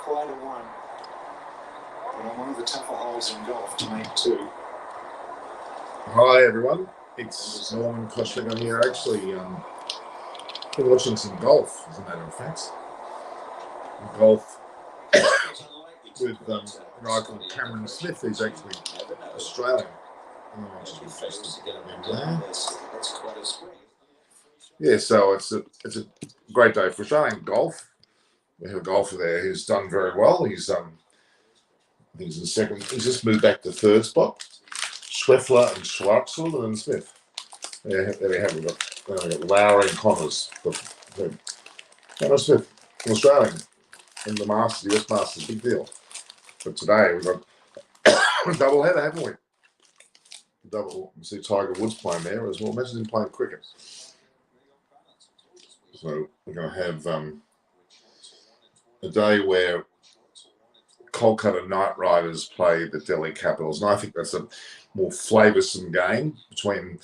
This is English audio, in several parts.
quite a one. But on one of the tougher holes in golf to make two. Hi everyone, it's Norman Koshlik. I'm here actually been watching some golf, as a matter of fact. Golf with a guy called Cameron Smith, who's actually Australian. Yeah, so it's a great day for Australian golf. We have a golfer there who's done very well. He's I think he's in second. He's just moved back to third spot. Schweffler and Schwartzel and then Smith. There we have. We've got Lowry and Connors. Cameron Smith, an Australian in the Masters, US Masters, big deal. But today we've got a double header, haven't we? Double. You see Tiger Woods playing there as well. Imagine him playing cricket. So we're going to have a day where Kolkata Knight Riders play the Delhi Capitals, and I think that's a more flavoursome game between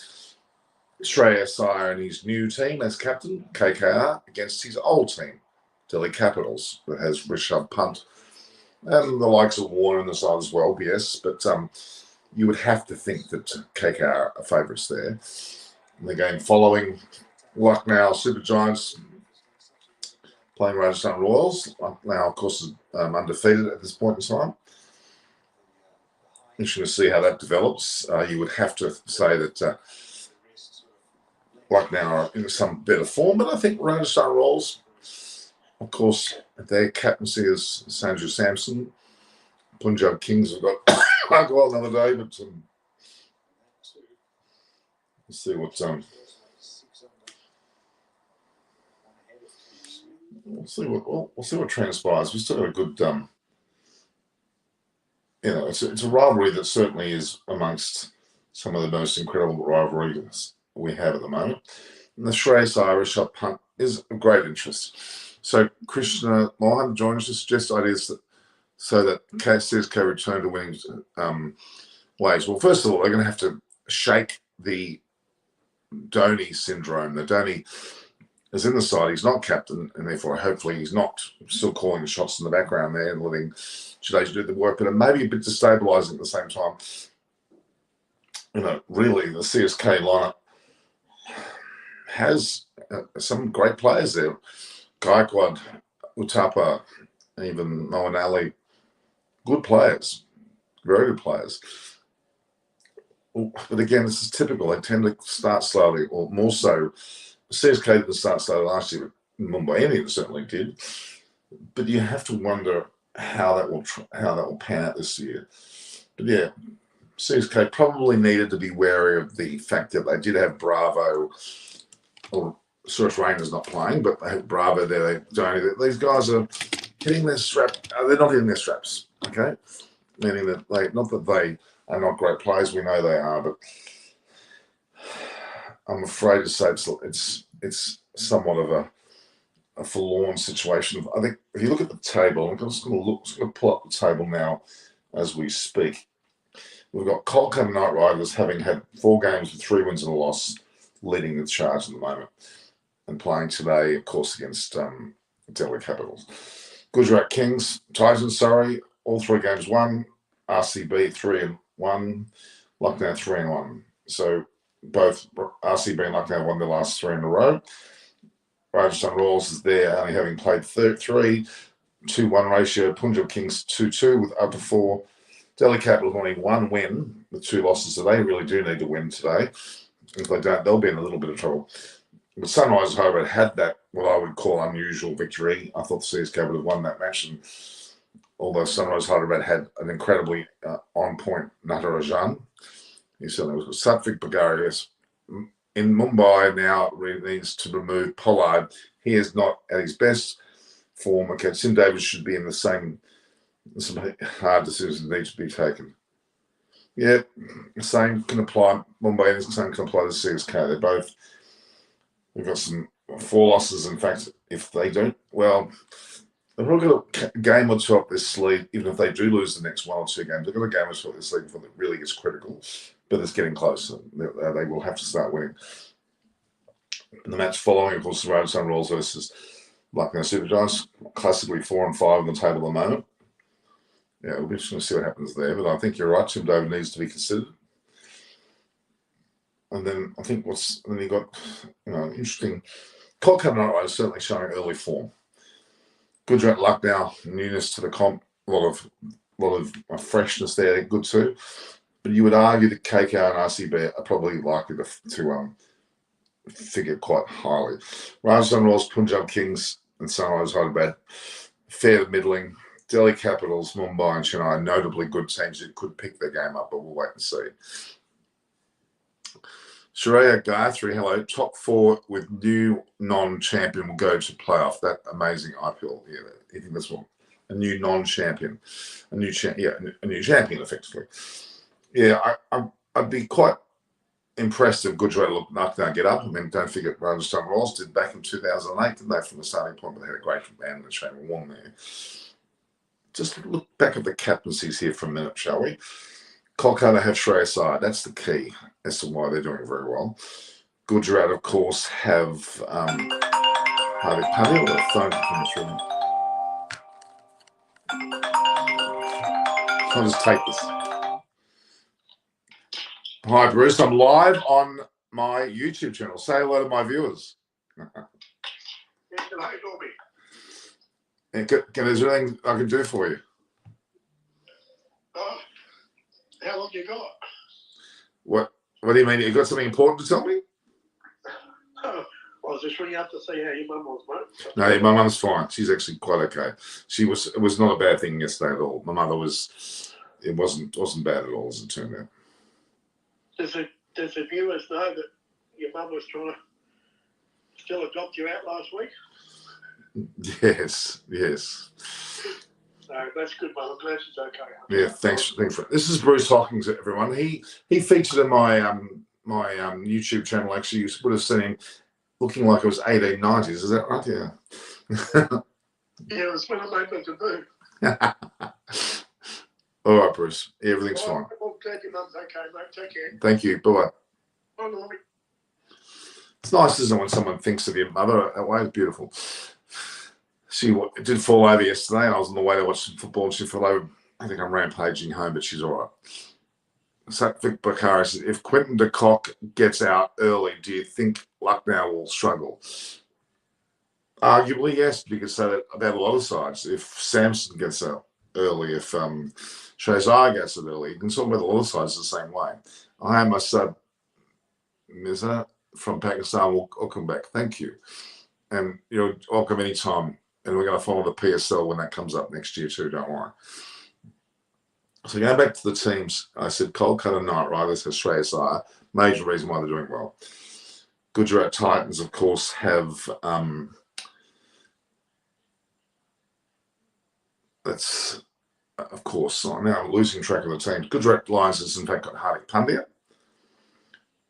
Shreyas Iyer and his new team as captain, KKR, against his old team, Delhi Capitals, that has Rishabh Pant and the likes of Warner on the side as well, yes, but you would have to think that KKR are favourites there. In the game following, Lucknow Super Giants playing Rajasthan Royals. Now, of course, undefeated at this point in time. Interesting to see how that develops. You would have to say that Lucknow are in some better form, but I think Rajasthan Royals, of course, their captaincy is Sanju Samson. Punjab Kings have got can't go on another day, but let's see what we'll see what transpires. We've still got a good it's a rivalry that certainly is amongst some of the most incredible rivalries we have at the moment. And the Shreyas Iyer Rishabh Pant is of great interest. So Krishna Mohan joins us, suggests ideas so that CSK return to winning ways. Well, first of all, they're going to have to shake the Dhoni syndrome. The Dhoni is in the side. He's not captain, and therefore, hopefully, he's not still calling the shots in the background there and letting Jadeja do the work. But it may be a bit destabilising at the same time. Really, the CSK lineup has some great players there. Gaikwad, Uthappa, even Moeen Ali. Good players, very good players. But again, this is typical. They tend to start slowly, or more so. CSK didn't start slowly last year, but Mumbai Indians certainly did. But you have to wonder how that will pan out this year. But yeah, CSK probably needed to be wary of the fact that they did have Bravo, or Suresh Rainer's not playing, but they have Bravo there. These guys are hitting their strap. They're not hitting their straps. Okay, meaning that not that they are not great players. We know they are, but I'm afraid to say it's somewhat of a forlorn situation. I think if you look at the table, I'm just going to pull up the table now as we speak. We've got Kolkata Knight Riders having had 4 games with 3 wins and a loss, leading the charge at the moment, and playing today, of course, against Delhi Capitals. Gujarat Kings, Titans, all 3 games won. RCB 3-1, Lucknow 3-1. So both RCB and Lucknow won their last 3 in a row. Rajasthan Royals is there, only having played 3, 2-1 ratio. Punjab Kings 2-2 with up to 4. Delhi Capitals only 1 win with 2 losses, so they really do need to win today. If they don't, they'll be in a little bit of trouble. But Sunrisers Hyderabad had that, what I would call unusual victory. I thought the CSK would have won that match, and although Sunrisers Hyderabad had an incredibly on-point Natarajan, he certainly was. Satvik Bagarius in Mumbai now really needs to remove Pollard. He is not at his best form. Okay, Sim Davis should be in the same. Some hard decisions need to be taken. Yeah, the same can apply. Mumbai and the same can apply to CSK. We've got some 4 losses. In fact, if they don't, well, they've probably got a game or 2 up their sleeve. Even if they do lose the next 1 or 2 games, they've got a game or 2 up their sleeve before it really gets critical. But it's getting closer. They will have to start winning. In the match following, of course, the Rajasthan Royals versus Lucknow Super Giants, classically 4 and 5 on the table at the moment. Yeah, it'll be interesting to see what happens there. But I think you're right. Tim David needs to be considered. And then I think then you got, interesting. Kolkata is certainly showing early form. Gujarat, Lucknow, newness to the comp. A lot of freshness there. Good too. But you would argue that KKR and RCB are probably likely to figure quite highly. Rajasthan Royals, Punjab Kings, and Sunrise Hyderabad, fair to middling. Delhi Capitals, Mumbai, and Chennai, notably good teams who could pick their game up, but we'll wait and see. Shreya Gayatri, hello. Top 4 with new non-champion will go to playoff. That amazing IPL. Yeah, I think that's what a new non-champion, a new champion, effectively. Yeah, I'd be quite impressed if Gujarat looked like they'll get up. I mean, don't forget Rajasthan Royals did back in 2008, didn't they, from the starting point, but they had a great command and Shane Warne there. Just look back at the captaincies here for a minute, shall we? Kolkata have Shreyas Iyer. That's the key as to why they're doing very well. Gujarat, of course, have Hardik Pandya. What a phone coming through. I'll just take this. Hi, Bruce. I'm live on my YouTube channel. Say hello to my viewers. Is there anything I can do for you? How long you got? What do you mean? You got something important to tell me? I was just ringing up to see how your mum was, mate. No, my mum's fine. She's actually quite okay. It was not a bad thing yesterday at all. My mother it wasn't bad at all as it turned out. Does the viewers know that your mum was trying to still adopt you out last week? Yes. No, that's good, mate. I'm glad she's okay. Yeah, thanks for it. This is Bruce Hawkins, everyone. He featured in my YouTube channel. Actually, you would have seen him looking like it was 1890s. Is that right? Yeah. Yeah, it was when I made my debut. All right, Bruce. Everything's fine. I'm glad your mum's okay, mate. Take care. Thank you. Bye-bye. Bye, Normie. It's nice, isn't it, when someone thinks of your mother that way? It's beautiful. She did fall over yesterday, and I was on the way to watch some football, and she fell over. I think I'm rampaging home, but she's all right. Satvik Bakari says, if Quinton de Kock gets out early, do you think Lucknow will struggle? Arguably, yes. You could say that about a lot of sides. If Samson gets out early, if Shazar gets it early, you can talk about a lot of sides the same way. I am a sub Mirza from Pakistan. I'll come back. Thank you. And you're welcome anytime. And we're going to follow the PSL when that comes up next year too, don't worry. So going back to the teams, I said Kolkata Knight Riders has Shreyas Iyer. Major reason why they're doing well. Gujarat Titans, of course, have that's of course. Now I'm losing track of the teams. Gujarat Lions has in fact got Hardik Pandya.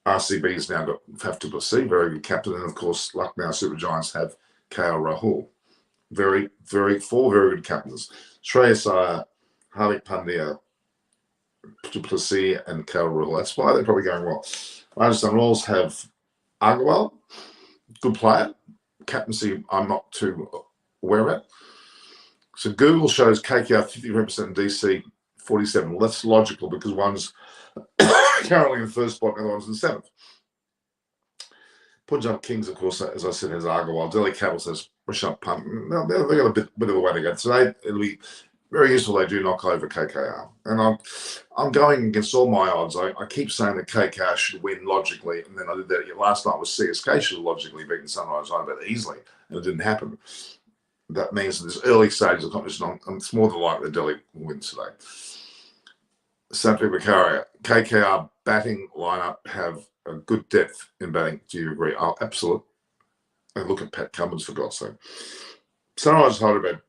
RCB's now got Faf du Plessis, very good captain, and of course Lucknow Super Giants have KL Rahul. Four very good captains. Shreyas Iyer, Hardik Pandya, du Plessis, and KL Rahul. That's why they're probably going well. Rajasthan Royals have Agarwal, good player. Captaincy I'm not too aware of. So Google shows KKR 53% and DC 47. Well, that's logical because one's currently in the first spot and the other one's in seventh. Punjab Kings, of course, as I said, has Agarwal. Delhi Capitals has Rishabh Pant. They've got a bit of a way to go. Today, it'll be very useful they do knock over KKR. And I'm going against all my odds. I keep saying that KKR should win logically, and then I did that last night with CSK should have logically beaten Sunrise Hyderabad easily, and it didn't happen. That means in this early stage of the competition, it's more than likely that Delhi will win today. Satvik Bakari, KKR batting lineup have a good depth in batting. Do you agree? Oh, absolutely. And look at Pat Cummins, for God's sake. Sunrise Hyderabad.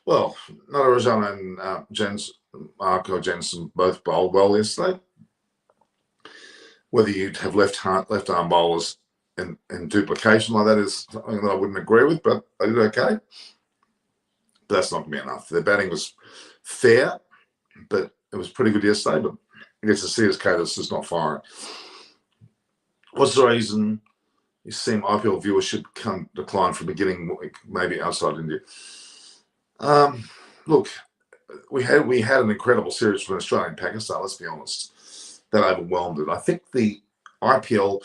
Well, Natarajan and Marco Jensen both bowled well yesterday. Whether you'd have left arm bowlers in duplication like that is something that I wouldn't agree with, but they did okay. But that's not going to be enough. Their batting was fair, but it was pretty good yesterday. But I guess the CSK that's just not firing. What's the reason you see IPL viewership decline from beginning, maybe outside India. Look, we had an incredible series from Australia and Pakistan. Let's be honest, that overwhelmed it. I think the IPL,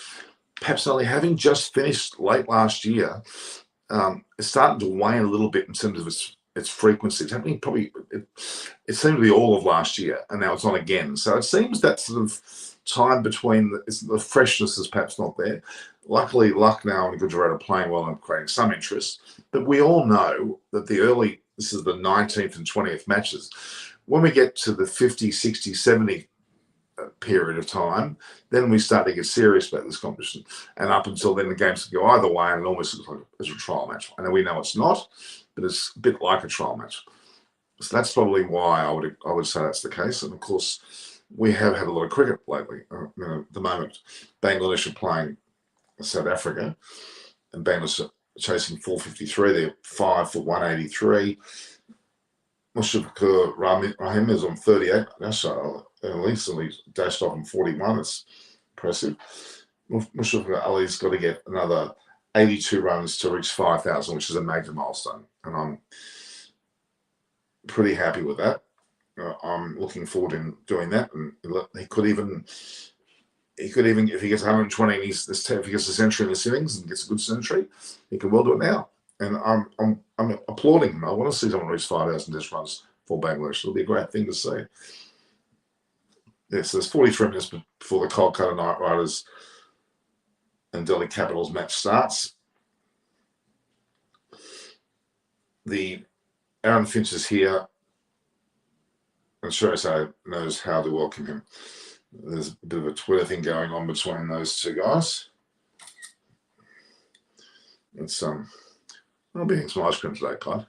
perhaps only having just finished late last year, is starting to wane a little bit in terms of its frequency. It's happening probably. It seemed to be all of last year, and now it's on again. So it seems that sort of time between the freshness is perhaps not there. Luckily, Lucknow and Gujarat are playing well and creating some interest. But we all know that this is the 19th and 20th matches. When we get to the 50, 60, 70 period of time, then we start to get serious about this competition. And up until then, the games can go either way, and it almost looks like it's a trial match. I know we know it's not, but it's a bit like a trial match. So that's probably why I would say that's the case. And of course, we have had a lot of cricket lately. At the moment, Bangladesh are playing South Africa, and Bangladesh are chasing 453. They're 5 for 183. Mushfiqur Rahim is on 38. So at least dashed off on 41. It's impressive. Mushfiqur Ali's got to get another 82 runs to reach 5,000, which is a major milestone, and I'm pretty happy with that. I'm looking forward in doing that, and he could even, if he gets 120 and if he gets a century in his innings and gets a good century, he can well do it now. And I'm applauding him. I want to see someone reach 5,000 test runs for Bangladesh. It'll be a great thing to see. Yes, there's 43 minutes before the Kolkata Knight Riders and Delhi Capitals match starts. The Aaron Finch is here, and Shreyas knows how to welcome him. There's a bit of a Twitter thing going on between those two guys. It's I'll be eating some ice cream today, Clyde.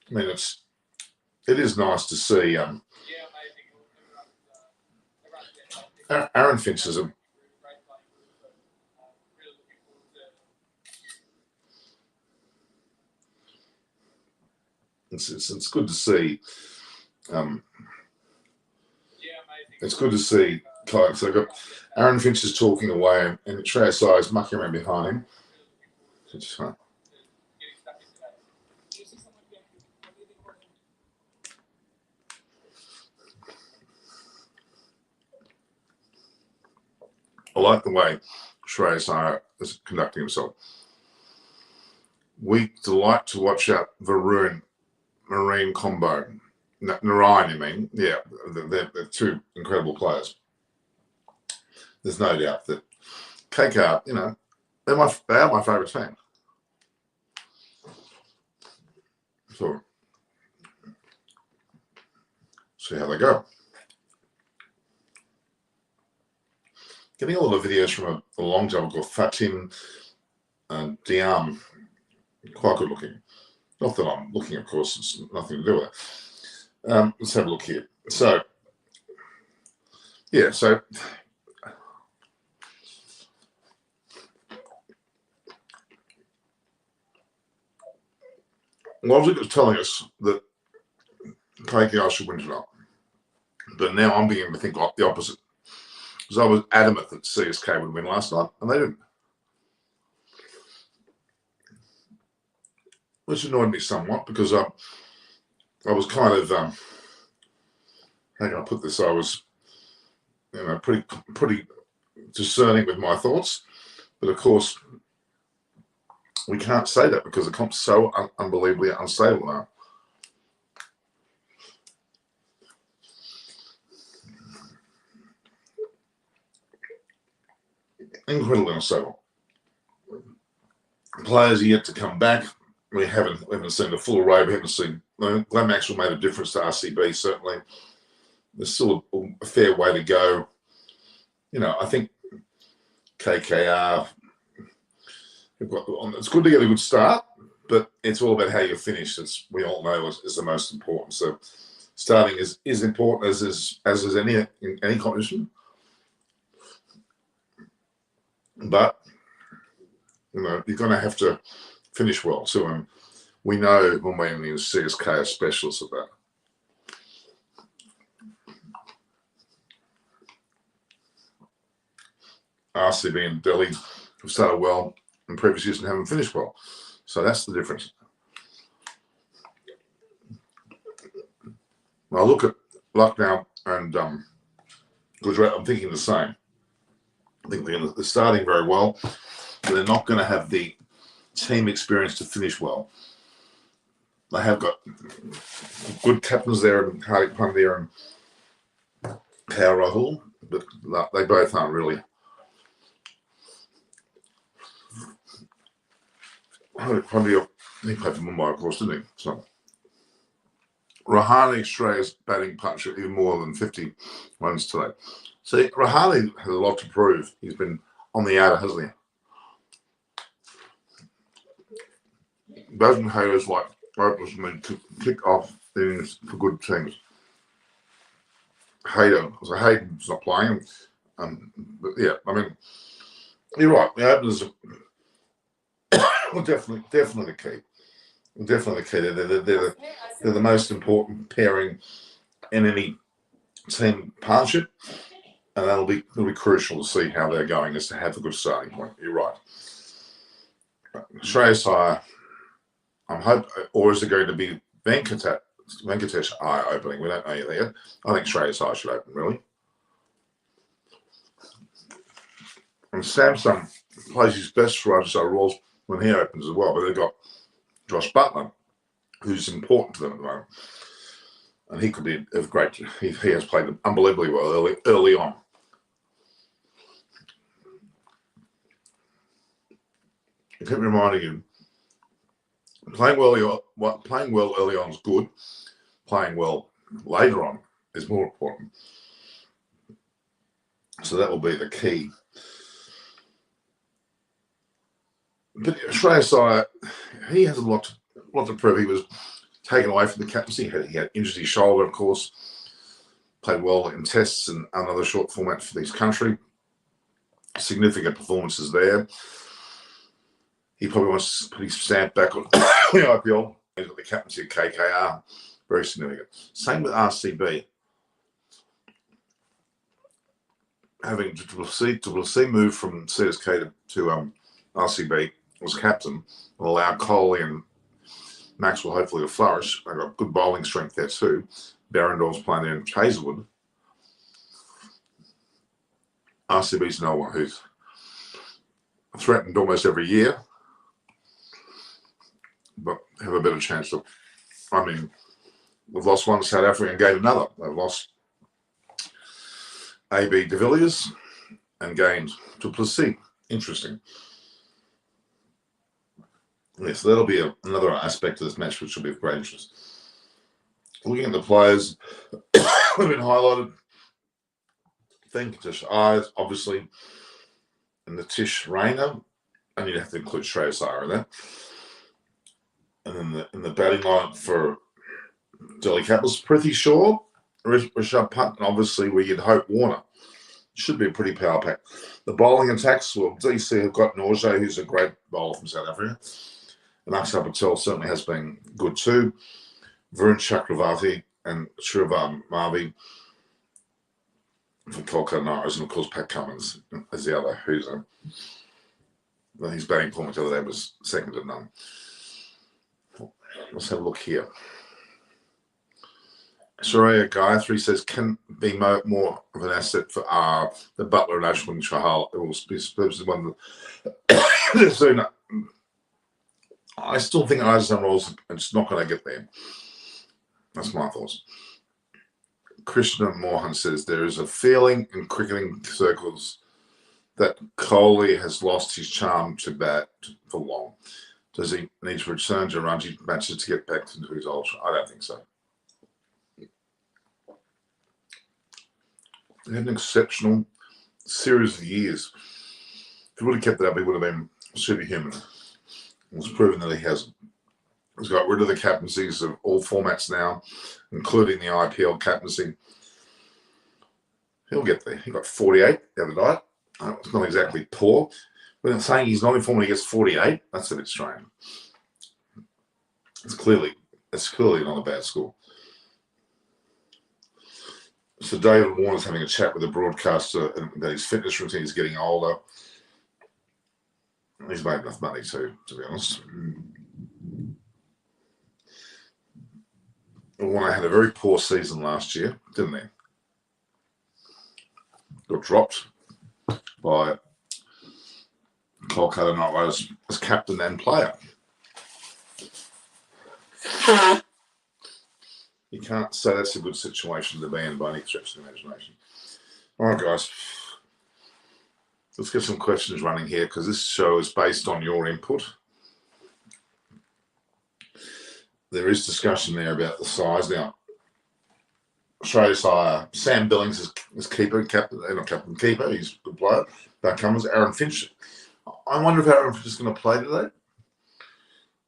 I mean, it is nice to see. Aaron Finch is it's good to see. It's good to see. So I've got Aaron Finch is talking away, and Shreyas Iyer is mucking around behind him. It's fun. I like the way Shreyas Iyer is conducting himself. We delight to watch out Varun Marine combo. Narayan, you mean? Yeah, they're two incredible players. There's no doubt that KKR, they are my favourite team. So, see how they go. Getting a lot of videos from a long time called Fatim Diam. Quite good looking. Not that I'm looking, of course, it's nothing to do with it. Let's have a look here. So, yeah, so logic is telling us that KKR should win tonight. But now I'm beginning to think the opposite. Because I was adamant that CSK would win last night, and they didn't. Which annoyed me somewhat, because I was kind of, how can I put this? I was, pretty discerning with my thoughts. But of course, we can't say that because the comp's so unbelievably unstable now. Incredibly unstable. Players are yet to come back. We haven't seen the full array. We haven't seen. Glenn Maxwell made a difference to RCB, certainly. There's still a fair way to go. I think KKR, it's good to get a good start, but it's all about how you finish, as we all know is the most important. So starting is important as is any competition. But you're going to have to finish well. So We know when we're in the CSK are specialists of that. RCB and Delhi have started well in previous years and haven't finished well. So that's the difference. When I look at Lucknow and Gujarat, I'm thinking the same. I think they're starting very well, but they're not going to have the team experience to finish well. They have got good captains there, and Hardik Pandya and KKR Rahul, but they both aren't really. Hardik Pandya, he played for Mumbai, of course, didn't he? So Rahane Shreyas batting partnership even more than 50 runs today. See, Rahane has a lot to prove. He's been on the outer, hasn't he? Batsman haters like openers need to kick off innings for good teams. Hayden's not playing. But yeah, I mean, you're right. The openers are definitely the key. Definitely the key. They're the most important pairing in any team partnership, and it'll be crucial to see how they're going as to have a good starting point. You're right. Shreyas Iyer, I'm hoping, or is it going to be Venkatesh Iyer opening? We don't know yet. I think Shreyas Iyer should open, really. And Samsung plays his best for Rajasthan Royals when he opens as well, but they've got Josh Butler, who's important to them at the moment. And he could be a great. He has played unbelievably well early on. I keep reminding you, playing well early on is good. Playing well later on is more important. So that will be the key. But Shreyas Iyer, he has a lot to prove. He was taken away from the captaincy. He had injured his shoulder, of course. Played well in tests and another short format for his country. Significant performances there. He probably wants to put his stamp back on the IPL. He's got the captaincy of KKR. Very significant. Same with RCB. Having to move from CSK to RCB as captain will allow Kohli and Maxwell hopefully to flourish. They've got good bowling strength there too. Barrendor's playing there in Hazelwood. RCB's no one who's threatened almost every year, but have a better chance of. I mean, we've lost one South African game, another. They've lost AB de Villiers and gained du Plessis. Interesting. Yes, that'll be another aspect of this match which will be of great interest. Looking at the players that have been highlighted, Venkatesh Iyer, obviously, and Nitish Rayner, and you'd have to include Shreyas Iyer in that. And then in the batting lineup for Delhi Capitals, Prithvi Shaw, Rishabh Pant, and obviously where you'd hope Warner. Should be a pretty power pack. The bowling attacks, well, DC have got Norje, who's a great bowler from South Africa. And Akshar Patel certainly has been good too. Varun Chakravarti and Shrivam Mavi from Kolkata Knight Riders, and of course Pat Cummins is the other who's his batting performance the other day was second to none. Let's have a look here. Surya Gayatri says can be more of an asset for the Butler and Ashwin Chahal. It will be one of the soon. I still think Rajasthan Royals are just not going to get there. That's my thoughts. Krishna Mohan says there is a feeling in cricketing circles that Kohli has lost his charm to bat for long. Does he need to return to Ranji matches to get back into his old? I don't think so. He had an exceptional series of years. If he would have kept that up, he would have been superhuman. It's proven that he hasn't. He's got rid of the captaincies of all formats now, including the IPL captaincy. He'll get there. He got 48 the other night. It's not exactly poor. But I'm saying he's not in form when he gets 48. That's a bit strange. It's clearly not a bad score. So David Warner's having a chat with the broadcaster about his fitness routine. He's getting older. He's made enough money to be honest. Warner had a very poor season last year, didn't he? Got dropped by Kolkata Knight Riders as captain and player. You can't say that's a good situation to be in by any stretch of the imagination. All right, guys. Let's get some questions running here because this show is based on your input. There is discussion there about the size. Now, Australia's Sam Billings is keeper, not captain, keeper. He's a good player. Back comes Aaron Finch. I wonder if Aaron Finch is going to play today.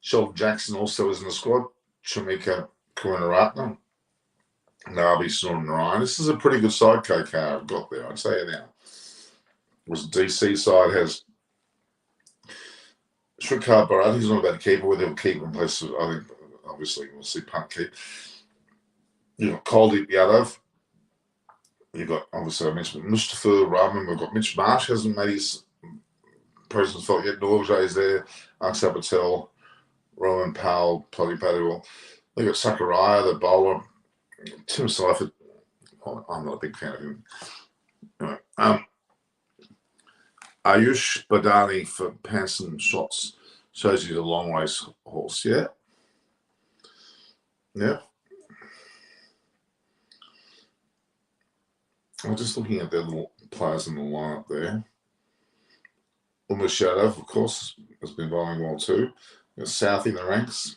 Sheldon Jackson also is in the squad. Chamika Karunaratne. Narbi Narayan. This is a pretty good side KKR have got there, I'd say it now. Was DC side has Shrikar Bharat. He's not about to keeper, whether he'll keep in place of, I think, obviously, we'll see Punt keep. You've got Kuldeep Yadav. You've got, obviously, I mentioned Mustafa Rahman. We've got Mitch Marsh, hasn't made his presence felt yet. Norvjay is there. Akshar Patel, Rohan Powell, Polly Padwell. They've got Sakurai, the bowler. Tim Seifert. I'm not a big fan of him. Anyway, Ayush Badani for pants and shots shows you the long race horse. Yeah. Yeah. I'm just looking at the little players in the lineup there. Umesh Yadav, of course, has been bowling well too. Got Southey in the ranks.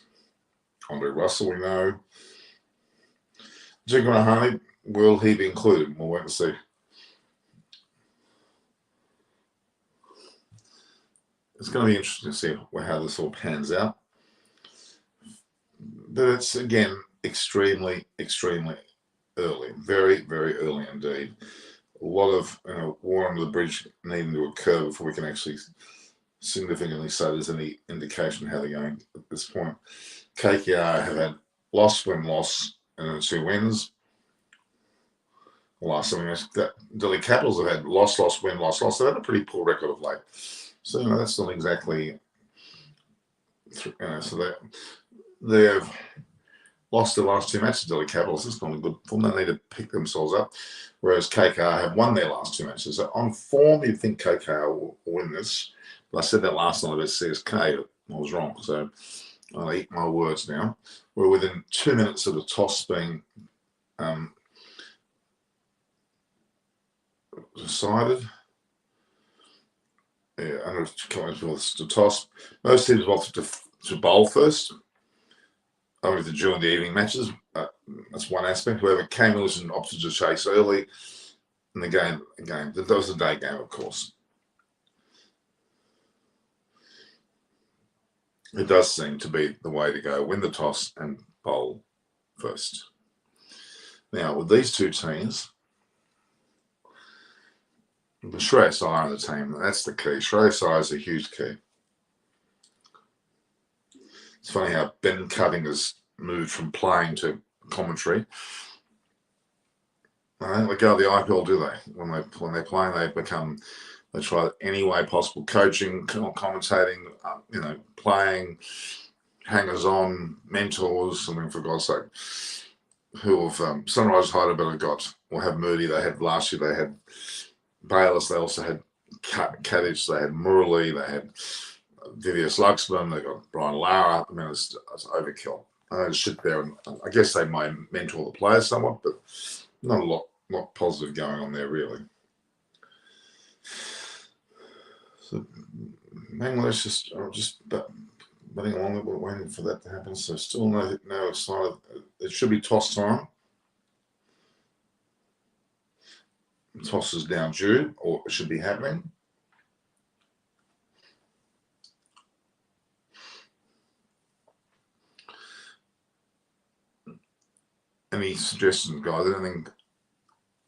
Andre Russell, we know. Jigar Rahane, will he be included? We'll wait and see. It's going to be interesting to see how this all pans out. But it's, again, extremely, extremely early. Very, very early indeed. A lot of water under the bridge needing to occur before we can actually significantly say there's any indication how they're going at this point. KKR have had loss, win, loss, and then 2 wins. Last time, Delhi Capitals have had loss, loss, win, loss, loss. They've had a pretty poor record of late. So, that's not exactly, so they've lost their last 2 matches, Delhi Capitals. It's not a good form. They need to pick themselves up. Whereas KKR have won their last 2 matches. So on form, you'd think KKR will win this. But I said that last night about CSK. I was wrong. So I'll eat my words now. We're within 2 minutes of the toss being decided. Yeah, under the toss. Most teams opted to bowl first. Only during the evening matches. That's one aspect. Whoever came in and opted to chase early in the game. That was a day game, of course. It does seem to be the way to go. Win the toss and bowl first. Now, with these 2 teams, Shreyas Iyer on the team, that's the key. Shreyas Iyer is a huge key. It's funny how Ben Cutting has moved from playing to commentary. They don't go to the IPL, do they? When they're playing, they try any way possible, coaching, commentating, playing, hangers on, mentors. I mean, for God's sake, who have Sunrise Hyderabad have Moody. They had last year. They had Bayless. They also had Kadich. They had Murali. They had Vivius Luxman. They got Brian Lara. I mean, it's overkill. I just sit there and I guess they might mentor the players somewhat, but not a lot positive going on there really. So Bangladesh just betting along, we're waiting for that to happen. So still no excited. It should be toss time. Toss is now due, or it should be happening. Any suggestions, guys? Anything?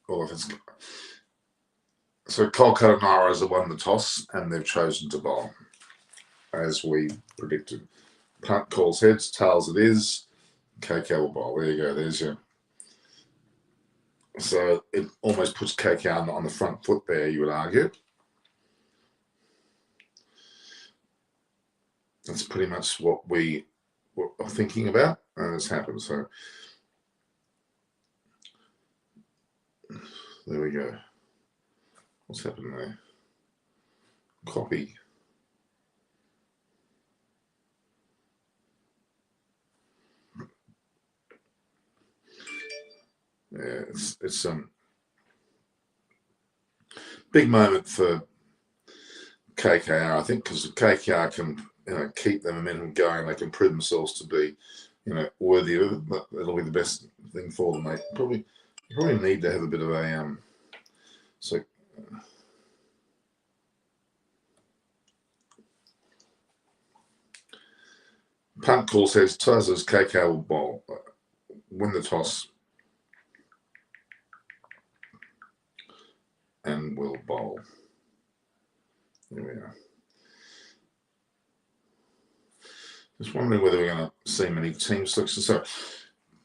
Or if it's so, Kolkata Knight Riders have won the toss and they've chosen to bowl, as we predicted. Punt calls heads, tails it is. KKR will bowl. There you go. There's your. So it almost puts KKR on the front foot there, you would argue. That's pretty much what we were thinking about, and it's happened. So there we go. What's happened there? Copy. Yeah, it's big moment for KKR, I think, because KKR can keep the momentum going. They can prove themselves to be worthy of it. But it'll be the best thing for them. They probably need to have a bit of a so. Punt call says Taz's KKR will bowl, win the toss, and will bowl. There we are. Just wondering whether we're going to see many team selections. So,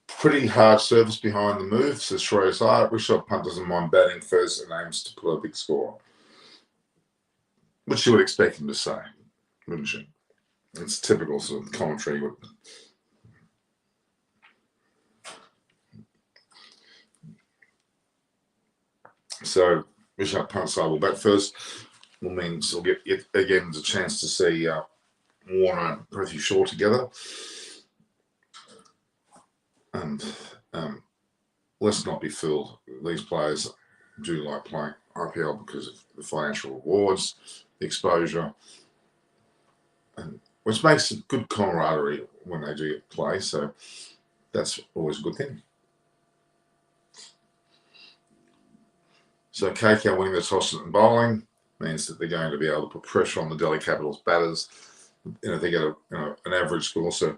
pretty hard service behind the move, says Shreyas Iyer. Rishabh Pant doesn't mind batting first and aims to put a big score. Which you would expect him to say, wouldn't you? It's typical sort of commentary. So, Rishabh Pant side will bat first. Will mean we'll get yet again the chance to see Warner and Prithvi Shaw together. And let's not be fooled. These players do like playing IPL because of the financial rewards, the exposure, and which makes a good camaraderie when they do play. So that's always a good thing. So KKR winning the toss and bowling means that they're going to be able to put pressure on the Delhi Capitals batters. They get an average score. So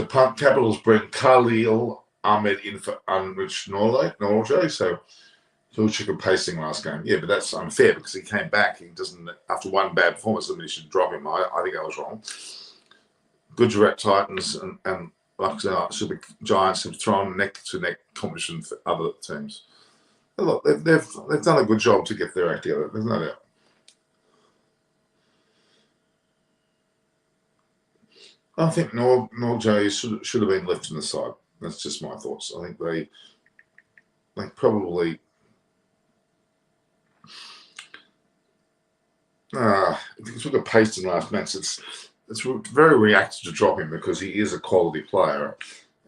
Capitals bring Khalil Ahmed in for Unrich Norway. So Phil pacing last game. Yeah, but that's unfair because he came back. He doesn't, after one bad performance, somebody should drop him. I think that was wrong. Gujarat Titans and Super Giants have thrown neck to neck competition for other teams. Look, they've done a good job to get their act together. There's no doubt. I think Norjay should have been left in the side. That's just my thoughts. I think they probably if you look at Payton last match, it's very reactive to drop him because he is a quality player,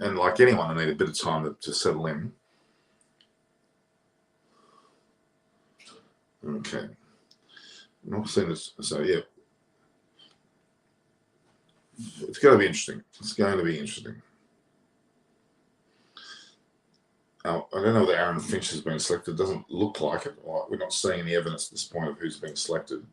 and like anyone, they need a bit of time to settle in. Okay, I'm not seeing this. So yeah, it's going to be interesting. It's going to be interesting. I don't know that Aaron Finch has been selected. It doesn't look like it. We're not seeing any evidence at this point of who's been selected.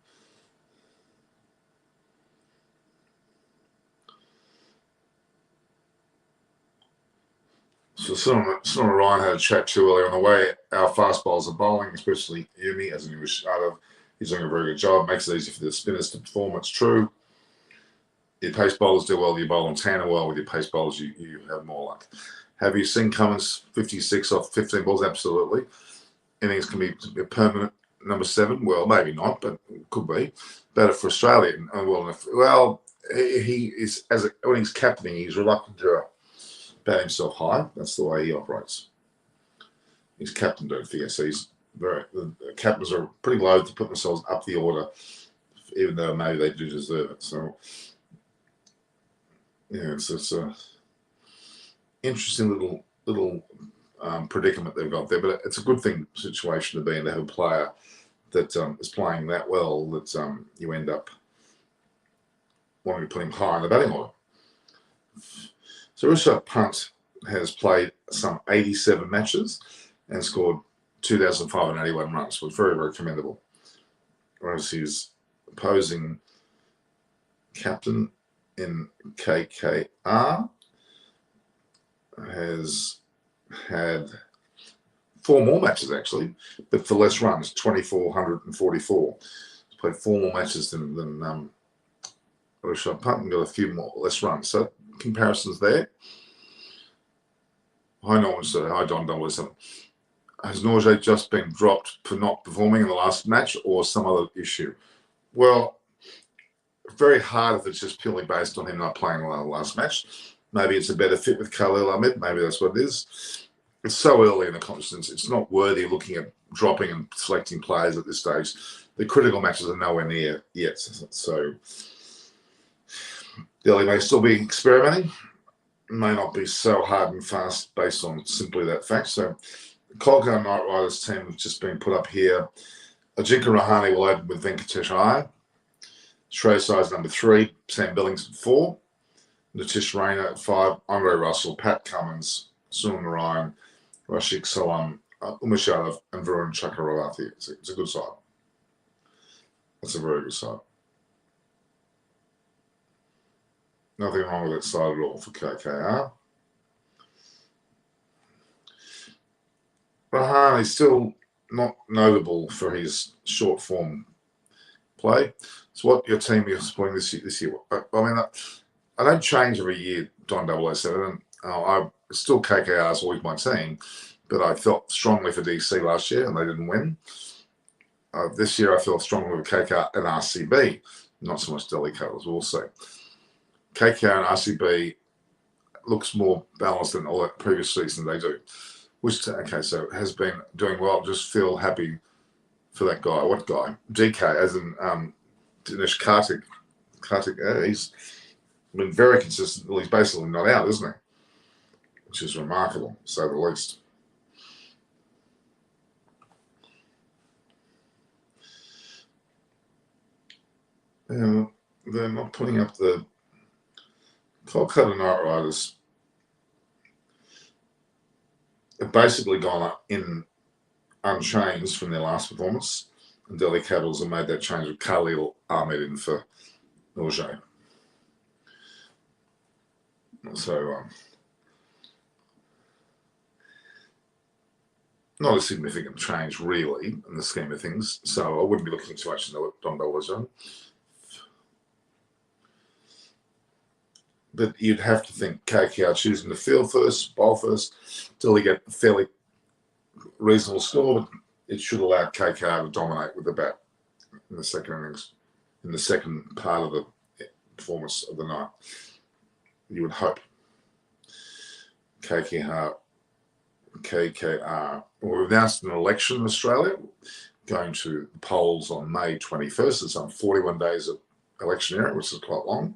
So Sunil Ryan had a chat to earlier on the way. Our fast bowlers are bowling, especially Yumi, as an English starter. He's doing a very good job. Makes it easy for the spinners to perform. It's true. Your pace bowlers do well. You bowl on Tanner well. With your pace bowlers, you have more luck. Have you seen Cummins 56 off 15 balls? Absolutely. Innings can be a permanent number 7. Well, maybe not, but it could be. Better for Australia. Well, he is when he's captaining, he's reluctant to bat himself high. That's the way he operates. He's captain, don't forget. So the captains are pretty loath to put themselves up the order, even though maybe they do deserve it. So yeah, it's a interesting little predicament they've got there, but it's a good situation to be in, to have a player that is playing that well that you end up wanting to put him high in the batting order. So Rishabh Pant has played some 87 matches and scored 2,581 runs, which was very, very commendable. Whereas his opposing captain in KKR has had 4 more matches, actually, but for less runs, 2,444. He's played 4 more matches than Rishabh Pant got a few less runs. So comparisons there. Hi Norman, sir. Hi Don Douglas. Has Norgay just been dropped for not performing in the last match or some other issue? Well, very hard if it's just purely based on him not playing well in the last match. Maybe it's a better fit with Khalil Ahmed. Maybe that's what it is. It's so early in the competition. It's not worthy looking at dropping and selecting players at this stage. The critical matches are nowhere near yet. So Delhi may still be experimenting. May not be so hard and fast based on simply that fact. So the Kolkata Knight Riders team has just been put up here. Ajinkya Rahane will open with Venkatesh Iyer. Shreyas Iyer number 3. Sam Billington 4. Nitish Rayner at 5. Andre Russell, Pat Cummins, Sunil Narayan, Rashik Salam, Umesh Yadav, and Varun Chakravarti. It's a good side. That's a very good side. Nothing wrong with that side at all for KKR. Rahane is still not notable for his short form play. It's what your team is playing this year. I mean, I don't change every year, Don 007. I still KKR is always my team, but I felt strongly for DC last year and they didn't win. This year I felt strongly with KKR and RCB, not so much Delhi Capitals. We'll see. KKR and RCB looks more balanced than all that previous season they do. Okay, so has been doing well. Just feel happy for that guy. What guy? DK, as in Dinesh Karthik. He's been very consistent. Well, he's basically not out, isn't he? Which is remarkable, to say the least. They're not putting up the Kolkata Knight Riders. Have basically gone up in unchanged from their last performance, and Delhi Capitals have made that change with Khalil Ahmed in for Norgay. So, not a significant change, really, in the scheme of things. So, I wouldn't be looking too much into what Don was on. But you'd have to think KKR choosing the field first, bowl first, Delhi get a fairly reasonable score, but it should allow KKR to dominate with the bat in the second innings, in the second part of the performance of the night. You would hope. KKR. Well, we've announced an election in Australia, going to the polls on May 21st. It's on 41 days of electioneering, which is quite long.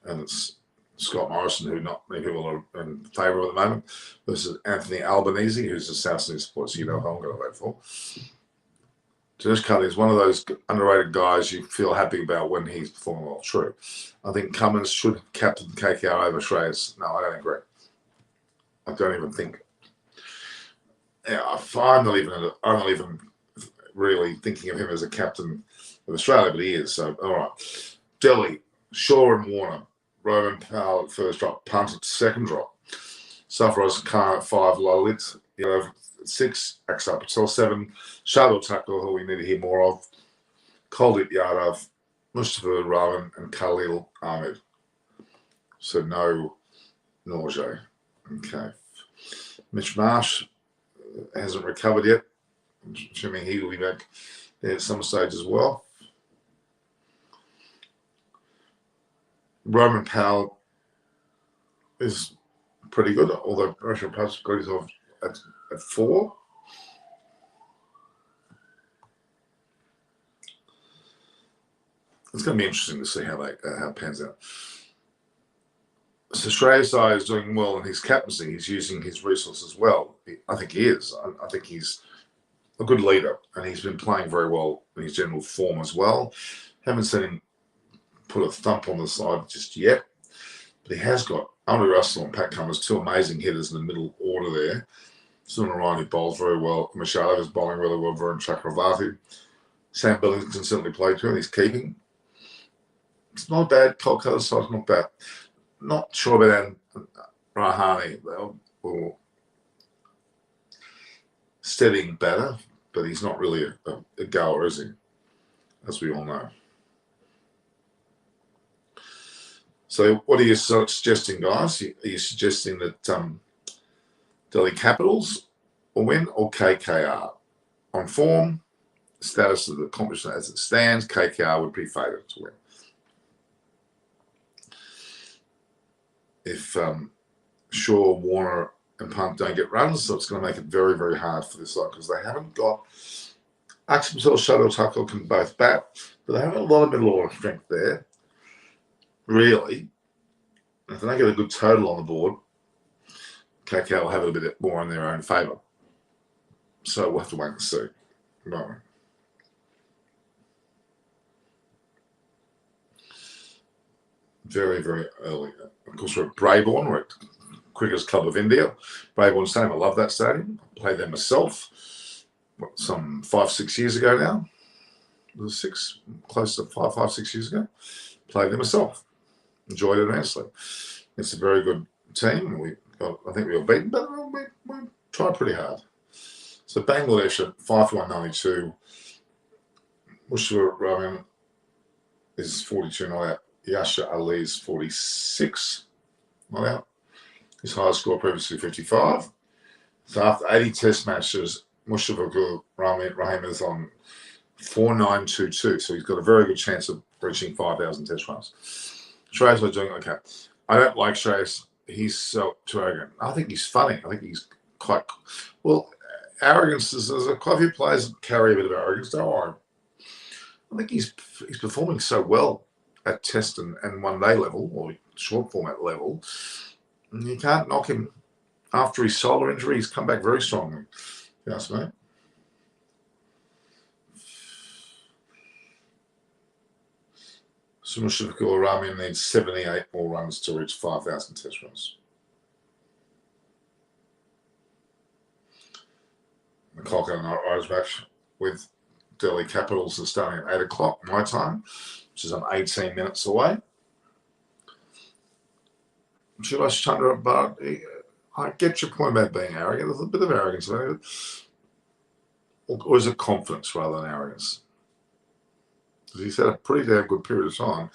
And it's Scott Morrison, who not many people are in favour of at the moment, versus Anthony Albanese, who's a South Sydney supporter, so you know who I'm going to vote for. Dinesh Karthik is one of those underrated guys you feel happy about when he's performing well. True. I think Cummins should captain KKR over Shreyas. No, I don't agree. I don't even think. Yeah, I'm not even really thinking of him as a captain of Australia, but he is. So, all right. Delhi, Shaw and Warner. Roman Powell at first drop, Punt at second drop. Safraz Khan at 5, Lalit, at 6, Axar Patel 7, Shardul Thakur, who we need to hear more of, Kuldip Yadav, Mustafa Rahman, and Khalil Ahmed. So no Norgay. Okay. Mitch Marsh hasn't recovered yet. I'm assuming he will be back there at some stage as well. Roman Powell is pretty good, although Russian Pups got his off at 4. It's going to be interesting to see how it pans out. So Shreyas Iyer is doing well in his captaincy. He's using his resources well. I think he is. I think he's a good leader, and he's been playing very well in his general form as well. Haven't seen him put a thump on the side just yet, but he has got Andre Russell and Pat Cummins, 2 amazing hitters in the middle order there. Sunil Narayan, who bowls very well. Machado is bowling really well. Varun Chakravarti. Sam Billington certainly played to, and he's keeping. It's not bad. Kolkata side's not bad. Not sure about Rahane or steadying batter, but he's not really a goer, is he? As we all know. So what are you suggesting, guys? Are you suggesting that Delhi Capitals will win or KKR? On form, status of the competition as it stands, KKR would be favoured to win. If Shaw, Warner and Punt don't get runs, so it's going to make it very, very hard for this side because they haven't got Axel Shuttletucker can both bat, but they haven't got a lot of middle order strength there, really. If they don't get a good total on the board, KKR will have it a bit more in their own favour. So we'll have to wait and see. Right. Very, very early. Of course, we're at Brabourne. We're at Cricketers Club of India. Brabourne Stadium. I love that stadium. I played there myself some 5-6 years ago now. Was it 6? Close to 5-6 years ago. Played there myself. Enjoyed it immensely. It's a very good team. I think we were beaten, but we tried pretty hard. So Bangladesh at 5-192. Mushfiqur Rahman is 42 not out. Yasha Ali is 46 not out. His highest score previously 55. So after 80 test matches, Mushfiqur Rahman is on 4.922. So he's got a very good chance of reaching 5,000 test runs. Shreyas are doing okay. I don't like Shreyas. He's so too arrogant. I think he's funny. I think he's quite well. Arrogance there's quite a few players that carry a bit of arrogance. Don't worry. I think he's performing so well at test and one-day level or short format level. And you can't knock him after his shoulder injury. He's come back very strongly. Yes, mate. Mushfiqur Rahman needs 78 more runs to reach 5,000 test runs. The Kolkata Knight Riders match with Delhi Capitals is starting at 8 o'clock my time, which is 18 minutes away. Shivash Chandra, but I get your point about being arrogant. There's a bit of arrogance about it. Or is it confidence rather than arrogance? Because he's had a pretty damn good period of time.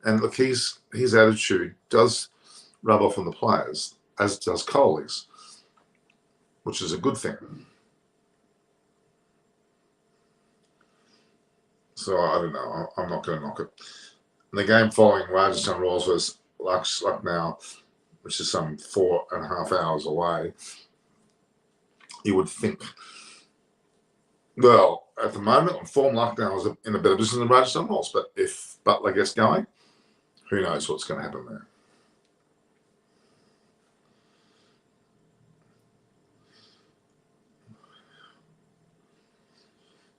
And look, his attitude does rub off on the players, as does Kohli's, which is a good thing. So I don't know. I'm not going to knock it. And the game following Rajasthan Royals was Lucknow, which is some 4.5 hours away. You would think, well, at the moment, on form, Lucknow is in a better position than Rajasthan Royals. But if Butler gets going, who knows what's going to happen there.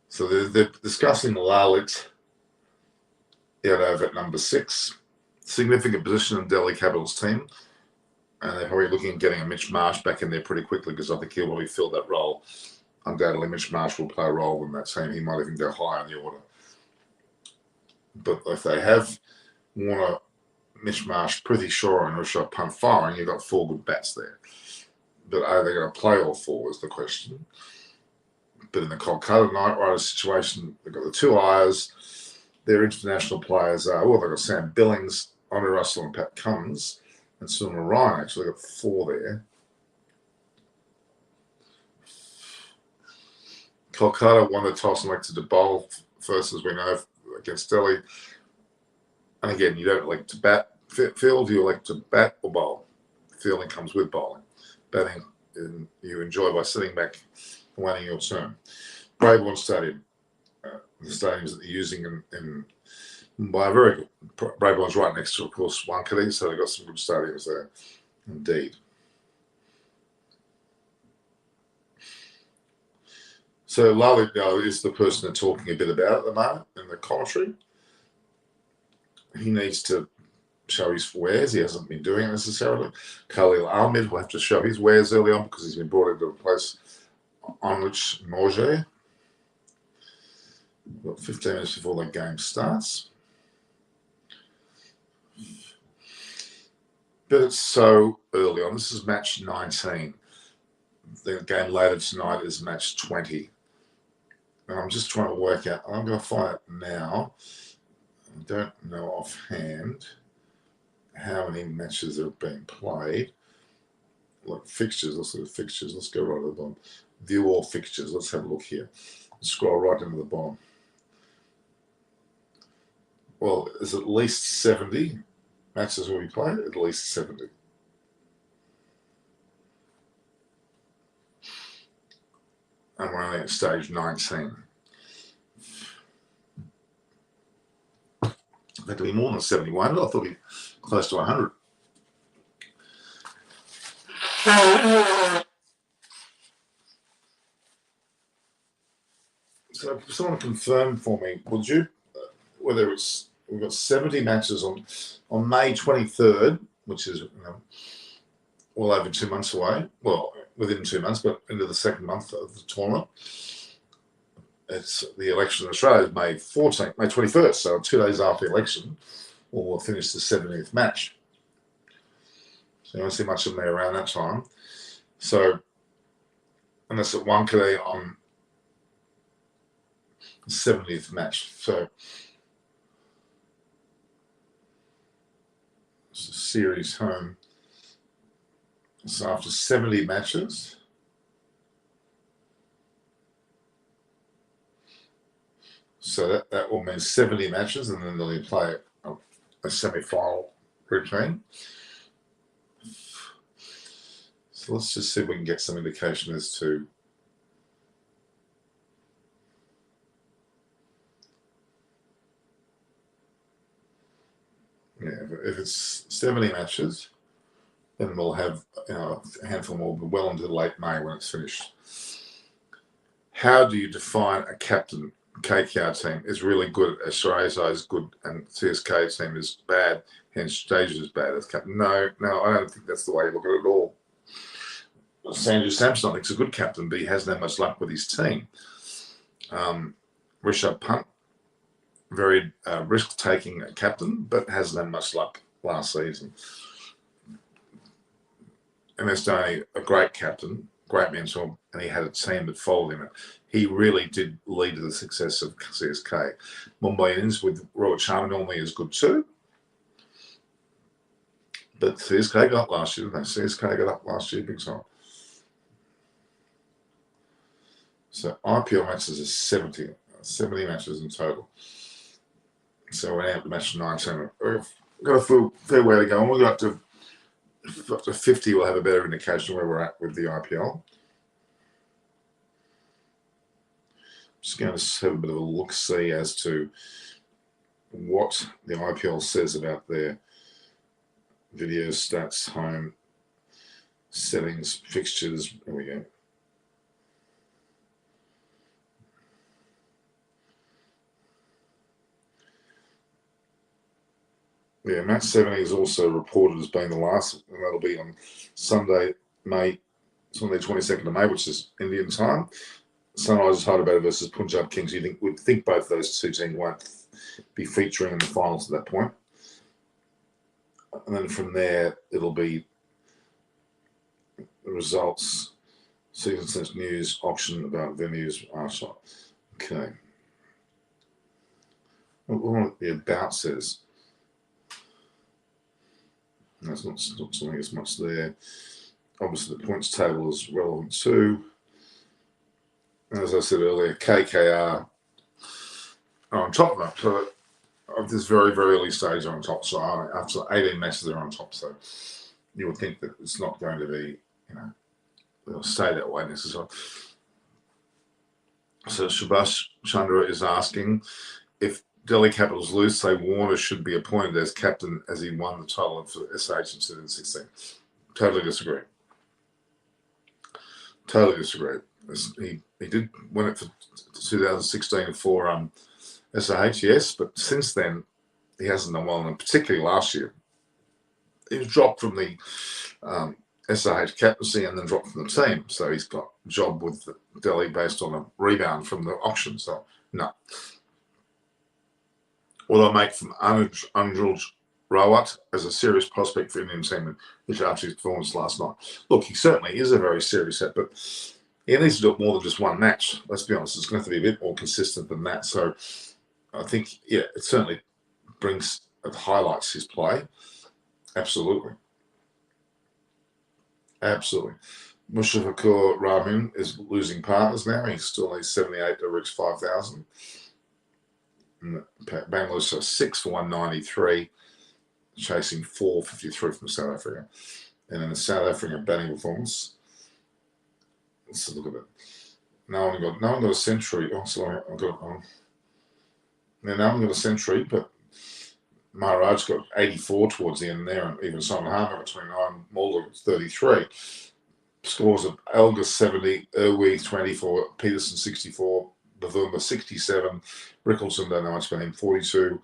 So they're discussing Lalit Yadav at number 6. Significant position in Delhi Capitals team. And they're probably looking at getting a Mitch Marsh back in there pretty quickly because I think he'll probably fill that role. Undoubtedly, Mitch Marsh will play a role in that team. He might even go higher in the order. But if they have Warner, Mitch Marsh, Prithvi Shaw and Rishabh Pant firing, you've got 4 good bats there. But are they going to play all 4 is the question. But in the Kolkata Knight Riders situation, they've got the 2 Ayers. Their international players are, they've got Sam Billings, Andre Russell and Pat Cummins. And Sunil Ryan actually got 4 there. Kolkata won the toss and elected to bowl first, as we know, against Delhi. And again, you don't elect to bat. Field, you elect to bat or bowl. Fielding comes with bowling. Batting, you enjoy by sitting back and waiting your turn. Brabourne Stadium, the stadiums that they're using in Mumbai are very good. Brabourne's right next to, of course, Wankhede, so they've got some good stadiums there, indeed. So Lalit is the person they're talking a bit about at the moment in the commentary. He needs to show his wares. He hasn't been doing it necessarily. Khalil Ahmed will have to show his wares early on because he's been brought in to replace Onlich Morge. About 15 minutes before the game starts. But it's so early on. This is match 19. The game later tonight is match 20. And I'm just trying to work out. I'm going to find it now. I don't know offhand how many matches have been played. Like fixtures, let's look at fixtures. Let's go right to the bottom. View all fixtures. Let's have a look here. Scroll right into the bottom. Well, there's at least 70 matches will be played. At least 70. And we're only at stage 19. That could be more than 71. I thought it'd be close to 100. So if someone confirm for me, would you, whether it's, we've got 70 matches on May 23rd, which is well over 2 months away. Well, within 2 months, but into the second month of the tournament. It's the election in Australia is May 14th, May 21st. So 2 days after the election, we'll finish the 70th match. So you won't see much of me around that time. So, and that's at Wankaree on the 70th match. So, it's a series home. So after 70 matches, so that will mean 70 matches, and then they'll play a semi-final routine. So let's just see if we can get some indication as to if it's 70 matches, then we'll have a handful more, but well into late May when it's finished. How do you define a captain? KKR team is really good, Australia's is good, and CSK team is bad, hence Stage is bad as captain. No, I don't think that's the way you look at it at all. Sanju Samson, I think, is a good captain, but he hasn't had much luck with his team. Rishabh Pant, very risk-taking captain, but hasn't had much luck last season. MS Dhoni, a great captain, great mentor, and he had a team that followed him. He really did lead to the success of CSK. Mumbai Indians with Rohit Sharma normally is good too. But CSK got up last year, didn't they? CSK got up last year big time. So IPL matches is 70 matches in total. So we're now at match 19. We've got a fair way to go. And we'll go up to 50, we'll have a better indication where we're at with the IPL. Just going to have a bit of a look-see as to what the IPL says about their video stats, home, settings, fixtures. There we go. Yeah, match 70 is also reported as being the last, and that'll be on Sunday, 22nd of May, which is Indian time. Sunrisers Hyderabad versus Punjab Kings. We'd think both those two teams won't be featuring in the finals at that point. And then from there, it'll be the results, season sense news, auction about venues, Arsenal. Okay. What the about says. There's not something as much there. Obviously, the points table is relevant too. As I said earlier, KKR are on top of that. So at this very, very early stage, they're on top. So after 18 matches, they're on top. So you would think that it's not going to be, they'll stay that way necessarily. So Subhash Chandra is asking if Delhi Capitals lose, say Warner should be appointed as captain as he won the title for SH in 2016. Totally disagree. Totally disagree. He did win it for 2016 for SAH, yes, but since then he hasn't done well, and particularly last year. He was dropped from the SAH captaincy and then dropped from the team. So he's got a job with Delhi based on a rebound from the auction. So, no. What I make from Anjul Rawat as a serious prospect for Indian team, which after his performance last night. Look, he certainly is a very serious set, but he needs to do it more than just one match. Let's be honest, it's going to have to be a bit more consistent than that. So I think, yeah, it certainly highlights his play. Absolutely. Absolutely. Mushfiqur Rahman is losing partners now. He still needs 78 to reach 5,000. Bangladesh are 6 for 193, chasing 453 from South Africa. And in the South African batting performance, let's look at it. No one got a century. Oh, sorry, no one got a century, but Maharaj got 84 towards the end there, and even Simon Harmer got 29, Mulder got 33. Scores of Elga 70, Irwi 24, Peterson 64, Bavuma 67, Rickleson, don't know much about him, 42,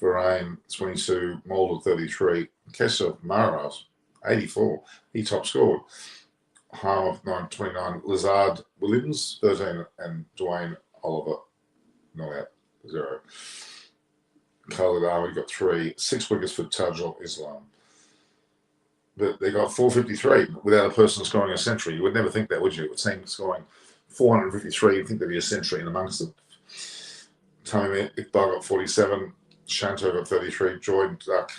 Varane 22, Mulder 33, Kesha Maharaj 84, he top scored. Harmer 29, Lazard Williams 13, and Dwayne Oliver not out 0. Khalid Ahmed got 3, 6 wickets for Tajul Islam. But they got 453 without a person scoring a century. You would never think that, would you? A team scoring 453, you'd think there'd be a century in amongst them. Tamim Iqbal got 47, Shanto got 33, Jordan Duck,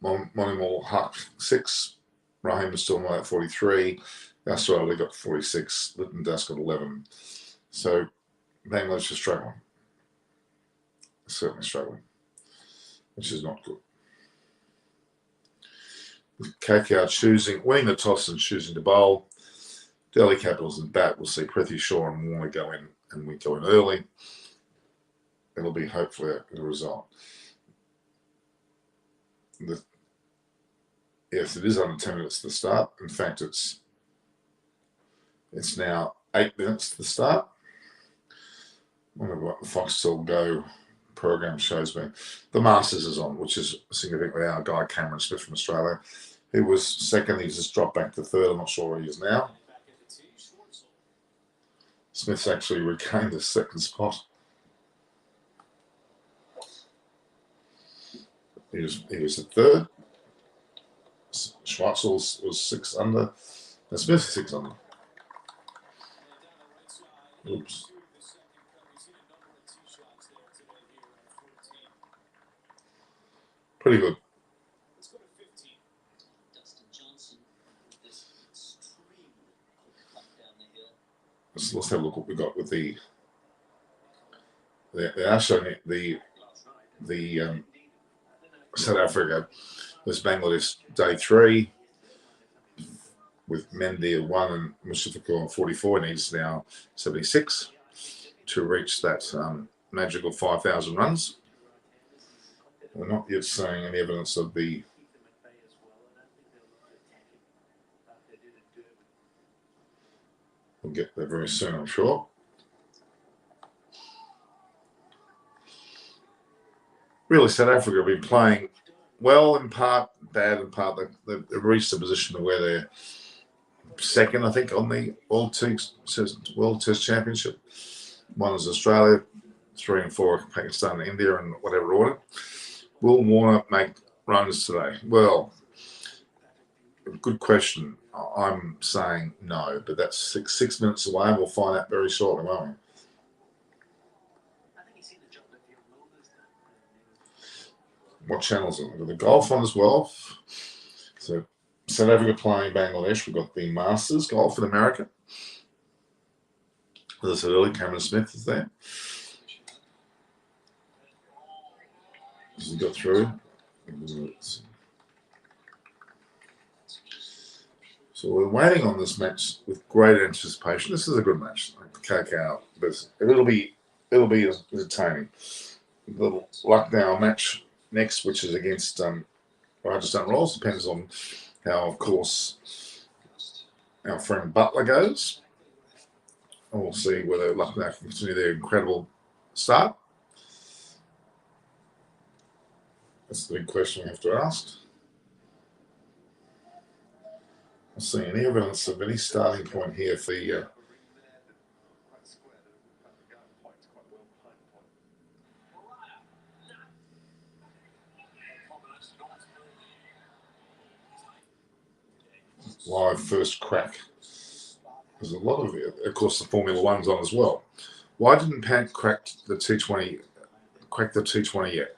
Monimol Haq 6, Raheem was still at 43, Yasser Ali got 46, Lytton Das got 11. So Bangladesh is struggling. Certainly struggling, which is not good. KKR winning the toss and choosing to bowl. Delhi Capitals and bat will see Prethi Shaw and Warner go in, and we go in early. It'll be hopefully a result. Yes, it is under 10 minutes to the start. In fact, it's now 8 minutes to the start. I wonder what the Foxtel Go program shows me. The Masters is on, which is significantly our guy Cameron Smith from Australia. He was second, he's just dropped back to third. I'm not sure where he is now. Smith's actually regained his second spot. He was at third. Schwartzel was 6 under. And Smith 6 under. Oops. Pretty good. Let's have a look what we got with they are showing the South Africa was Bangladesh day 3 with Mendy at 1 and Mushfiqur on 44. Needs now 76 to reach that magical 5,000 runs. We're not yet seeing any evidence of the we'll get there very soon, I'm sure. Really, South Africa have been playing well in part, bad in part. They've reached a position where they're second, I think, on the World Test Championship. 1 is Australia, 3 and 4 Pakistan and India, in whatever order. Will Warner make runs today? Well, good question. I'm saying no, but that's six minutes away, and we'll find out very shortly, won't we? What channels are there? The golf on as well. So South Africa playing Bangladesh. We've got the Masters golf in America. As I said earlier, Cameron Smith is there. As we got through. So we're waiting on this match with great anticipation. This is a good match. KKR, it'll be entertaining. A little Lucknow match next, which is against Rajasthan Royals. Depends on how, of course, our friend Butler goes. And we'll see whether Lucknow can continue their incredible start. That's the big question we have to ask. Not seeing any evidence of any starting point here for the live first crack. There's a lot of it. Of course, the Formula One's on as well. Why didn't Pat crack the T20 yet?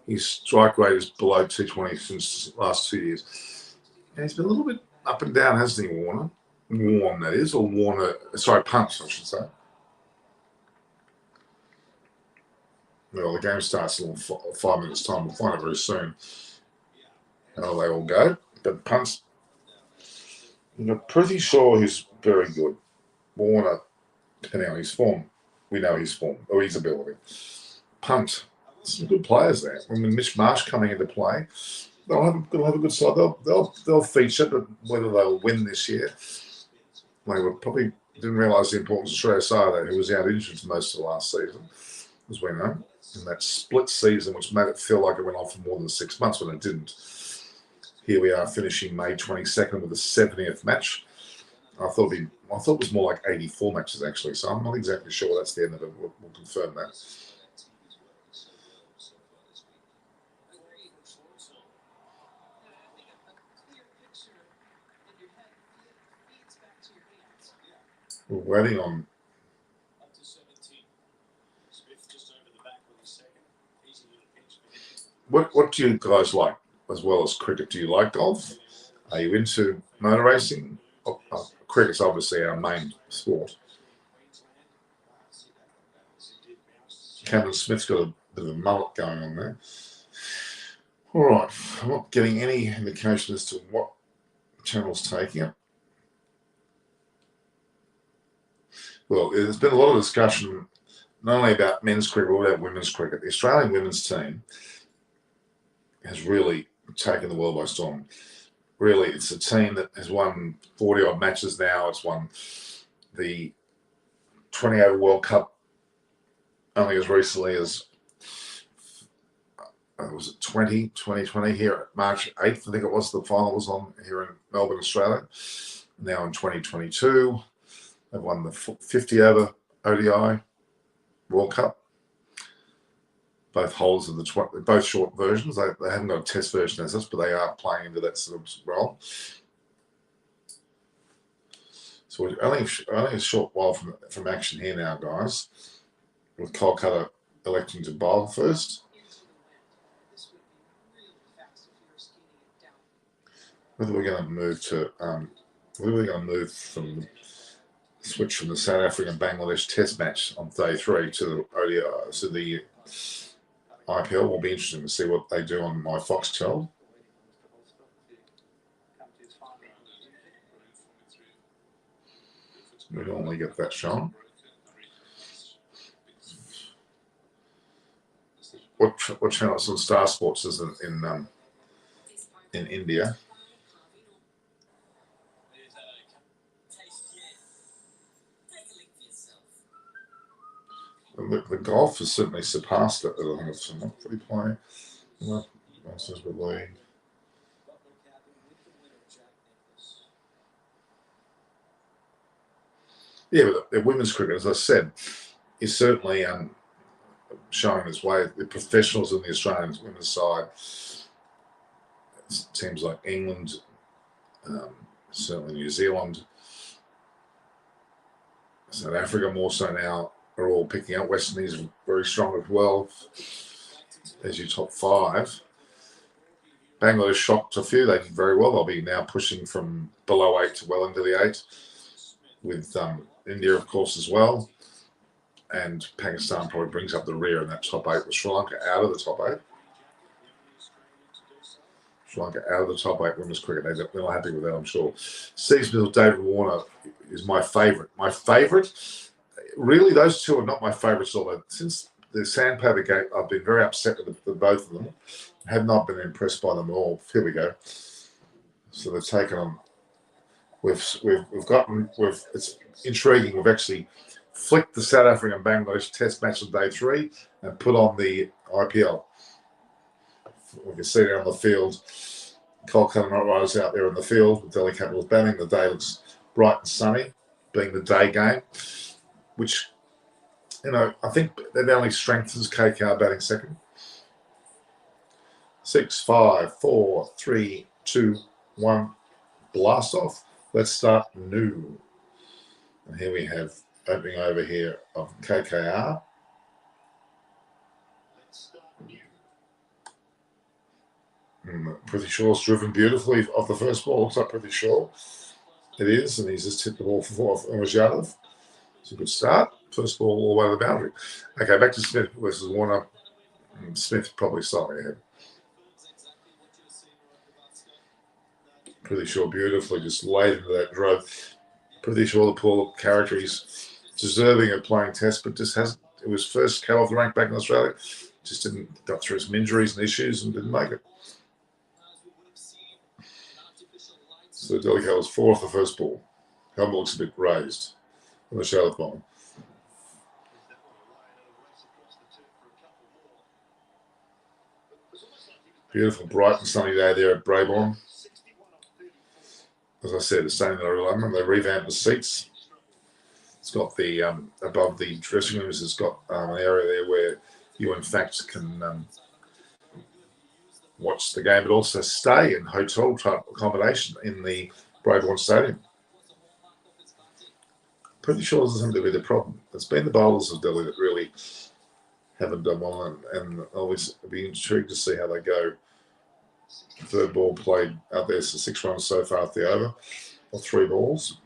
His strike rate is below 220 since the last 2 years. And he's been a little bit up and down, hasn't he, Warner? Warren, that is, or Warner. Sorry, Punch, I should say. Well, the game starts in 5 minutes' time. We'll find out very soon how they all go. But Punch, I'm pretty sure he's very good. Warner, depending on his form, we know his form or his ability. Punt, some good players there. When Mitch Marsh coming into play, they'll have a good side. They'll feature, but whether they'll win this year, they were probably didn't realise the importance of Shreyas Iyer, who was out injured for most of the last season, as we know. In that split season, which made it feel like it went on for more than 6 months when it didn't. Here we are finishing May 22nd with the 70th match. I thought it was more like 84 matches actually, so I'm not exactly sure that's the end of it. We'll confirm that. We're waiting on. What do you guys like as well as cricket? Do you like golf? Are you into motor racing? Cricket's obviously our main sport. Cameron Smith's got a bit of a mullet going on there. All right, I'm not getting any indication as to what channel's taking it. Well, there's been a lot of discussion not only about men's cricket but about women's cricket. The Australian women's team has really taken the world by storm. Really, it's a team that has won 40-odd matches now. It's won the 20 over World Cup only as recently as, was it 2020 here at March 8th, I think it was, the final was on here in Melbourne, Australia. Now in 2022, they've won the 50 over ODI World Cup. Both holders of both short versions. They haven't got a test version as us, but they are playing into that sort of role. So we're only a short while from action here now, guys. With Kolkata electing to bowl first. Whether we're going to move to, whether we're going to move from switch from the South African Bangladesh Test match on day 3 to the ODI, to the IPL will be interesting to see what they do on my Foxtel. We normally get that shown. What channel? It's on Star Sports, isn't it, in India? The golf has certainly surpassed it. I think it's not pretty playing. Yeah, but the women's cricket, as I said, is certainly showing its way. The professionals in the Australian women's side, teams like England, certainly New Zealand, South Africa more so now, are all picking up. West Indies very strong as well as your top 5. Bangladesh shocked a few. They did very well. They'll be now pushing from below 8 to well into the 8, with India, of course, as well. And Pakistan probably brings up the rear in that top 8, with Sri Lanka out of the top 8. Sri Lanka out of the top 8 women's cricket. They're not happy with that, I'm sure. Steve Smith, David Warner is my favourite. My favourite, really, those two are not my favourites. Although since the sandpaper game, I've been very upset with both of them. I have not been impressed by them at all. Here we go. So they've taken on. It's intriguing. We've actually flicked the South African Bangladesh Test match on day 3 and put on the IPL. We can see there on the field, Kolkata Knight Riders out there in the field with Delhi Capitals batting. The day looks bright and sunny, being the day game, which, I think that only strengthens KKR batting second. 6, 5, 4, 3, 2, 1, blast off. Let's start new. And here we have opening over here of KKR. Pretty Shaw's driven beautifully off the first ball. Looks like Pretty Shaw. It is, and he's just hit the ball for 4 off Umajadov. It's a good start. First ball all the way to the boundary. Okay, back to Smith versus Warner. Smith probably slightly ahead. Pretty Shaw beautifully just laid into that drove. Pretty Shaw, the poor character, he's deserving of playing Test, but just hasn't. It was first cut off the rank back in Australia. Just got through some injuries and issues and didn't make it. So Delicat was 4 off the first ball. Helmet looks a bit raised on the Charlotte bomb. Beautiful, bright and sunny day there at Brabourne. As I said, it's staying in the 11. They revamped the seats. It's got the above the dressing rooms. It's got an area there where you, in fact, can watch the game, but also stay in hotel type accommodation in the Brabourne Stadium. Pretty sure doesn't seem to be the problem. It's been the bowlers of Delhi that really haven't done well, and always be intrigued to see how they go. Third ball played out there, so 6 runs so far at the over, or 3 balls.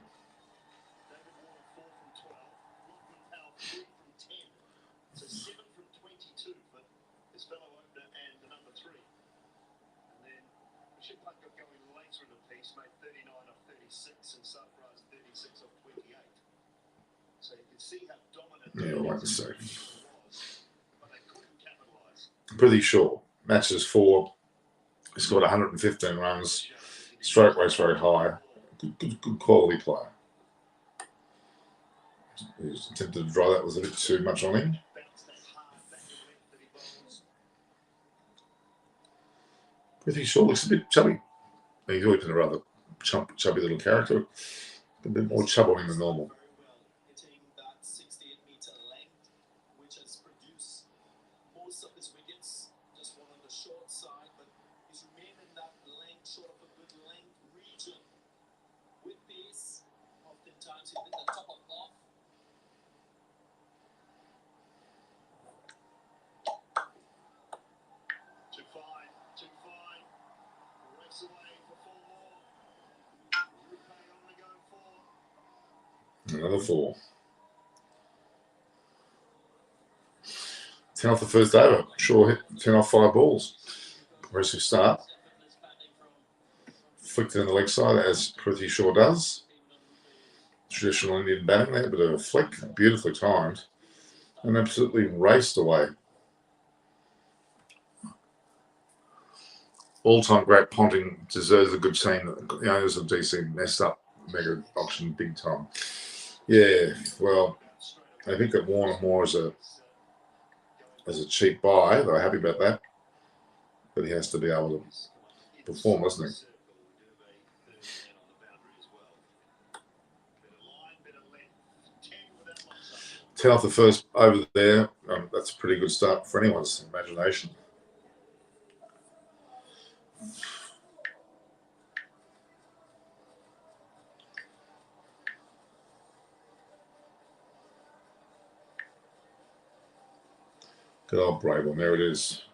Yeah, we'll wait and see. Pretty sure. Matches 4. He scored 115 runs. Stroke rate's very high. Good quality player. He was attempted to draw that, was a bit too much on him. Pretty sure looks a bit chubby. He's always been a rather chubby little character. A bit more chub on him than normal. Another 4. 10 off the first over. Shaw hit 10 off 5 balls. Progressive start. Flicked it in the leg side, as Pretty Shaw does. Traditional Indian batting there, but a flick, beautifully timed, and absolutely raced away. All-time great Ponting deserves a good team. The owners of DC messed up mega auction big time. Yeah, well, I think that Warner Moore as a cheap buy. They're happy about that, but he has to be able to perform, doesn't he? Ten off the first over there. That's a pretty good start for anyone's imagination. Good old Brabourne. There it is.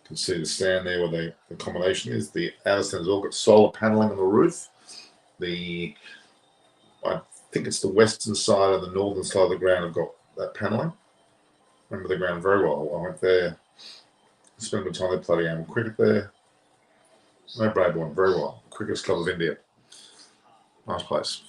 You can see the stand there where the combination is. The outer stand's all got solar paneling on the roof. I think it's the western side and the northern side of the ground have got that paneling. Remember the ground very well. I went there, spent a bit of time. They played a game of cricket there. No, Brabourne, very well. Cricketers Club of India. Nice place.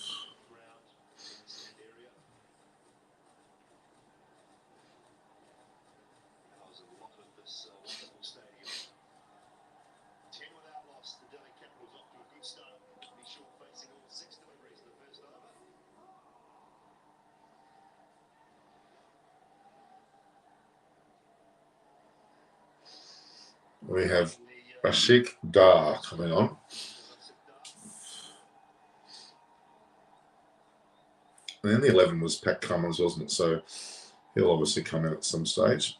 We have Rashik Dar coming on. And then the 11 was Pat Cummins, wasn't it? So he'll obviously come in at some stage.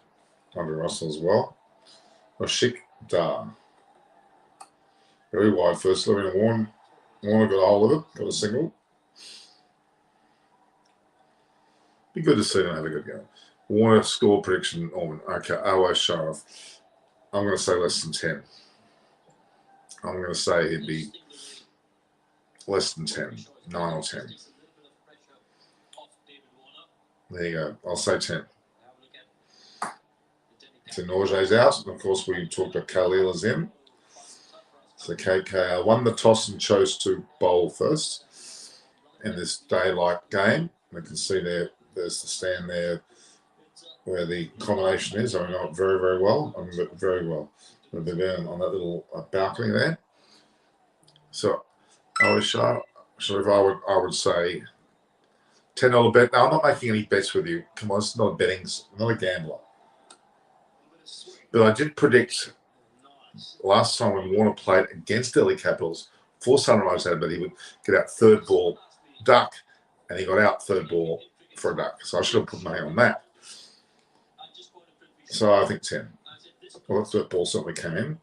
Andre Russell as well. Rashik Dar. Very wide first. Warner got a hold of it, got a single. Be good to see them have a good game. Warner score prediction, Norman. Okay, Sharaf. I'm going to say less than 10. I'm going to say he'd be less than 10, 9 or 10. There you go. I'll say 10. So Norge's out. And of course, we talked about Khalil is in. So KKR won the toss and chose to bowl first in this daylight game. We can see there's the stand there where the combination is. I know it very, very well. I remember it very well. We've been on that little balcony there. So I was sure if I would say $10 bet. Now I'm not making any bets with you. Come on, it's not a betting, not a gambler. But I did predict last time when Warner played against Delhi Capitals for Sunrise had, but he would get out third ball duck, and he got out third ball for a duck. So I should have put money on that. So I think 10. Well, the third ball certainly came in.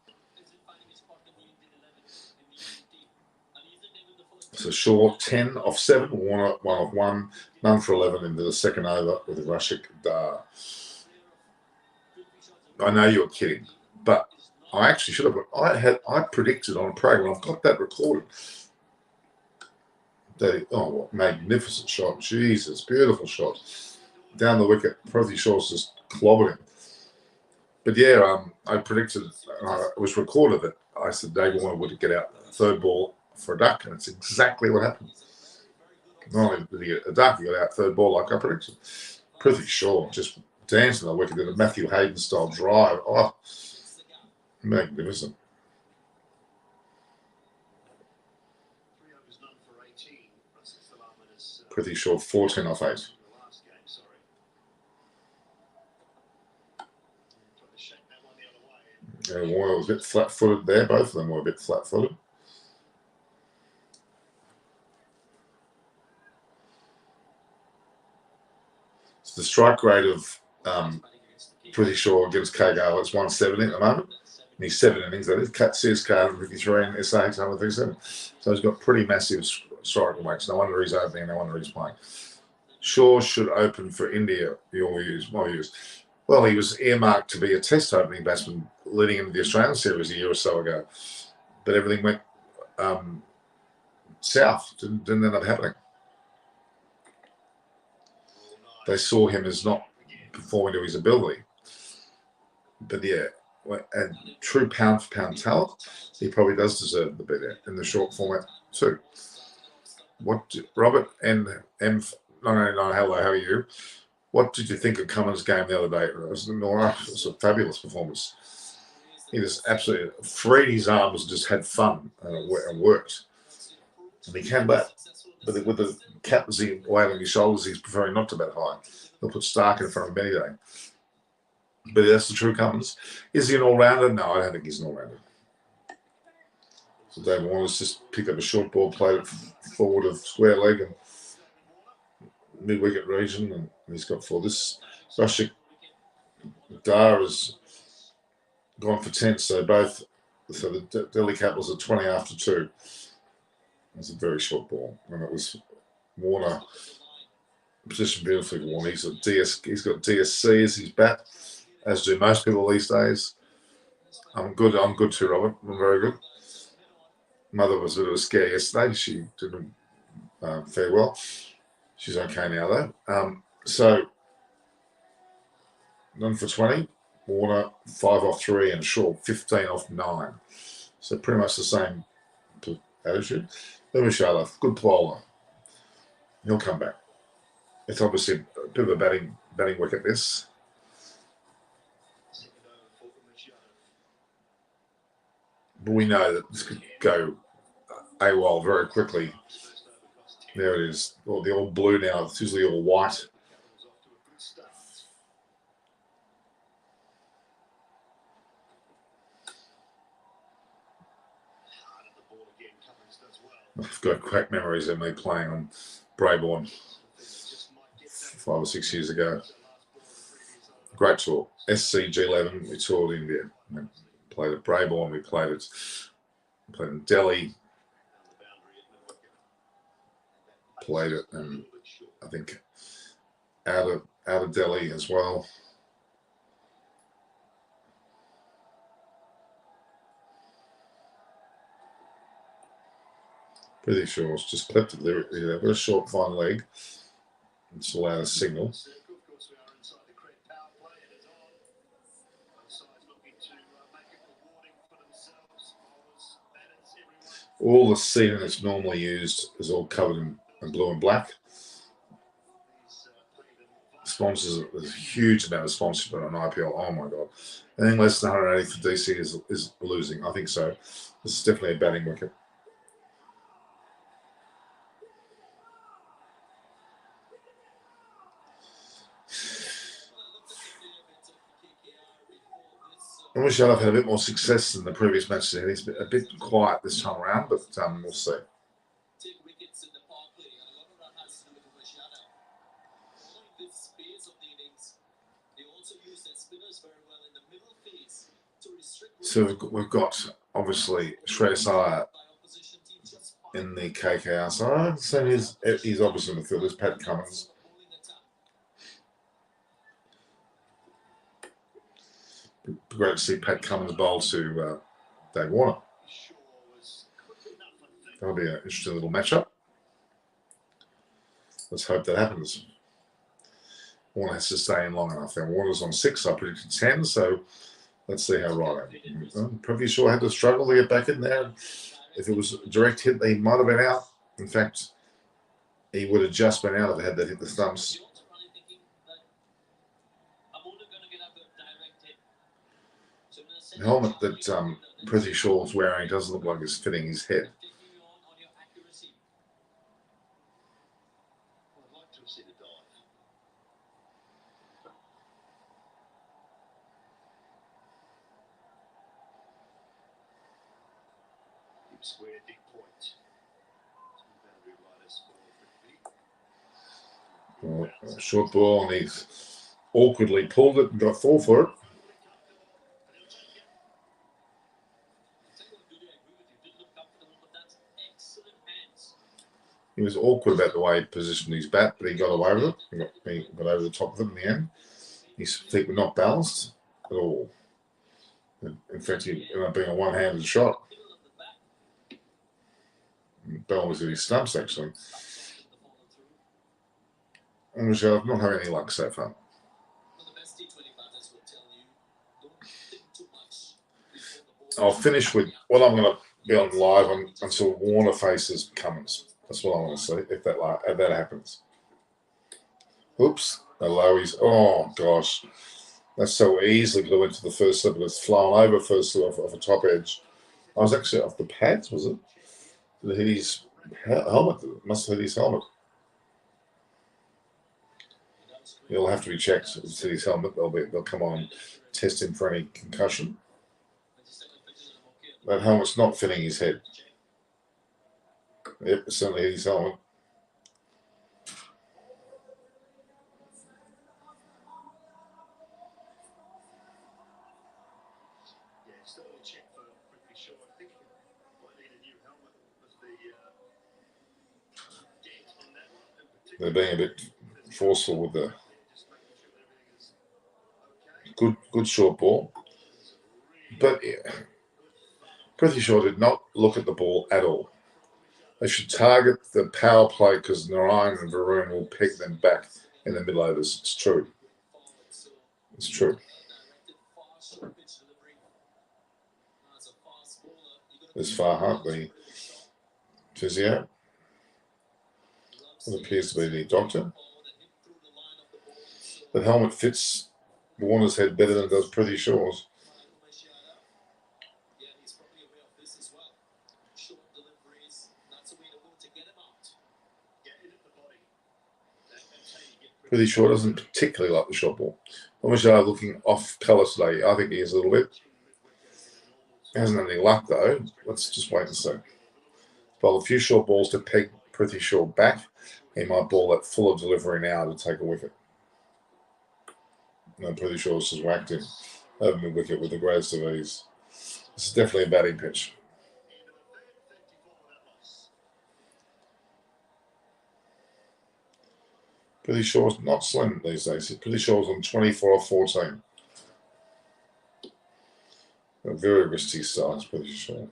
So Shaw 10 off 7, Warner 1 off 1, none for 11 into the second over with Rashik Dar. I know you're kidding, but I actually should have. I predicted on a program. I've got that recorded. What magnificent shot! Jesus, beautiful shot down the wicket. Prithvi Shaw's just clobbered him. But yeah, I predicted. It was recorded that I said Dave Warner would get out third ball for a duck, and it's exactly what happened. Not only did he get a duck, he got out third ball like I predicted. Prithvi Shaw just dancing the wicket, did a Matthew Hayden style drive. Oh, magnificent. Prithvi Shaw 14 off 8. Warner was a bit flat-footed there. Both of them were a bit flat-footed. So the strike rate of Prithvi Shaw against KKR is 170 at the moment. And he's 7 innings, that is. CSK 153 and SH 137. So he's got pretty massive strike rates. No wonder he's opening, no wonder he's playing. Shaw should open for India, your views, my views. Well, he was earmarked to be a test opening batsman leading into the Australian series a year or so ago. But everything went south, didn't end up happening. They saw him as not performing to his ability. But yeah, and true pound for pound talent, he probably does deserve the bit in the short format too. Robert and M999, hello, how are you? What did you think of Cummins' game the other day? It was a fabulous performance. He just absolutely freed his arms, just had fun, and it worked. And he came back. But with the captaincy weight on his shoulders, he's preferring not to bat high. He'll put Stark in front of him any day. But that's the true Cummins. Is he an all-rounder? No, I don't think he's an all-rounder. So David Warner's just picked up a short ball, played it forward of square leg and mid-wicket region, and he's got 4. This Rashik Dar has gone for 10, so the Delhi Capitals are 20 after 2. It's a very short ball, and it was Warner positioned beautifully for Warner. He's got DSC as his bat, as do most people these days. I'm good too, Robert. I'm very good. Mother was a bit of a scare yesterday. She didn't fare well. She's okay now, though. So, none for 20. Warner, 5 off 3, and Shaw, 15 off 9. So, pretty much the same attitude. Lewishala, good bowler. He'll come back. It's obviously a bit of a batting wicket, this. But we know that this could go AWOL very quickly. There it is. Well, the old blue now. It's usually all white. I've got great memories of me playing on Brabourne 5 or 6 years ago. Great tour. SCG11, we toured India. We played at Brabourne. We played in Delhi. Played it, and I think out of Delhi as well. Pretty sure it's just clipped it. They've got a short, fine leg. It's allowed a signal. All the seating that's normally used is all covered in blue and black. Sponsors, there's a huge amount of sponsorship on IPL. Oh my god! Anything less than 180 for DC is losing. I think so. This is definitely a batting wicket. I wish I'd had a bit more success in the previous matches. He's a bit quiet this time around, but we'll see. So we've got obviously Shreyas Iyer in the KKR side. So he's obviously in the field. There's Pat Cummins. Great to see Pat Cummins bowl to Dave Warner. That'll be an interesting little matchup. Let's hope that happens. Warner has to stay in long enough. Then Warner's on 6. I predicted 10. So let's see how right I am. I'm pretty sure I had to struggle to get back in there. If it was a direct hit, he might have been out. In fact, he would have just been out if it had that hit the stumps. The helmet that Prithvi Shaw's wearing doesn't look like it's fitting his head. Short ball, and he's awkwardly pulled it and got 4 for it. He was awkward about the way he positioned his bat, but he got away with it. He got over the top of it in the end. His feet were not balanced at all. In fact, he ended up being a one-handed shot. Bell was at his stumps, actually. And Michelle, I've not had any luck so far. I'll finish with what I'm going to be on live until Warner faces Cummins. That's what I want to see if that happens. Oops, the lowies. Oh gosh, that's so easily could have went to the first slip, but it's flown over first slip off a top edge. I was actually off the pads, was it? Did it hit his helmet? It must have hit his helmet. He'll have to be checked to see his helmet. They'll come on and test him for any concussion. That helmet's not fitting his head. Yep, it certainly hit his helmet. They're being a bit forceful with the good short ball. But yeah, Prithvi Shaw did not look at the ball at all. They should target the power play because Narayan and Varun will pick them back in the middle overs. It's true. It's true. There's Farhat, the physio. It appears to be the doctor. The helmet fits Warner's head better than it does Prithvi Shaw's. Prithvi Shaw doesn't particularly like the short ball. Omashar looking off colour today. I think he is a little bit. He hasn't had any luck though. Let's just wait and see. Bowl a few short balls to peg Prithvi Shaw back. He might ball that full of delivery now to take a wicket. No, Prithvi Shaw's just whacked him over the wicket with the greatest of ease. This is definitely a batting pitch. Prithvi Shaw's not slim these days. Prithvi Shaw's on 24 or 14. A very risky start, Prithvi Shaw.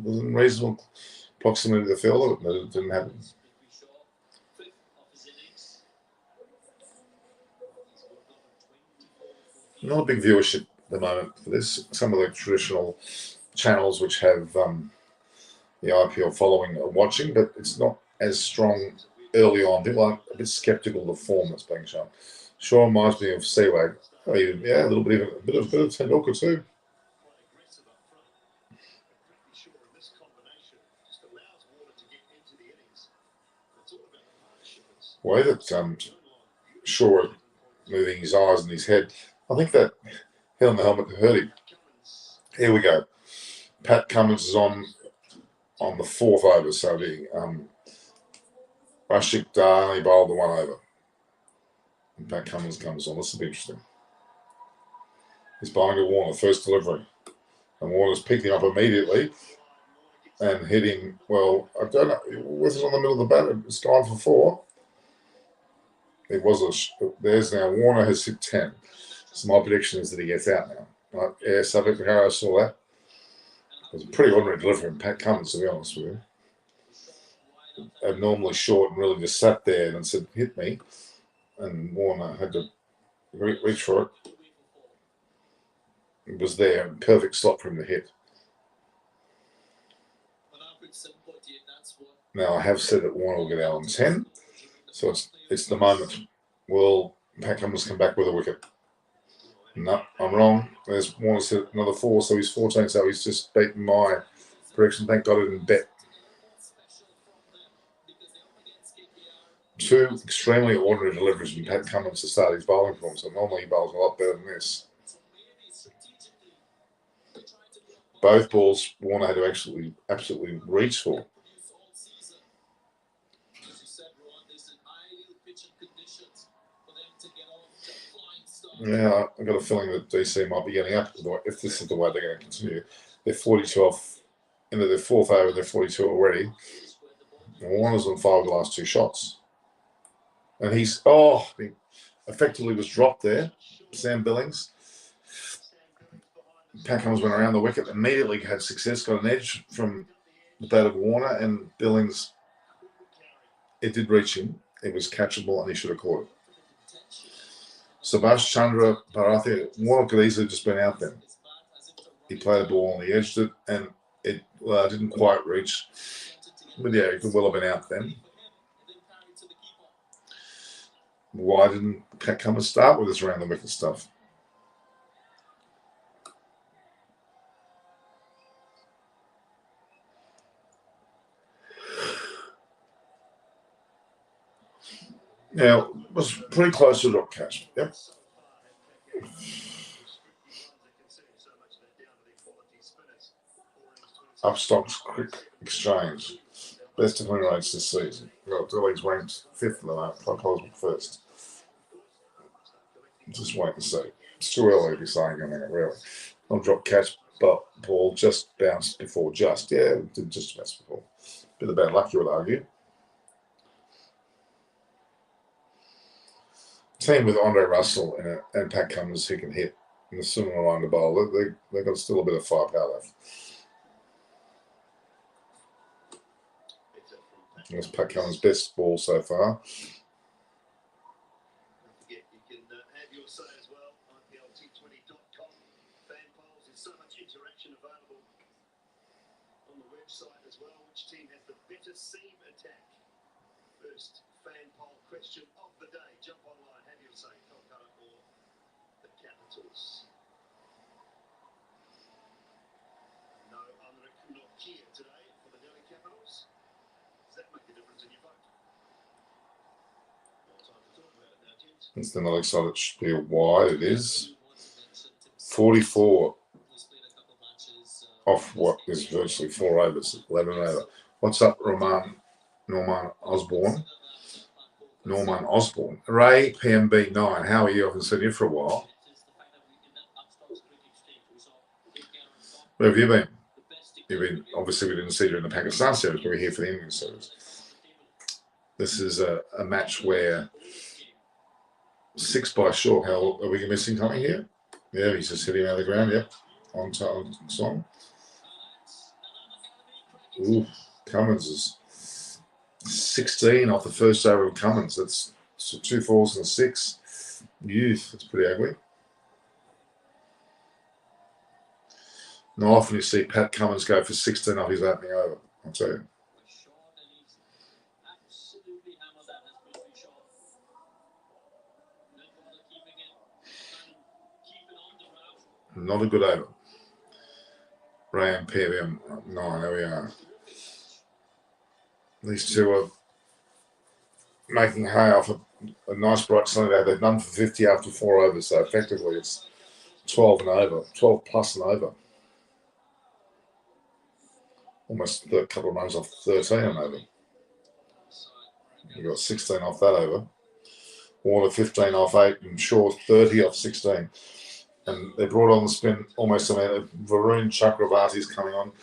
was in reasonable proximity to the fielder, but it didn't happen. Not a big viewership at the moment for this. Some of the traditional channels which have the IPL following are watching, but it's not as strong early on. People are a bit sceptical of the form that's being shown. Sure reminds me of Seawag. Oh, yeah, a little bit, a bit of Tendulkar too. Way that Shaw moving his eyes and his head. I think that hit on the helmet hurt him. Here we go. Pat Cummins is on the fourth over, so the Rashik Dar only bowled the one over. And Pat Cummins comes on. This will be interesting. He's bowling to Warner, first delivery. And Warner's picked him up immediately and hit him, well, I don't know, was it on the middle of the bat? It's gone for 4. It was there's now Warner has hit 10. So my prediction is that he gets out now. Right? Yeah, subject to how I saw that. It was a pretty ordinary delivery from Pat Cummins, to be honest with you. Abnormally short and really just sat there and said, hit me. And Warner had to reach for it. It was there, perfect slot for him to hit. Now, I have said that Warner will get out on 10. So it's the moment. Will Pat Cummins come back with a wicket? No, I'm wrong. There's Warner's hit another 4, so he's 14. So he's just beaten my prediction. Thank God I didn't bet. 2 extremely ordinary deliveries from Pat Cummins to start his bowling form. So normally he bowls a lot better than this. Both balls Warner had to absolutely reach for. Yeah, I've got a feeling that DC might be getting up if this is the way they're going to continue. They're 42 off into their 4th over, they're 42 already. And Warner's on 5 of the last 2 shots. And he effectively was dropped there. Sam Billings. Pat Cummins went around the wicket, immediately had success, got an edge from the bat of Warner, and Billings, it did reach him. It was catchable and he should have caught it. Subhash Chandra Bharathi, Warner could easily just been out there. He played the ball and he edged it, and it didn't quite reach. But yeah, he could well have been out then. Why didn't Pat Cummins start with this around the wicket stuff? Now, it was pretty close to a drop catch. Yep. Upstock's quick exchange. Best of win rates this season. Well, Dilly's ranked 5th in the moment. Clark first. Just wait and see. It's too early to be saying anything, really. Not drop catch, but ball just bounced before just. Yeah, it did just bounce before. Bit of bad luck, you would argue. Team with Andre Russell and Pat Cummins who can hit in the similar line to bowl. They've got still a bit of firepower left. That's Pat Cummins' best ball so far. You can have your say as well. IPLT20.com. Fan polls. There's so much interaction available on the website as well. Which team has the better seam attack? First fan poll question of the day. Jump online. Have your say. Kolkata or the Capitals? No Amrik Nokia today for the Delhi Capitals. Does that make a difference in your vote? More time to talk about it now, gents. It's the Alex side. It should be wide. It is 44 off what is virtually 4 overs, 11 over. What's up, Norman Osborne? Ray PMB9. How are you? I haven't seen you for a while. Where have you been? Obviously, we didn't see you in the Pakistan series, but we're here for the Indian series. This is a match where 6 by short. How are we missing something here? Yeah, he's just hitting out of the ground. Yep, on song. Ooh, Cummins is 16 off the first over of Cummins. That's 2 fours and a 6. Youth, that's pretty ugly. Not often you see Pat Cummins go for 16 off his opening over, I'll tell you. Not a good over. Ram, PVM, 9, there we are. These two are making hay off a nice bright sunny day. They've done for 50 after 4 overs, so effectively it's 12 and over, 12 plus and over. Almost a couple of runs off 13 and over. You got 16 off that over. Water 15 off 8 and Shaw 30 off 16. And they brought on the spin almost a minute. Varun Chakravarti is coming on.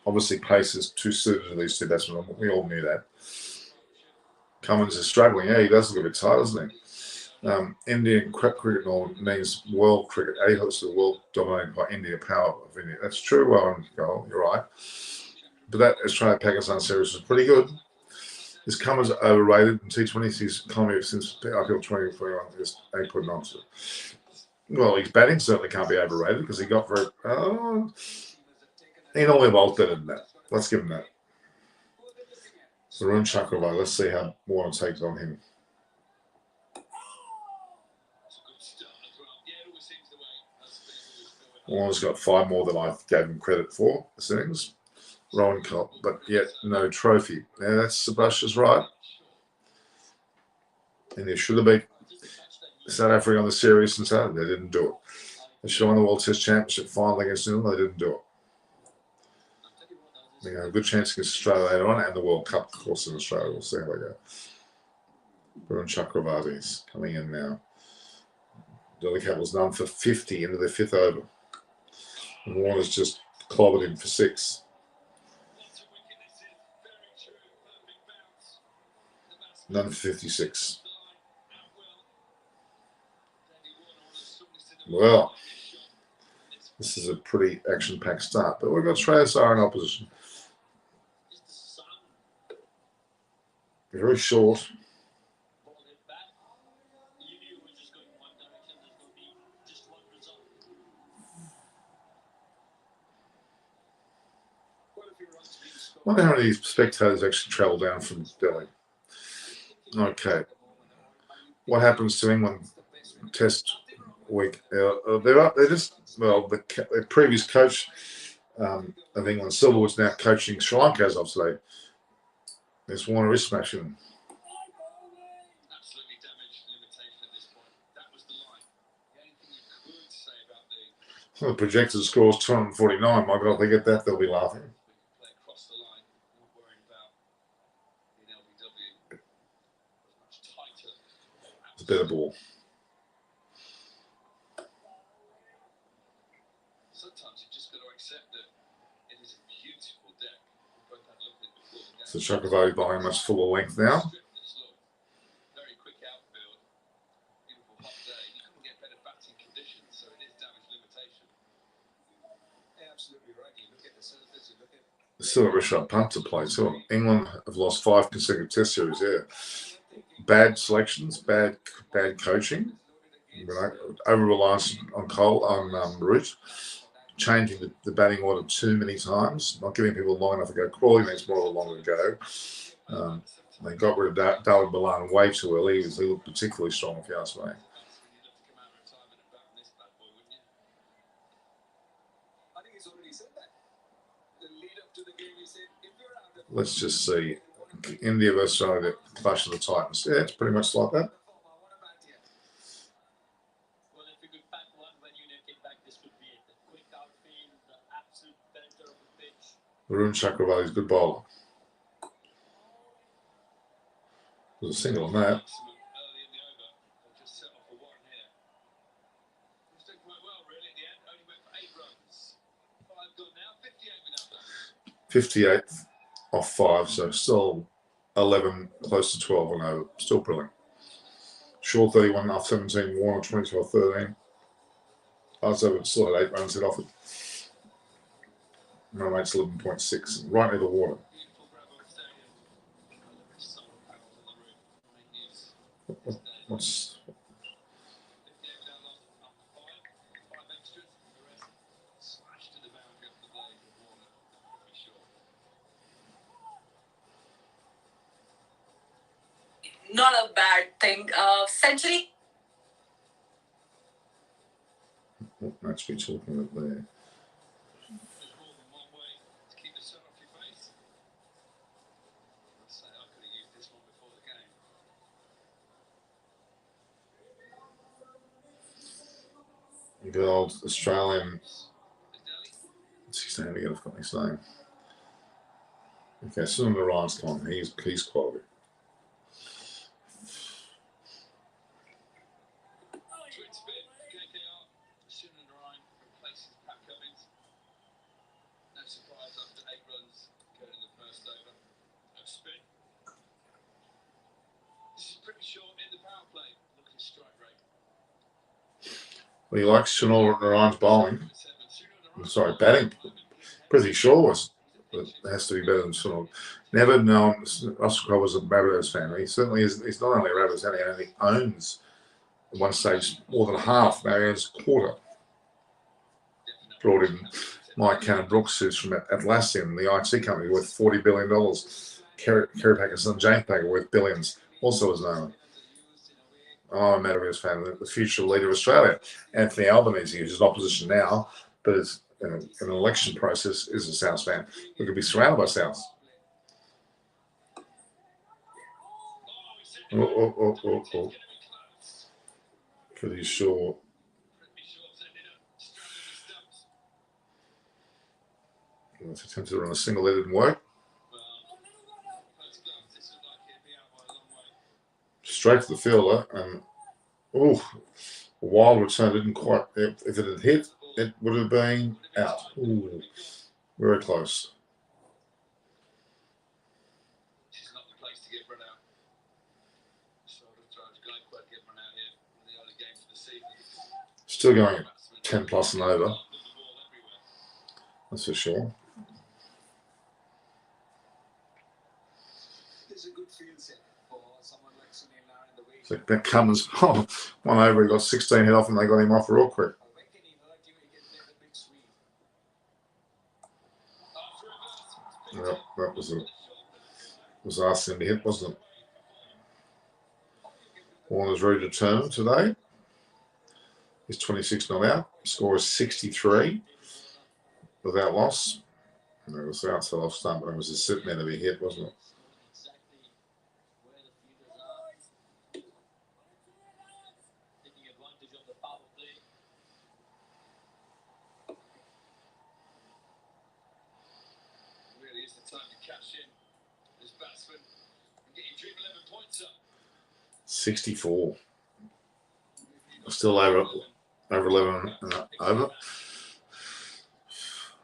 Obviously, pace is too suited to these two batsmen. We all knew that. Cummins is struggling. Yeah, he does look a bit tight, doesn't he? Indian cricket means world cricket. A hosts the world dominated by India power of India. That's true, Warren Goal. You're right. But that Australia-Pakistan series was pretty good. Is Cummins overrated in T20s? His economy since IPL 2021 is 8.9. Well, his batting certainly can't be overrated because he got very. He normally bowls better than that. Let's give him that. Varun Chakravarti. Let's see how Warner takes on him. Warner's got 5 more than I gave him credit for, the settings. Rowan Cott, but yet no trophy. Yeah, that's Sebastian's right. And they should have beat South Africa on the series and Saturday. They didn't do it. They should have won the World Test Championship final against New Zealand. They didn't do it. They have a good chance against Australia later on and the World Cup, of course, in Australia. We'll see how they go. Varun Chakravarti is coming in now. Delhi Capitals none for 50 into their 5th over. And Warner's just clobbered him for 6. None for 56. Well, this is a pretty action-packed start, but we've got Shreyas in opposition. Very short. I wonder how many spectators actually travel down from Delhi. Okay. What happens to England Test week? They're just, well, the previous coach of England, Silverwood's now coaching Sri Lanka as of today. There's Warner is smashing them. Well, the projected score is 249. My God, if they get that, they'll be laughing. It's a better ball. Sometimes you just got to accept that it is a beautiful deck. So Chakravarti behind much fuller length now. Very quick outfield. Beautiful hot day. You couldn't get better batting conditions, so it is damage limitation. Absolutely right. You look at the surface, you look at. There's still a Rishabh Pant to play too. England have lost 5 consecutive Test series. Yeah, bad selections, bad coaching, over reliance on Root, changing the batting order too many times, not giving people long enough to go. Crawley needs more of a longer go. They got rid of David Milan way too early. He looked particularly strong, if you ask me. Let's just see. India versus Australia, Clash of the Titans. Yeah, it's pretty much like that. Varun Chakravarti is a good bowler. There's a single on that. 58 off 5, so still 11, close to 12 and over. Still brilliant. Shaw 31 off 17, Warner 22 off 13. Odds over still had 8 runs hit off it. No, rate's 11.6, right near the water. What's Not a bad thing. Century. what match we talking about there? Good old Australian. 16 again, I've got his name. Okay, soon the Ryan's gone. He's quality. Well, he likes Chanel Ryan's bowling. I'm sorry, batting. Pretty sure was it has to be better than Chanel. Never known Russell Crowe was a Rabbitohs fan. He certainly is. He's not only a Rabbitohs fan, he only owns at one stage more than half. Now he owns a quarter. Brought in Mike Cannon Brooks, who's from Atlassian, the IT company, worth $40 billion. Kerry Packer and Jane Packer worth billions, also as known. I'm a Matters fan, the future leader of Australia. Anthony Albanese, who's in opposition now, but is in an election process, is a South fan. We could be surrounded by Souths. Oh. Pretty sure. Let's attempt to run a single, it didn't work. Straight to the fielder, and a wild return didn't quite. If it had hit, it would have been out. Ooh, very close. Still going at 10 plus and over. That's for sure. So that Cummins, one over, he got 16 hit off and they got him off real quick. Yep, that was asking him to hit, wasn't it? Warner's very determined today. He's 26 not out. Score is 63 without loss. And it was outside off stump, but it was just sitting there to be hit, wasn't it? Really is the time to cash in as batsman and get your dream 11 points up. 64. Still over 11 over.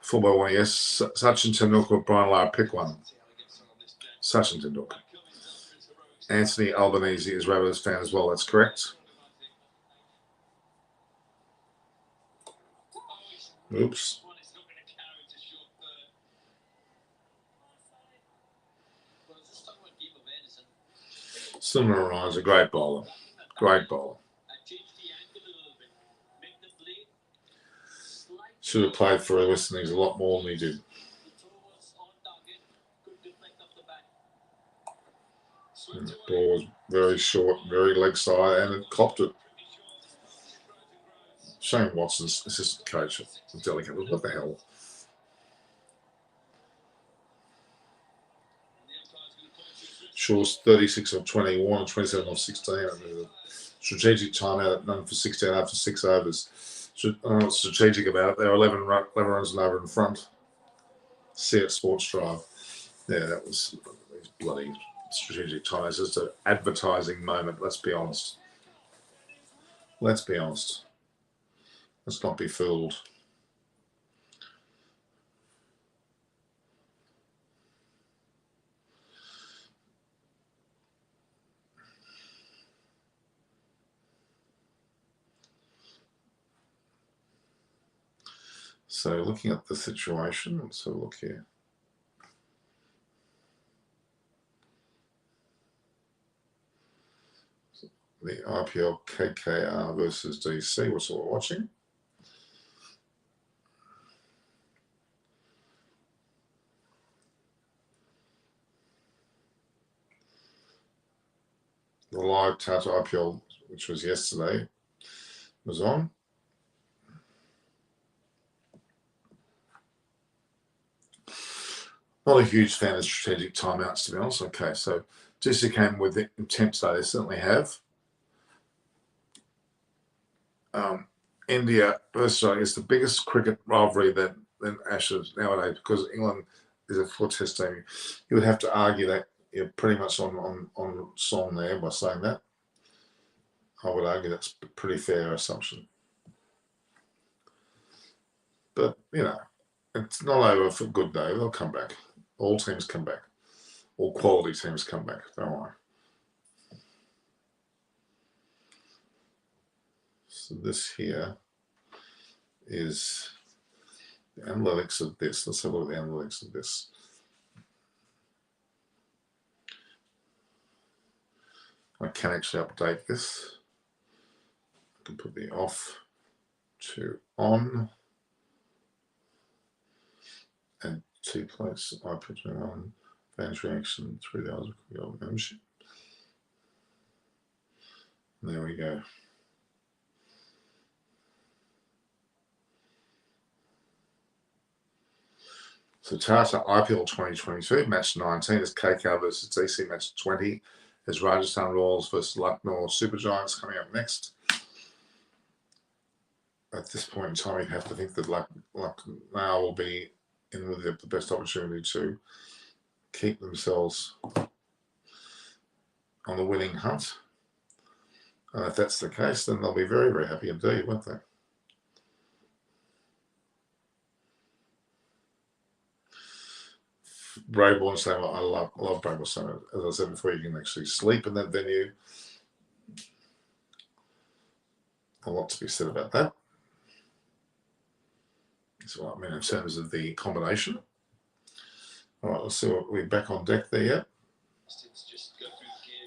4x1, yes. Sachin Tendulkar, Brian Lara, pick one. Sachin Tendulkar. Anthony Albanese is Rabbitohs fan as well, that's correct. Oops. Similar Ryan's a great bowler. Great bowler. Should have played for the West Indies a lot more than he did. And the ball was very short, very leg side, and it copped it. Shane Watson's assistant coach at Delicate. What the hell? Shaw's 36 of 21 and 27 of 16. Strategic timeout at none for 16 after 6 overs. I'm not strategic about it. They're 11 runs and over in front. See it, Sports Drive. Yeah, that was bloody strategic timeout. It's just an advertising moment. Let's be honest. Let's not be fooled. So looking at the situation, let's have a look here. The IPL KKR versus DC was what we're watching. The live TATA IPL, which was yesterday, was on. Not a huge fan of strategic timeouts, to be honest. Okay, so DC came with the intent today. They certainly have. India versus Australia is the biggest cricket rivalry than Ashes nowadays, because England is a full test team. You would have to argue that you're pretty much on song there by saying that. I would argue that's a pretty fair assumption. But, you know, it's not over for good, though. They'll come back. All teams come back. All quality teams come back. Don't worry. So this here is the analytics of this. Let's have a look at the analytics of this. I can actually update this. I can put the off to on. And 2 place. I put it on. Fans reaction, 3 hours of membership. There we go. So TATA IPL 2022, match 19 is KKR versus DC, match 20 is Rajasthan Royals versus Lucknow Super Giants coming up next. At this point in time, you have to think that Lucknow will be in with the best opportunity to keep themselves on the winning hunt. And if that's the case, then they'll be very, very happy indeed, won't they? Brayborn saying, I love Brayborn saying, as I said before, you can actually sleep in that venue. A lot to be said about that. That's what I mean in terms of the combination. All right, let's see what we're back on deck there yet.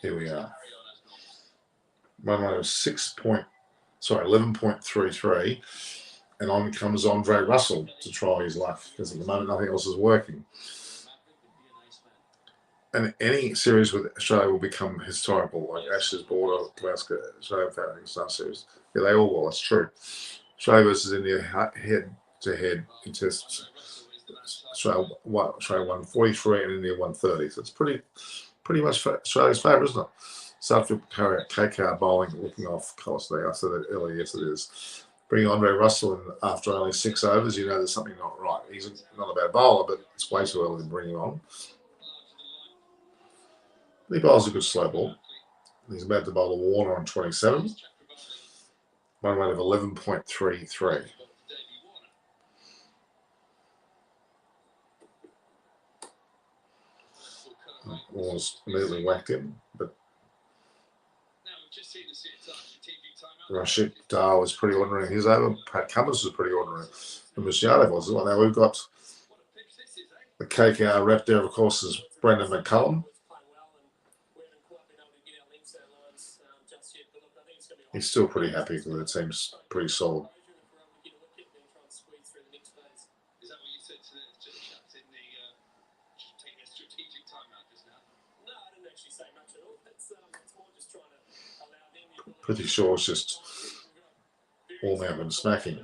Here we are. One rate of 11.33, and on comes Andre Russell to try his luck, because at the moment nothing else is working. And any series with Australia will become historical, like Ashes, Border, Glasgow, Australia, Star Series. Yeah, they all will. That's true. Australia versus India head-to-head in tests. Australia won 43 and India won 30. So it's pretty much Australia's favour, isn't it? South Africa, KKR bowling looking off course there. I said it earlier. Yes, it is. Bring Andre Russell in after only 6 overs. You know there's something not right. He's not a bad bowler, but it's way too early to bring him on. He bowls a good slow ball. He's about to bowl a Warner on 27. One rate of 11.33. Warner's immediately whacked him, but Rashid Dar was pretty ordinary in his over. Pat Cummins was pretty ordinary. And Musharraf was. Well, now we've got the KKR rep there, of course, is Brendan McCullum. He's still pretty happy because the team's pretty solid. Pretty sure it's just warming up and smacking.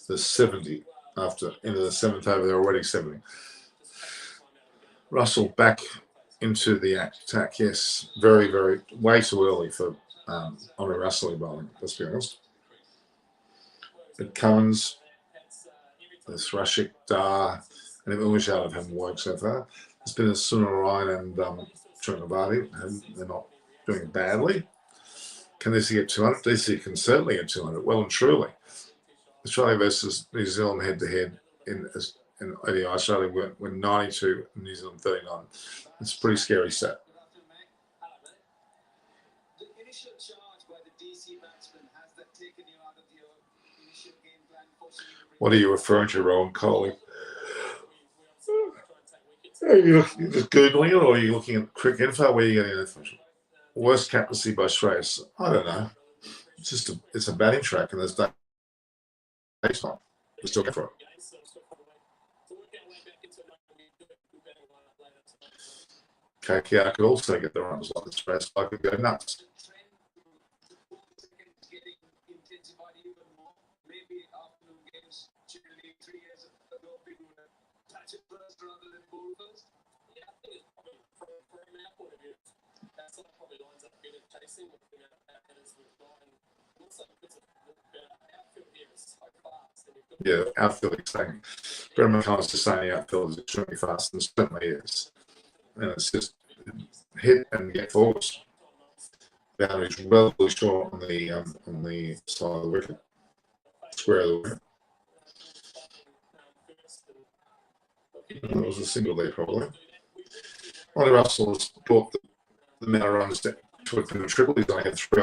The 70 after into the 7th over, they're already 70. Russell back into the attack, yes. Very, very, way too early for Andre Russell bowling, let's be honest. But Cummins, this Rashid Dar, and Musharraf haven't worked so far. It's been a Sunarayan and Trinavati, and they're not doing badly. Can DC get 200? DC can certainly get 200, well and truly. Australia versus New Zealand head-to-head in ODI. Australia went 92, New Zealand 39. It's a pretty scary set. What are you referring to, Rowan Coley? You're just Googling it, or are you looking at quick info? Where are you getting information? Worst captaincy by Shreyas? I don't know. It's a batting track, and there's that baseline. We still go for it. KKR could also get the runs like the Shreyas. I could go nuts. Yeah, outfield saying Brendan McCullum's just saying the outfield is extremely fast, and certainly is. And it's just hit and get forwards. Boundary's relatively short on the side of the wicket, square of the wicket. There was a single there probably. Ronnie Russell has brought the amount of runs to it from the triple. He's only had 3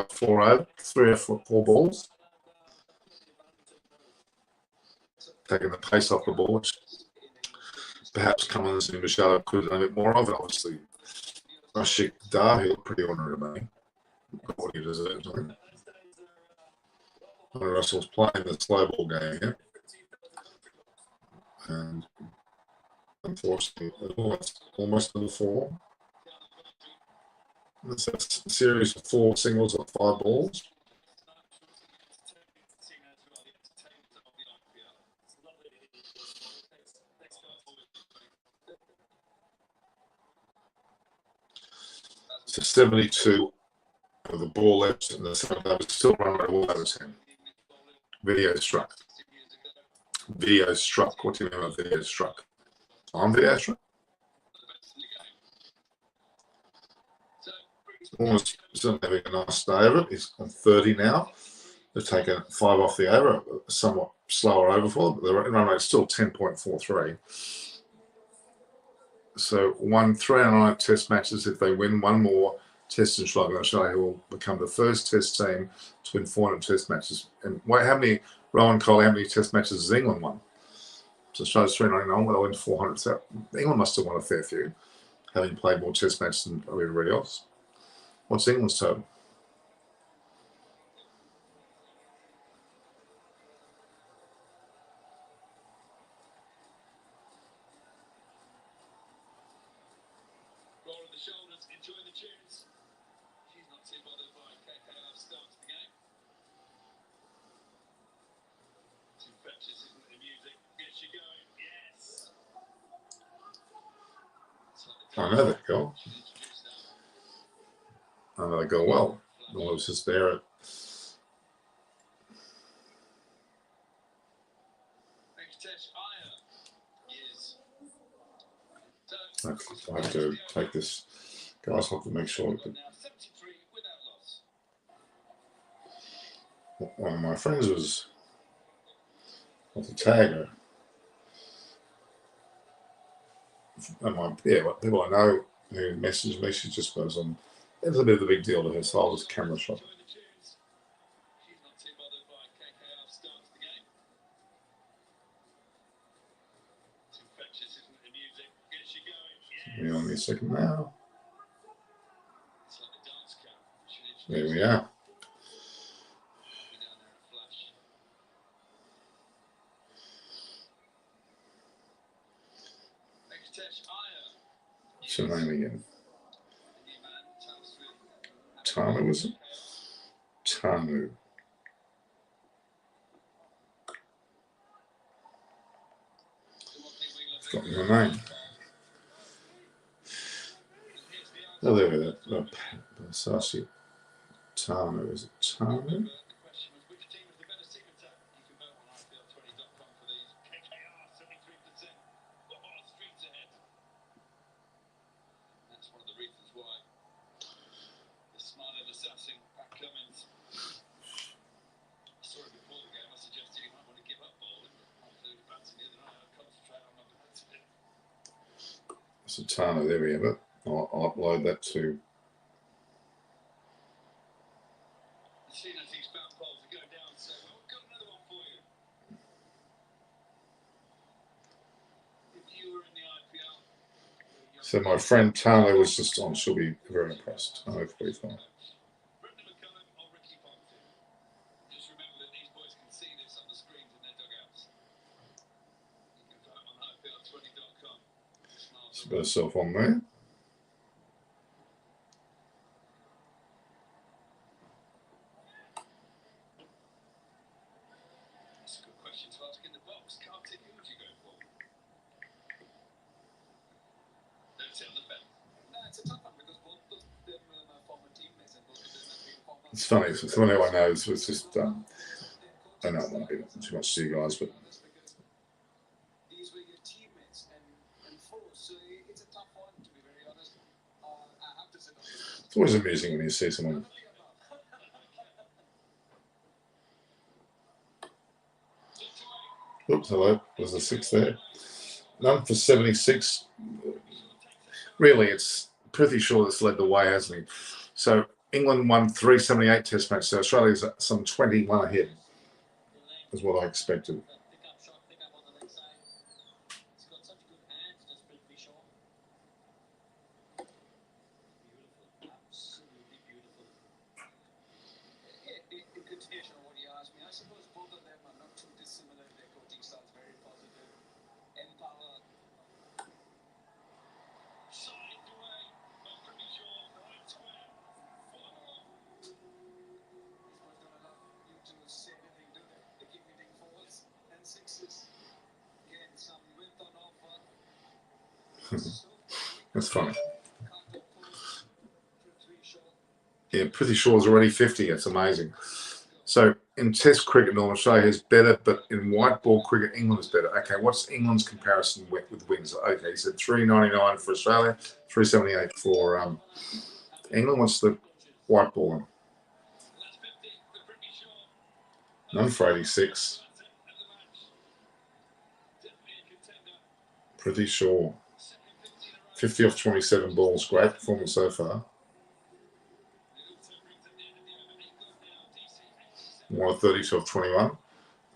or 4 balls. Taking the pace off the ball, which perhaps Cummins and Machado could have done a bit more of it. Obviously, Rashik Dar, he looked pretty ordinary to me. Got what he deserves, I think. Ronnie Russell's playing the slow ball game here. And unfortunately, almost to the 4. It's a series of 4 singles or 5 balls. So 72 of the ball left, and the 7 overs still running all over 10. Video struck. Video struck. What do you mean by video struck? I'm video struck. Almost still having a nice day of it. He's on 30 now. They've taken 5 off the over, somewhat slower overfall, but the run rate's still 10.43. So won 3 out of 9 test matches. If they win one more test in Sri Lanka, Australia will become the first test team to win 400 test matches. And wait, how many, Rowan Cole, how many test matches has England won? So Australia's 399, well, they win 400. So England must have won a fair few, having played more test matches than everybody else. What's England's total? Roll on the shoulders, enjoy the tunes. She's not too bothered by KKR starts the game. Too infectious, isn't the music? Gets you going, yes. I know that goal. I know that goal well. I was just there at I have to take this. Guys, I have to make sure that one of my friends was at the tagger. And people I know who message me, she just goes on. It's a bit of a big deal to her, so I'll just camera shot. Give me a second now. There we are. What's her name again? Tanu, was it? Tanu. I've forgotten her name. Oh, there we go. Sasi. Tanu. Is it Tanu? So Tana, there we have it. I'll upload that to Seen as these fan polls go down, so we've got another one for you. If you were in the IPL, So my friend Tana was just on. She'll be very impressed. Hopefully fine. just remember that these boys can see this on the screens in their dugouts. You can vote on IPL20.com. Just a bit of self on there. That's a good question to ask in the box. Carter, who would you go for? Don't sit on the fence. No, it's a tough one because both of them are former teammates and both of them have been former. It's funny. Someone who I know was just. I know it won't be too much to you guys, but These were your teammates and foes, so it's a tough one to be very honest. I have to say it's always amusing when you see someone. Oops, hello. There's a 6 there. None for 76. Really, it's pretty sure that's led the way, hasn't he? So England won 378 Test matches. So Australia's some 21 ahead, is what I expected. That's funny. Yeah, pretty sure it's already 50. It's amazing. So in Test cricket, Northern Australia is better, but in white ball cricket, England is better. Okay, what's England's comparison with wins? Okay, so 399 for Australia, 378 for England. What's the white ball one? None for 86. Pretty sure. 50 off 27 balls. Great performance so far. 132 off 21.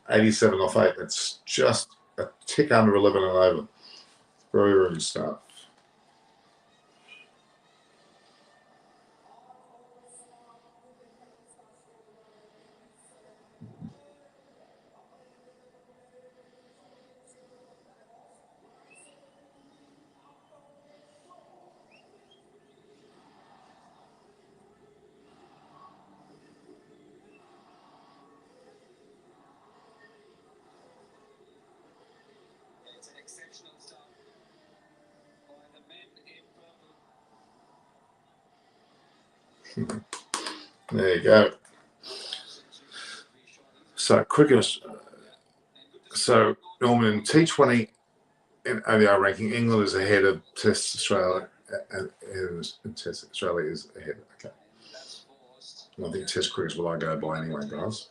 87 off 8. That's just a tick under 11 and over. Very, very good start. There you go. So cricket. So Norman, in T20 in ODI ranking, England is ahead of Test Australia, and Test Australia is ahead. Okay. I think Test cricket is what I go by anyway, guys.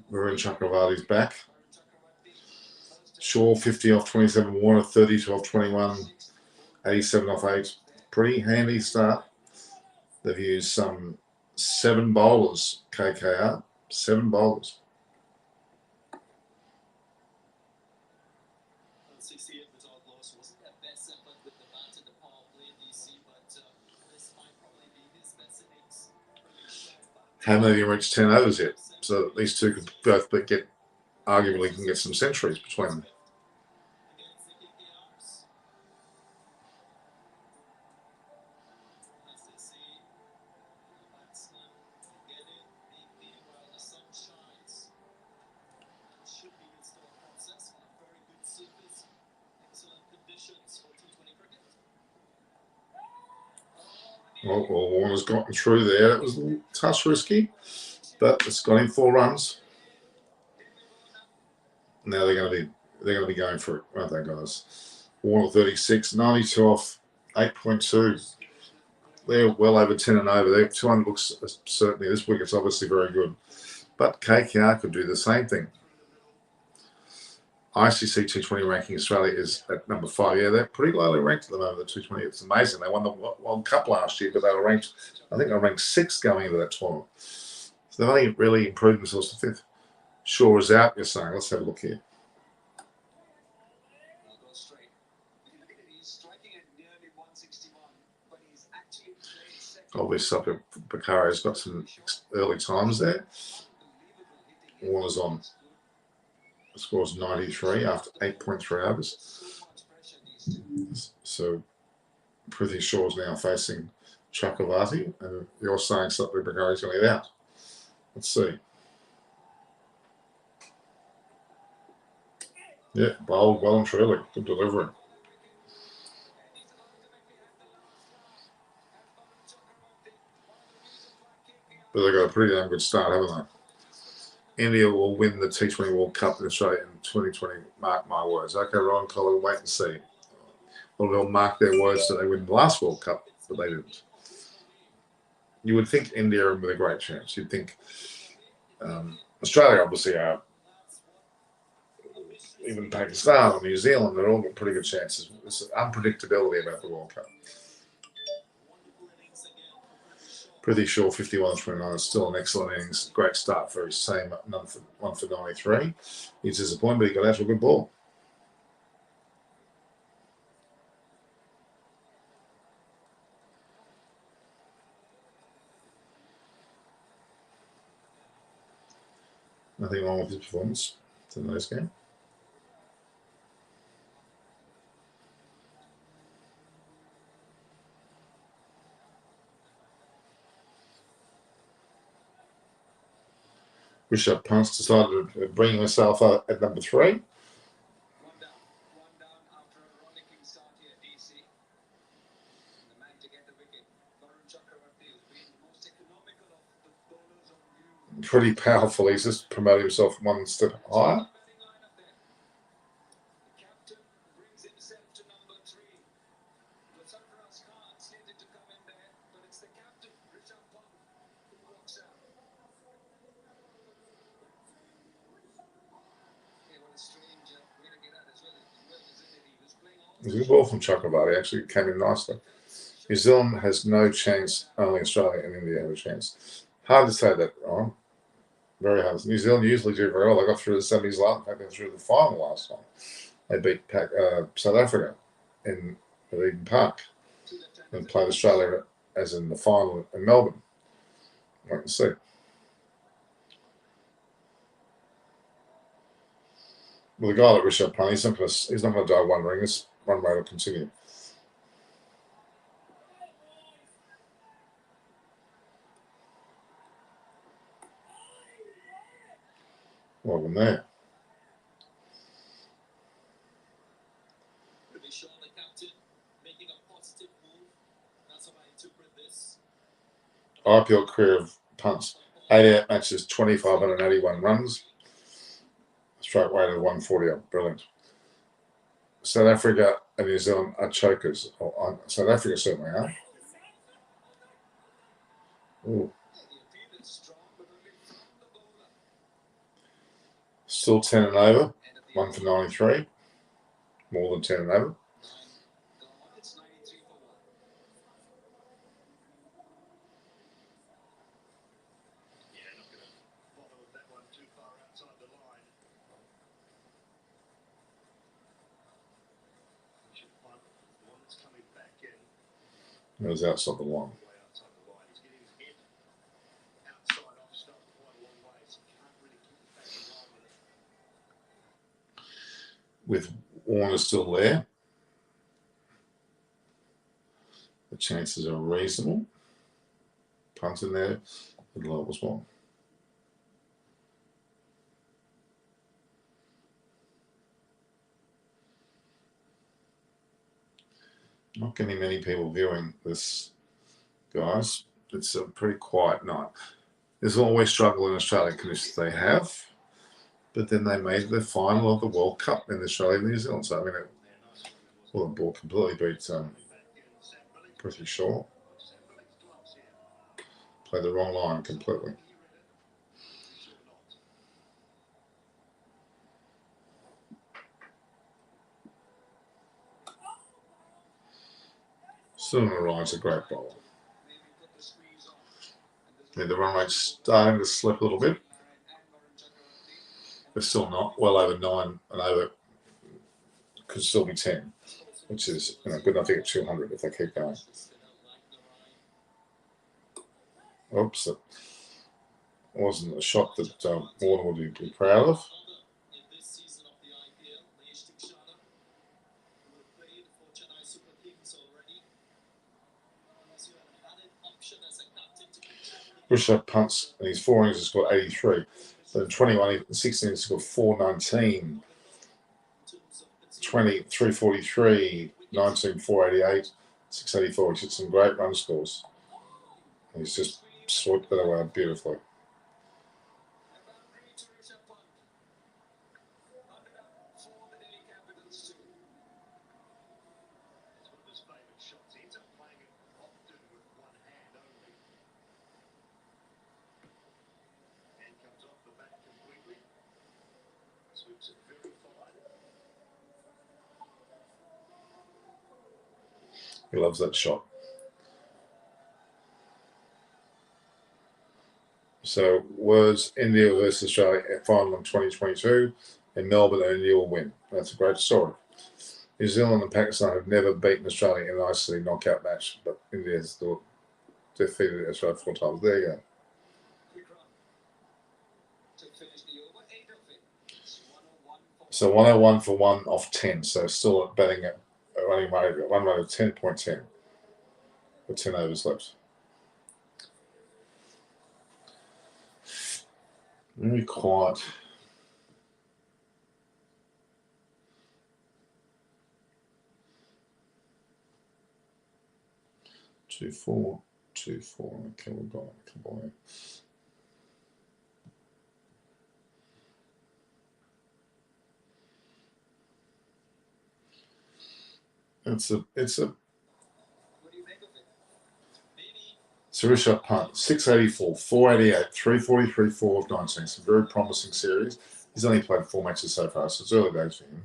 Varun Chakravarti's back. Shaw 50 off 27, Warner 32 off 21, 87 off 8. Pretty handy start. They've used some 7 bowlers, KKR. 7 bowlers. Haven't even reached 10 overs yet. So these two could both get, arguably, can get some centuries between them. Well, Warner's gotten through there. It was a little touch risky, but it's got him 4 runs. Now they're going to be going for it, aren't they, guys? Warner 36, 92 off 8.2. They're well over 10 and over. Their 200 looks certainly this wicket's obviously very good, but KKR could do the same thing. ICC T20 ranking, Australia is at number 5. Yeah, they're pretty lowly ranked at the moment, the 220. It's amazing. They won the World Cup last year, but they were ranked, I think they were ranked 6th going into that tournament. So they've only really improved themselves to fifth. Shaw is out, you're saying. Let's have a look here. Obviously, Bakari's got some early times there. Warner's on. The score's 93 after 8.3 overs. So Prithi Shaw's now facing Chakravarti, and you're saying something Bakari's going to get out. Let's see. Yeah, bowled well and truly. Good delivery. But they've got a pretty damn good start, haven't they? India will win the T20 World Cup in Australia in 2020. Mark my words. Okay, Ryan, Colin, wait and see. Well, they'll mark their words that they win the last World Cup, but they didn't. You would think India are with a great chance. You'd think Australia obviously are. Even Pakistan or New Zealand, they're all got pretty good chances. There's unpredictability about the World Cup. Pretty sure 51-29 is still an excellent innings. Great start for his team. 1 for 93. He's disappointed, but he got out for a good ball. Nothing wrong with his performance. It's a nice game. Rishabh Pant's decided to bring himself up at number 3. Pretty powerful. He's just promoted himself one step higher. It was a good ball from Chakravarti. Actually, came in nicely. New Zealand has no chance. Only Australia and India have a chance. Hard to say that, Ron. Very hard. New Zealand usually do very well. They got through the semis last. They got through the final last time. They beat South Africa in Eden Park and played Australia as in the final in Melbourne. Wait and see. Well, the guy like Rishabh Pant, he's not going to die wondering. This runway will continue. Welcome there. IPL career of Punt's 88 matches, 2,581 runs. Strike rate of 140. Brilliant. South Africa and New Zealand are chokers. South Africa certainly are. Ooh. Still 10 and over. 1 for 93. More than 10 and over. It was outside the line. With Warner still there, the chances are reasonable. Punt in there, the low as well. Not getting many people viewing this, guys. It's a pretty quiet night. There's always struggle in Australia because they have, but then they made the final of the World Cup in Australia and New Zealand. So, I mean, the ball completely beat Pretty Shaw. Played the wrong line completely. Sunil Ryan's a great bowler. Yeah, the run rate's starting to slip a little bit. They're still not well over 9 and over. Could still be 10, which is good enough to get 200 if they keep going. Oops, that wasn't a shot that Warner would be proud of. Rishabh punts and his 4 innings has got 83. But in 21, 16 he's got 419, 20, 343, 19, 488, 684. He's hit some great run scores. He's just swiped that away beautifully. He loves that shot. So, was India versus Australia at final in 2022 in Melbourne, and India will win. That's a great story. New Zealand and Pakistan have never beaten Australia in an ICC knockout match, but India has still defeated Australia 4 times. There you go. So 101 for 1 off 10. So still betting at a running rate of 10.10 with 10 overs left. Very quiet. Two, four. Okay, we've got a couple here. It's a Sarisha punt, 684, 488, 343, 4 of 19. It's a very promising series. He's only played 4 matches so far, so it's early days for him.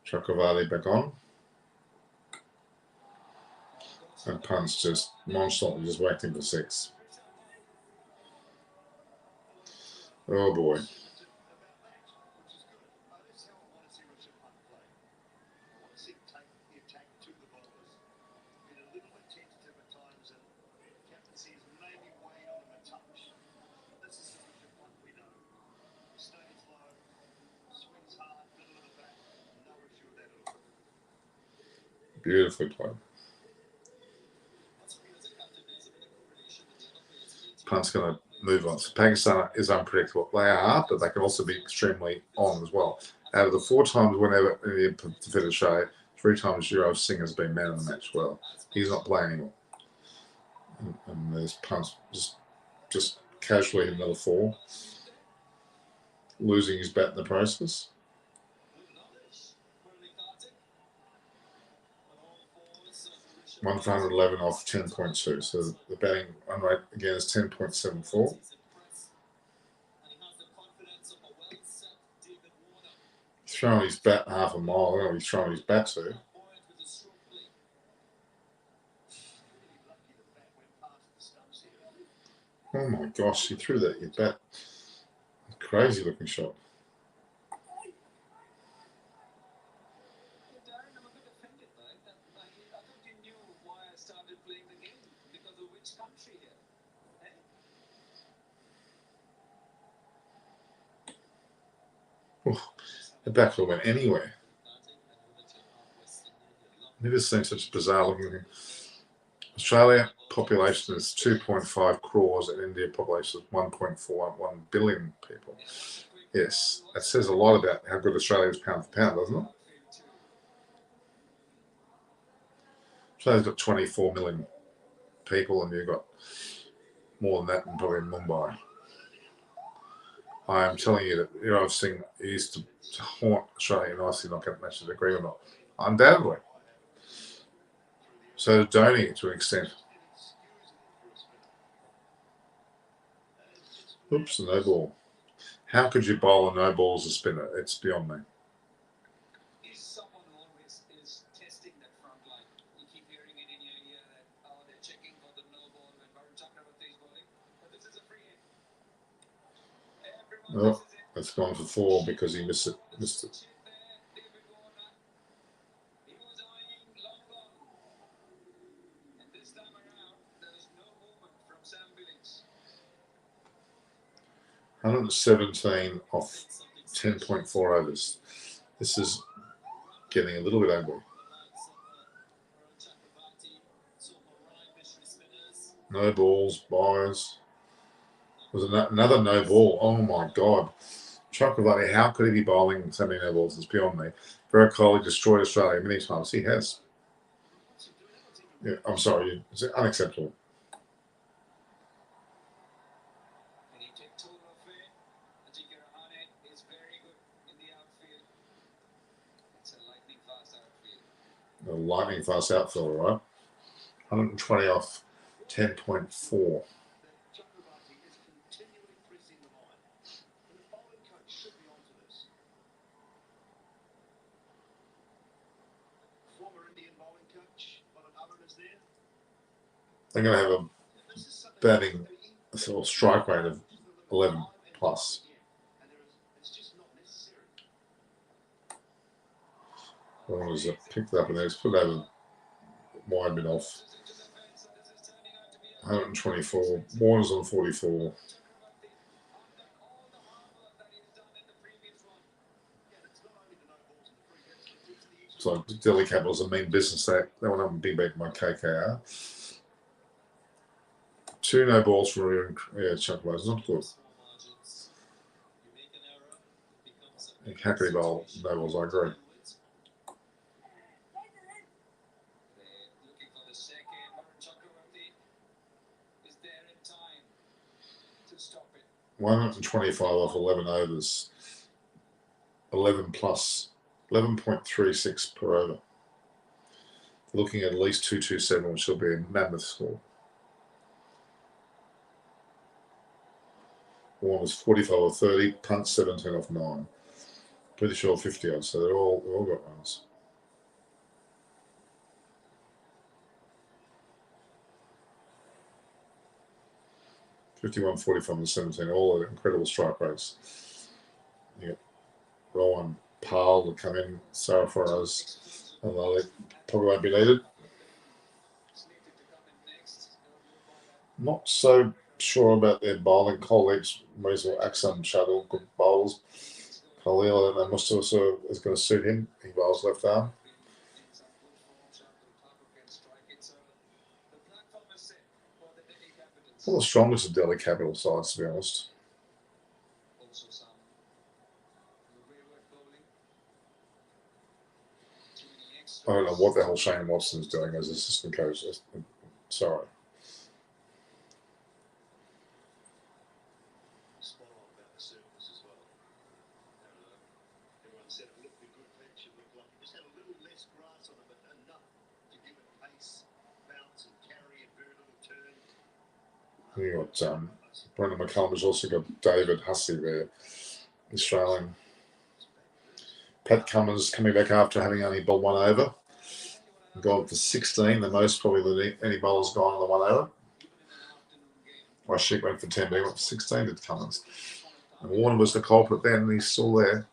Chakravarti back on. And punts just nonchalantly just whacked him for 6. Oh boy. Beautifully played. Punt's going to move on. So Pakistan is unpredictable. They are, but they can also be extremely on as well. Out of the 4 times whenever India defeated Australia, 3 times Yuvraj Singh has been man of the match. Well, he's not playing anymore. And there's punts just casually another 4, losing his bat in the process. One for 111 off 10.2. So the batting run rate again is 10.74. He's throwing his bat half a mile. I don't know what he's throwing his bat to. Oh my gosh, he threw that at bat. Crazy looking shot. Oh, the bat could have went anywhere. Never seen such a bizarre looking thing. Australia population is 2.5 crores and India population is 1.41 billion people. Yes, that says a lot about how good Australia is pound for pound, doesn't it? Australia's got 24 million people and you've got more than that in probably in Mumbai. I am telling you that I've seen he used to haunt Australia in ICC knockout matches, agree or not? Undoubtedly. So did Dhoni to an extent. Oops, no ball. How could you bowl a no ball as a spinner? It's beyond me. Oh, it's gone for 4 because he missed it. Missed it. $117 off 10.4 overs. This is getting a little bit ugly. No balls, buyers. Was another no ball. Oh my God. Chakravarti, how could he be bowling so many no balls? It's beyond me. Virat Kohli destroyed Australia many times. He has. Yeah, I'm sorry. It's unacceptable. A lightning fast outfield, right? 120 off 10.4. They're going to have a batting sort of strike rate of 11 plus. Warner's picked it up and it's put over wide bit off. 124. Warner's on 44. So Delhi Capitals a mean business. That went up and big back by KKR. 2 no balls for Chuckways. Not good. Happy bowl no balls. I agree. $125 off 11 overs. 11 plus. 11.36 per over. Looking at least 227, which will be a mammoth score. Warner's 45 or 30, punt 17 off 9. Pretty sure 50 odd, so they've all got runs. $51.45 and 17, all incredible strike rates. Yeah. Rowan Pal to come in, Sarah although they probably won't be needed. Not so sure about their bowling colleagues. Reasonable Axam Shuttle, good bowls. Khalil, I don't know, must also is going to suit him. He bowls left arm. One of the strongest of Delhi Capital sides, to be honest. I don't know what the hell Shane Watson's doing as assistant coach. Sorry. You got Brendan McCullum also got David Hussey there, Australian. Pat Cummins coming back after having only bowled 1 over. Gone for 16, the most probably that any bowler's gone on the 1 over. Rashik went for 10, but he went for 16 to Cummins. And Warner was the culprit then, and he's still there.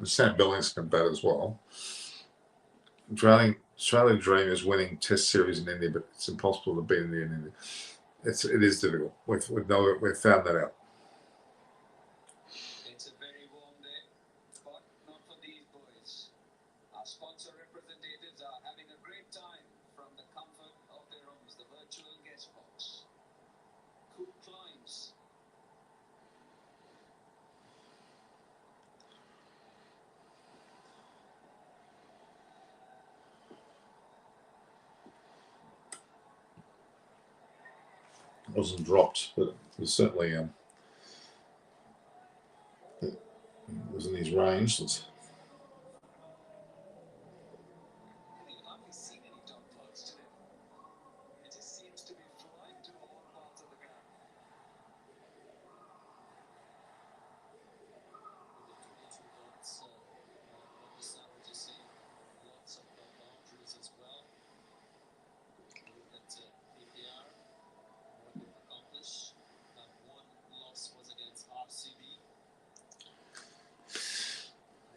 Sam Billings can bat as well. Australian dream is winning Test series in India, but it's impossible to beat India in India. It is difficult. We've found that out. It's a very warm day, but not for these boys. Our sponsor representatives are having a great time from the comfort of their homes, the virtual guest box. Cool climbs. It wasn't dropped, but it was certainly it was in his range.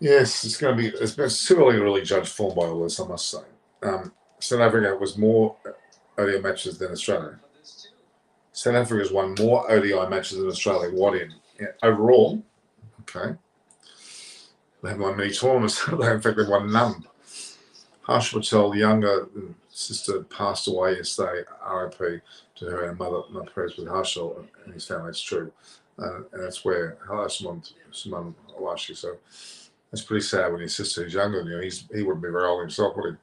Yes, it's going to be. It's too early to really judge form by all this, I must say. South Africa was more ODI matches than Australia. South Africa's won more ODI matches than Australia. What in? Yeah, overall, okay. They haven't won many tournaments. In fact, they've won none. Harsh Patel, the younger sister, passed away yesterday. RIP to her and mother. My prayers with Harshal and his family. It's true, and that's where hello, Simon Awashi. So it's pretty sad when his sister is younger than you. He wouldn't be very old himself, would he?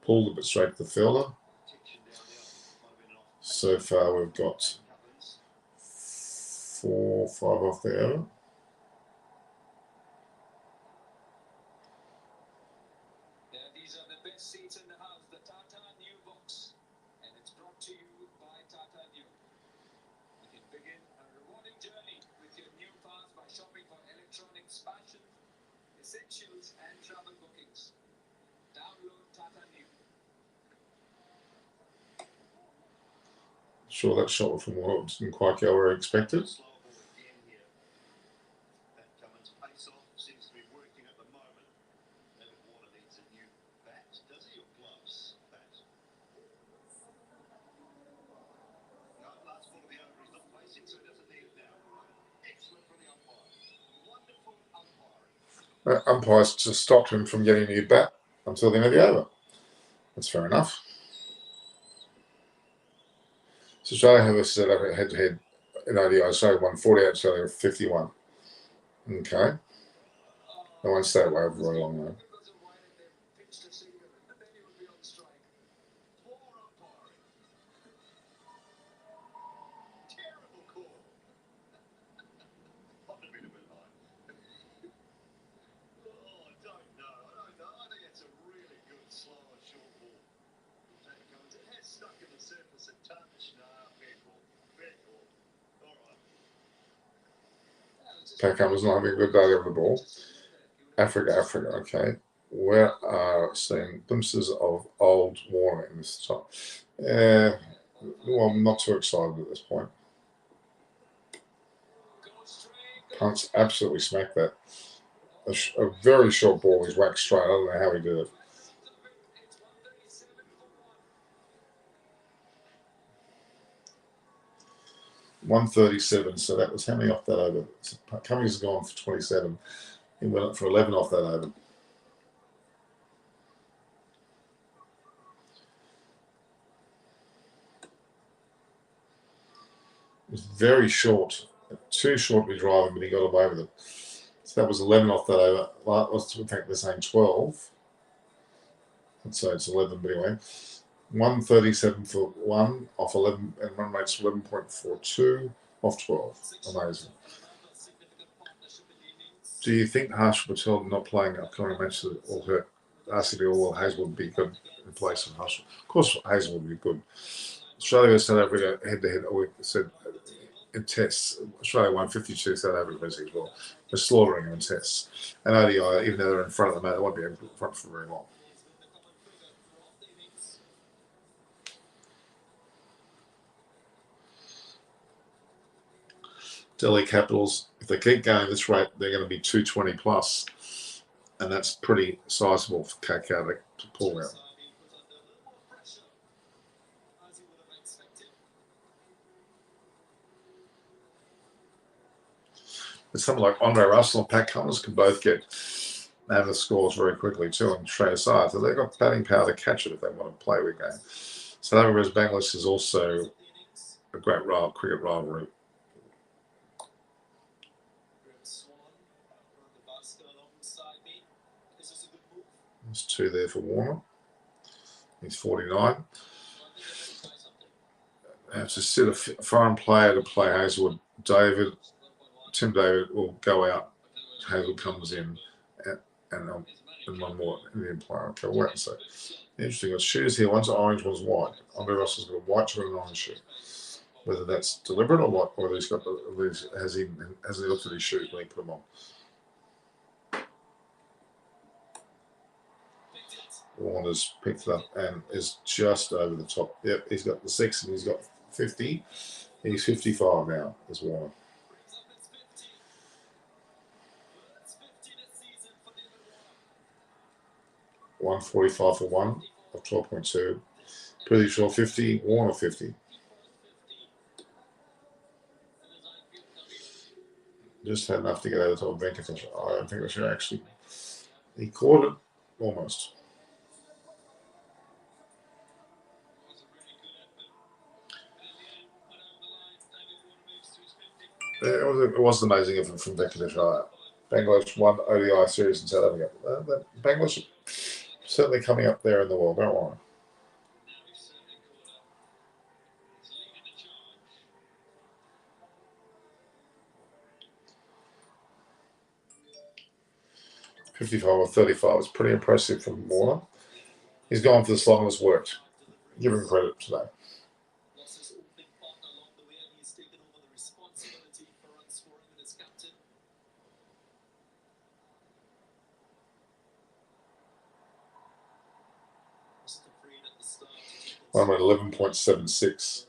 Pulled a bit straight to the fielder. So far, we've got 4, 5 off the over. These are the best seats in the house, the Tata New Box, and it's brought to you by Tata New. You can begin a rewarding journey with your new cars by shopping for electronics, fashion, essentials, and travel bookings. Download Tata New. Sure, that shot from what didn't quite go where expected. Umpires just stopped him from getting a new bat until the end of the over. That's fair enough. So Australia have a set up head-to-head in ODI. Australia won 48, Australia 51. Okay. They won't stay away for very long though. Packham was not having a good day over the ball. Africa, okay. We are seeing glimpses of old Warner in this time. Well, I'm not too excited at this point. Punts absolutely smacked that. A very short ball. He's whacked straight. I don't know how he did it. $137. So that was how many off that over? Cummings has gone for 27. He went up for 11 off that over. It was very short. Too short to be driving, but he got away with it. So that was 11 off that over. Well, in fact, they're saying 12. Let's say it's 11, but anyway. 137 for 1 off 11, and run rate's 11.42 off 12. Amazing. Do you think Harsh Patel not playing upcoming matches will hurt RCB, or will Hazelwood be good in place of Harsh? Of course, Hazelwood will be good. Australia and South Africa head-to-head, we said in tests, Australia won 52, South Africa basically as well. They're slaughtering them in tests. And ODI, even though they're in front of them, they won't be in front for very long. Delhi Capitals, if they keep going at this rate, they're going to be 220 plus. And that's pretty sizable for KKR to pull out. But someone like Andre Russell and Pat Cummins can both get out of the scores very quickly too and trade aside. So they've got batting power to catch it if they want to play the game. South Africa's Bangladesh is also a great cricket rivalry. There's 2 there for Warner. He's 49. It's a set of foreign player to play Hazelwood. Tim David will go out. Hazelwood comes in, and one more Indian player. Okay, wait and see. Interesting. Got shoes here. One's orange, one's white. Andre Russell's got a white shoe and an orange shoe. Whether that's deliberate or what, or he's got has he looked at his shoes when he put them on? Warner's picked it up and is just over the top. Yep, he's got the 6 and he's got 50. He's 55 now, as Warner. Brings up his 50. That's 50 this season for David Warner. 145 for 1 of 12.2. Pretty sure 50. Warner 50. Just had enough to get over the top of Venkatesh. I don't think they should actually. He caught it almost. It was an amazing effort from Venkatesh. Bangladesh won ODI series in South Africa. Bangladesh certainly coming up there in the world, don't worry. $55 or $35 is pretty impressive from Warner. He's gone for the slot and it's worked. Give him credit today. I'm at 11.76.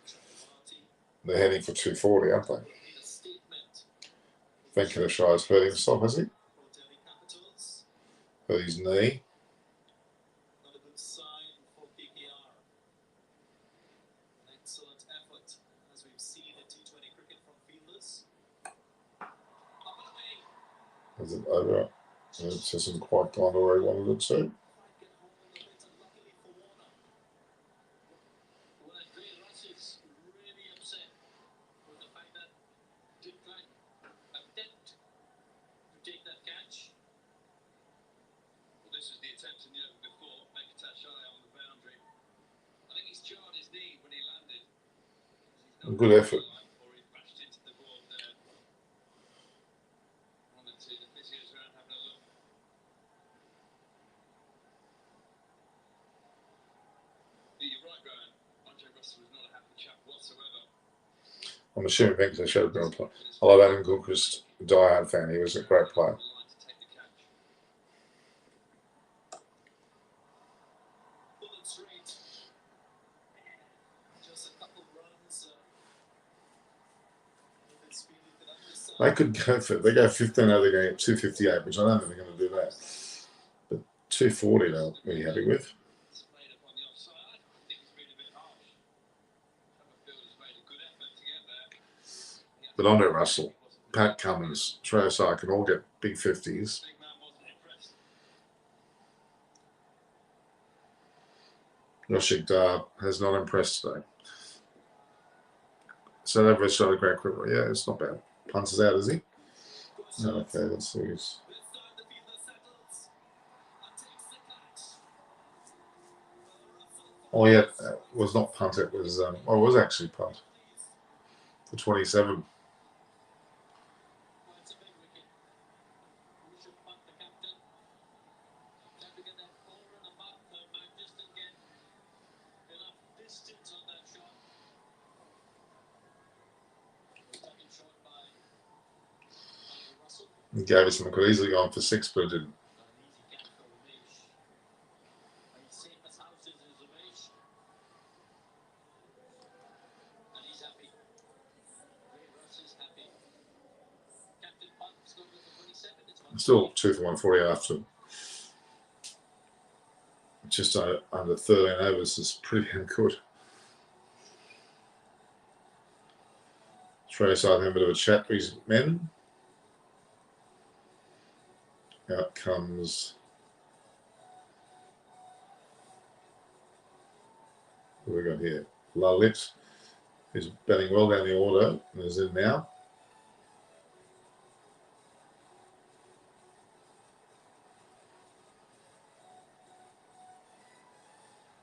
They're heading for 240, aren't they? Venkatesh has hurt himself, has he? Hurt his knee. Not a good sign for KKR. An excellent effort, as we've seen in T20 cricket from fielders. Up and away. Is it over? It hasn't quite gone the way he wanted it to. This is the attempt in the over before. Venkatesh on the boundary. I think he's jarred his knee when he landed. Good effort. Or he bashed into the board there. Wanted to the physios around having a look. You're right, Graham. Andre Russell was not a happy chap whatsoever. I'm assuming Venkatesh should have been a player. I love Adam Gilchrist, diehard fan. He was a great player. They could go for it. They go 15 over the game at 258, which I don't think they're going to do that. But 240 they'll be happy with. But Andre Russell, Pat Cummins, Shreyas Iyer can all get big 50s. Yoshik Dar has not impressed today. So they've reached out a great quiver. Yeah, it's not bad. Punts is out, is he? No, okay, let's see. Oh, yeah, it was not punt. It was, it was actually punt for 27. Gavison could easily go on for 6, but it didn't. Still 2 for 140 after just under 13 overs is pretty damn good. Shreyas Iyer having a bit of a chat with his men. Out comes. What have we got here? Lalit, who's batting well down the order and is in now.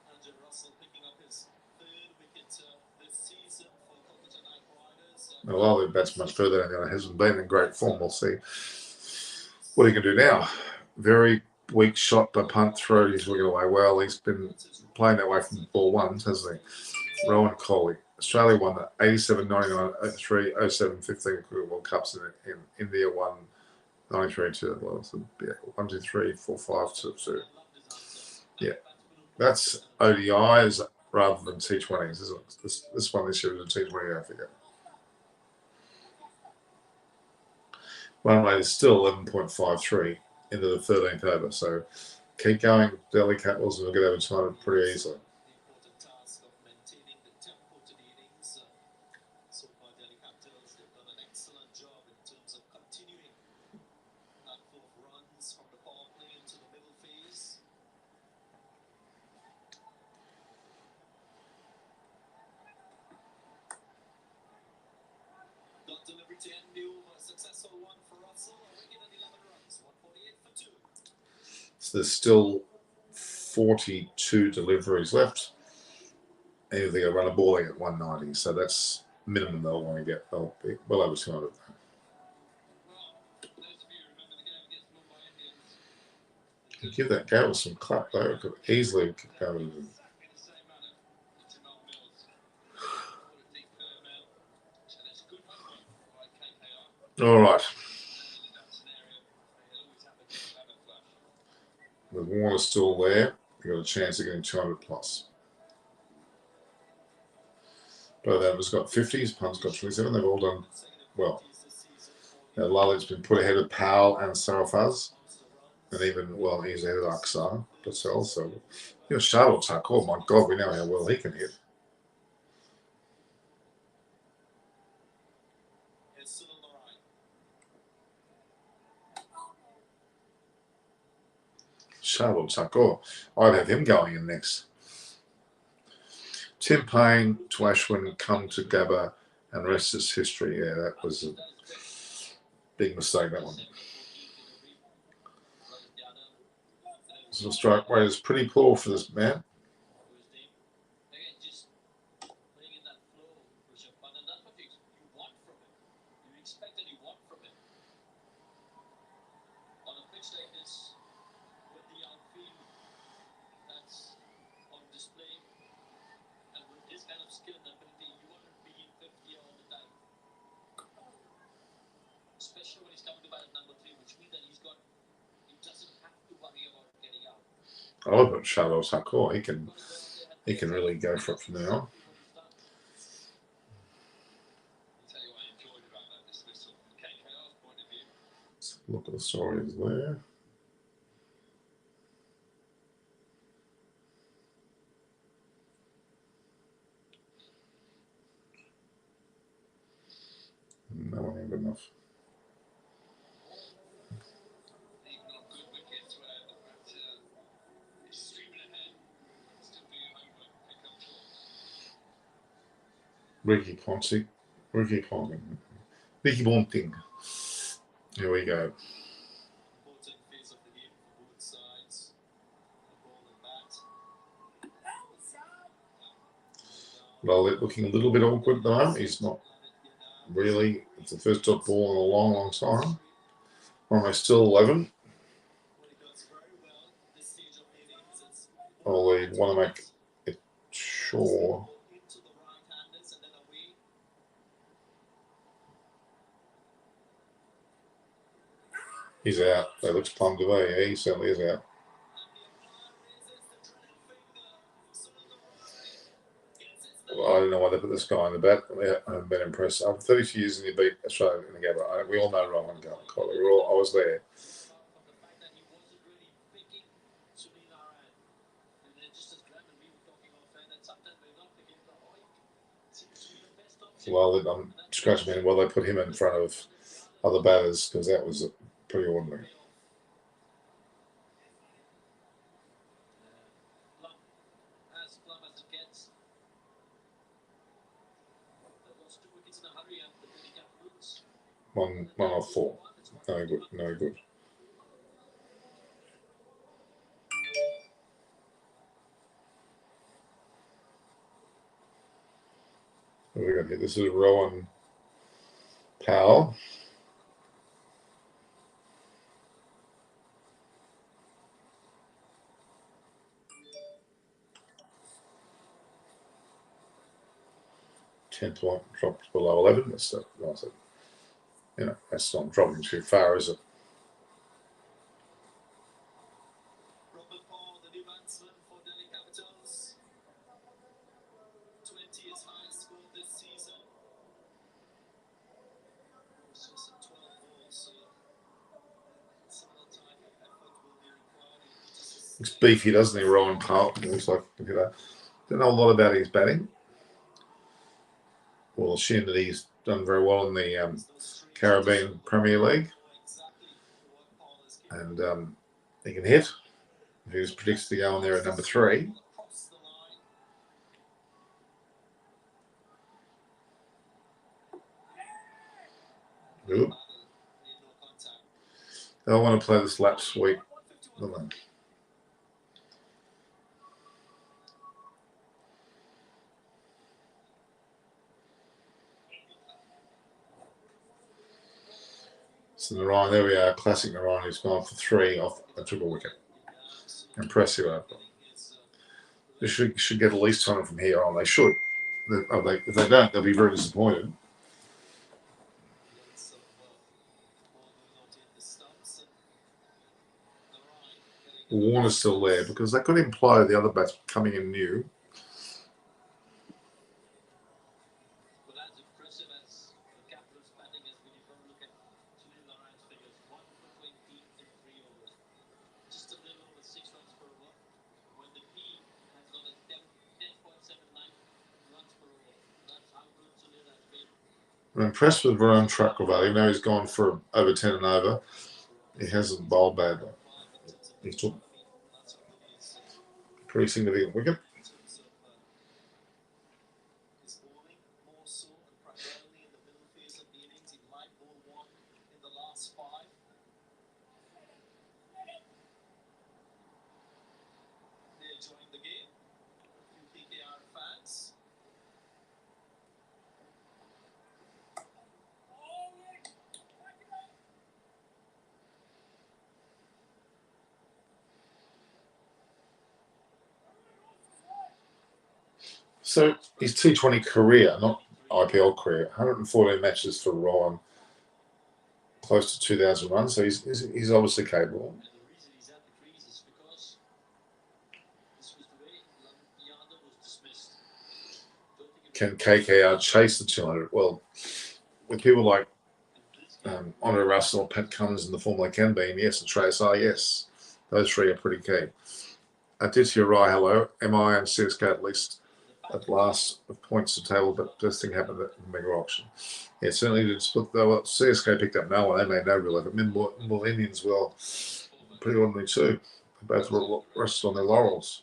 Andre Russell picking up his 3rd wicket this season for Kolkata Knight Riders. Lalit bats much further down the order. Hasn't been in great form. We'll see what he can do now. Very weak shot by punt through. He's looking away well. He's been playing that way from ball ones, hasn't he? Rowan Coley. Australia won the 87, 99, 03, 07, 15 World Cups in India won 93 2. Well, so, yeah, 1, 2, 3, 4, 5, 2, 2. Yeah. That's ODIs rather than T20s, isn't it? This one this year is a T20, I forget. Run rate is still 11.53 into the 13th over, so keep going, Delhi Capitals, and we'll get over time pretty easily. The important task of maintaining the tempo to the innings. So far, Delhi Capitals, they've done an excellent job in terms of continuing that flow of runs from the power play into the middle phase. Dot delivery to end the over, a successful one for Russell, a wicket and 11 runs, 148 for 2. So there's still 42 deliveries left. And if they go run a ball, they get 190. So that's minimum they'll want to get. They'll be well over 200. Well, those of you who remember the game against Mumbai Indians, Give that Gale some clap though. It could easily go. exactly the same manner. It's Jamal Mills. What a deep third man. And it's good homework by KKR. All right. And in that scenario, they'll always have a good flash. With Warner still there, you've got a chance of getting 200 plus. Both of them has got 50s, Pun's got 27. They've all done well. Now, Lalit's been put ahead of Powell and Sarafaz. And even, well, he's ahead of Aksar, Patel. So, Charlotte Tuck, oh my God, we know how well he can hit. Charlotte Tuck, oh, I'd have him going in next. Tim Payne to Ashwin, come to Gabba, and rest is history. Yeah, that was a big mistake, that one. So the strike rate is pretty poor for this man. Especially when he's coming to bat at number 3, which means that he doesn't have to worry about getting out. I love it, Shadow Sakor. He can really go for it from there on. Let's look at the stories there. No one ain't good enough. Ricky Ponting. Here we go. Well, it looking a little bit awkward at the moment. He's not really. It's the first dot ball in a long, long time. Almost still 11. Oh, they want to make it sure. He's out. That looks plumb to me. Yeah, he certainly is out. Well, I don't know why they put this guy in the bat. I haven't been impressed. After 32 years and you beat Australia in the Gabba. We all know Rowan Colley. I was there. Well, I'm scratching my head while they put him in front of other batters because that was pretty ordinary. One off 4. No good. No good. What we got here? This is Rowan Powell. Tenth one dropped below 11. That's that's not dropping too far, is it? Looks beefy, doesn't he, Ryan Carl? It looks like, you know, don't know a lot about his batting. Well, assume that he's done very well in the Caribbean Premier League. And he can hit. He was predicted to go on there at number 3. Ooh. I want to play this lap sweep. So Narayan, there we are. Classic Narayan, who's gone for 3 off a triple wicket. Impressive. They should get at least 200 from here on. They should. If they don't, they'll be very disappointed. Warner's still there because that could imply the other bats coming in new. I'm impressed with Varun Chakravarti. Even though he's gone for over 10 and over, he hasn't bowled badly. He took a pretty significant wicket. So his T20 career, not IPL career, 114 matches for Ryan, close to 2,000 runs. So he's obviously capable. Can KKR chase the 200? Well, with people like Andre Russell, Pat Cummins, and the form they can be, and yes, and Trace are, yes, those 3 are pretty key. Aditya Rai, hello. MI and CSK at least at last of points to table, but this thing happened at the mega auction. Yeah, certainly did split though. Well, CSK picked up no one. They made no real effort. Middle Indians, well, pretty ordinary too. They both rested on their laurels.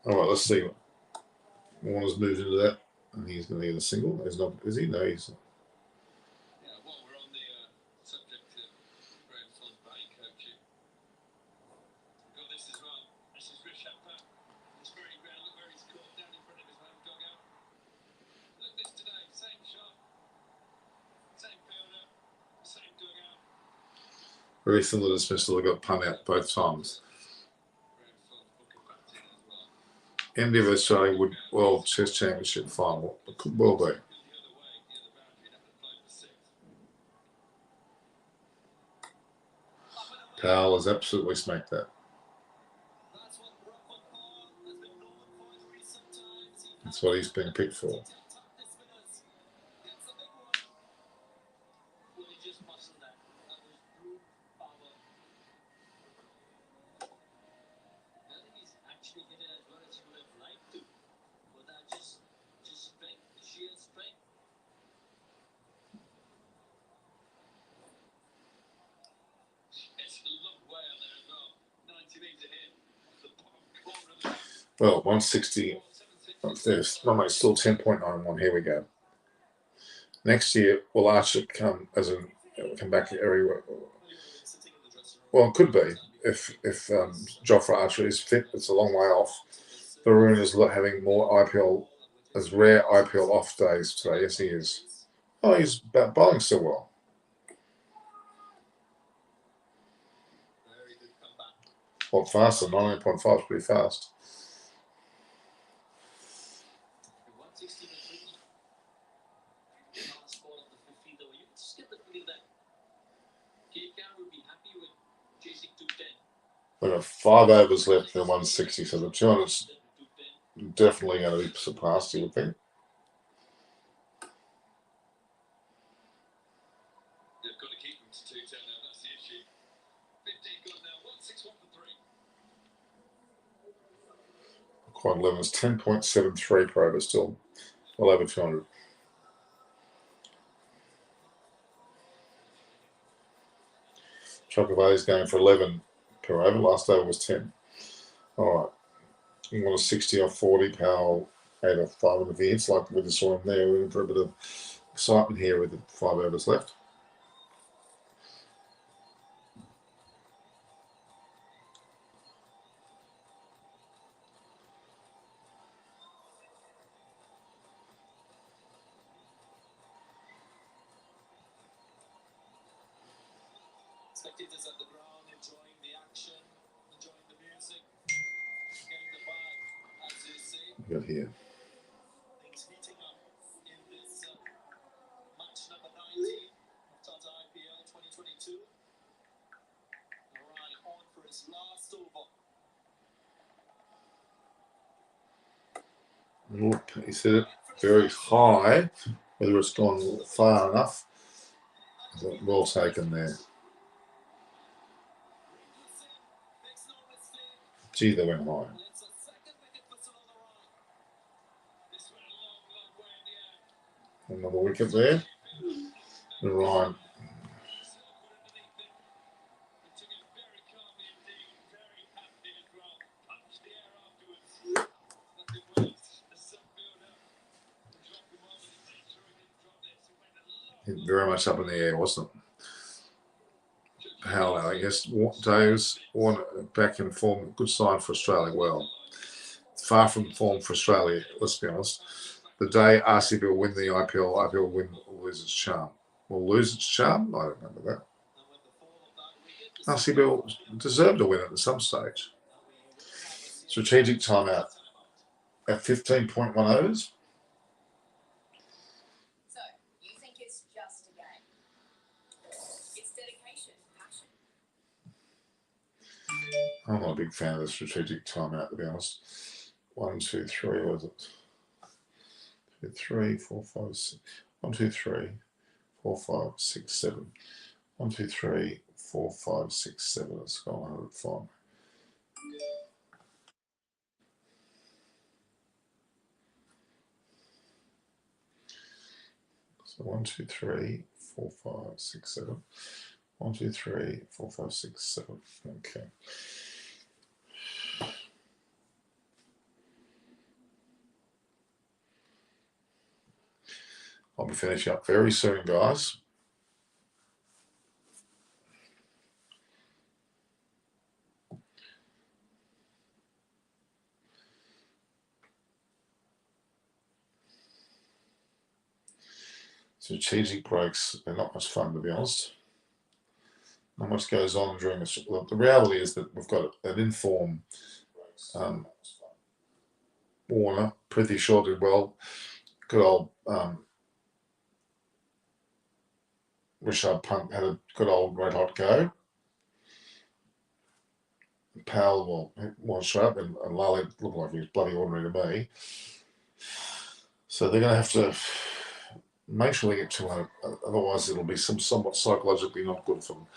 All right, let's see. Warner's moved into that, and he's going to get a single. He's not, is he? No, he's. Very similar dismissal. They got punt out both times. India vs Australia would World Chess Championship final. It could well be. Powell has absolutely smacked that. That's what he's been picked for. Well, 160. There's still 10.91. Here we go. Next year, will Archer come back everywhere? Well, it could be if Jofra Archer is fit. It's a long way off. Varun is having more IPL his rare IPL off days today. Yes, he is. Oh, he's bowling so well. Very good comeback. A lot faster. 19.5 is pretty fast. 160 to 3. Last ball of the 15th over. You just get the feeling that KKR would be happy with chasing 210. We've got 5 overs left in 160, so the 200's definitely going to be surpassed, you would think. They've got to keep them to 210 now. That's the issue. 15 gone now. 161 for 3. Quite 11 is 10.73 per over still. Well over 200. Chocobate's going for 11 per over. Last over was 10. All right. You want a 60 or 40, Powell 8 or 5 in the Viets, like we just saw him there. We're in for a bit of excitement here with the 5 overs left. Spectators at the ground enjoying the action, enjoying the music, getting the vibe, as you say. We got here. Things heating up in this match number 19 of TATA IPL 2022. Alright, on for his last over. Look, he said it very high. Whether it's gone far enough, well taken there. Gee, they went high. It's a second wicket for Sonora. This went a long, long way in the air. Another wicket there. And Ryan. Very much up in the air, wasn't it? How I guess Dave's back in form, good sign for Australia. Well, far from form for Australia, let's be honest. The day RCB will win the IPL will lose its charm. Will lose its charm? I don't remember that. RCB deserved to win it at some stage. Strategic timeout at 15.1 overs. So, you think it's just a game? It's dedication, passion. I'm not a big fan of the strategic timeout, to be honest. 1, 2, 3, was it? 2, 3, 4, 5, 6. 1, 2, 3, 4, 5, 6, 7. 1, 2, 3, 4, 5, 6, 7. Let's go 105. So 1, 2, 3, 4, 5, 6, 7. 1, 2, 3, 4, 5, 6, 7. Okay. I'll be finishing up very soon, guys. Strategic breaks, they're not much fun, to be honest. Not much goes on during the reality is that we've got an informed Warner, pretty short did well. Good old Richard Punt had a good old red hot go. Powell was sharp, and Lally looked like he was bloody ordinary to me. So they're going to have to make sure they get 200, otherwise it'll be somewhat psychologically not good for them.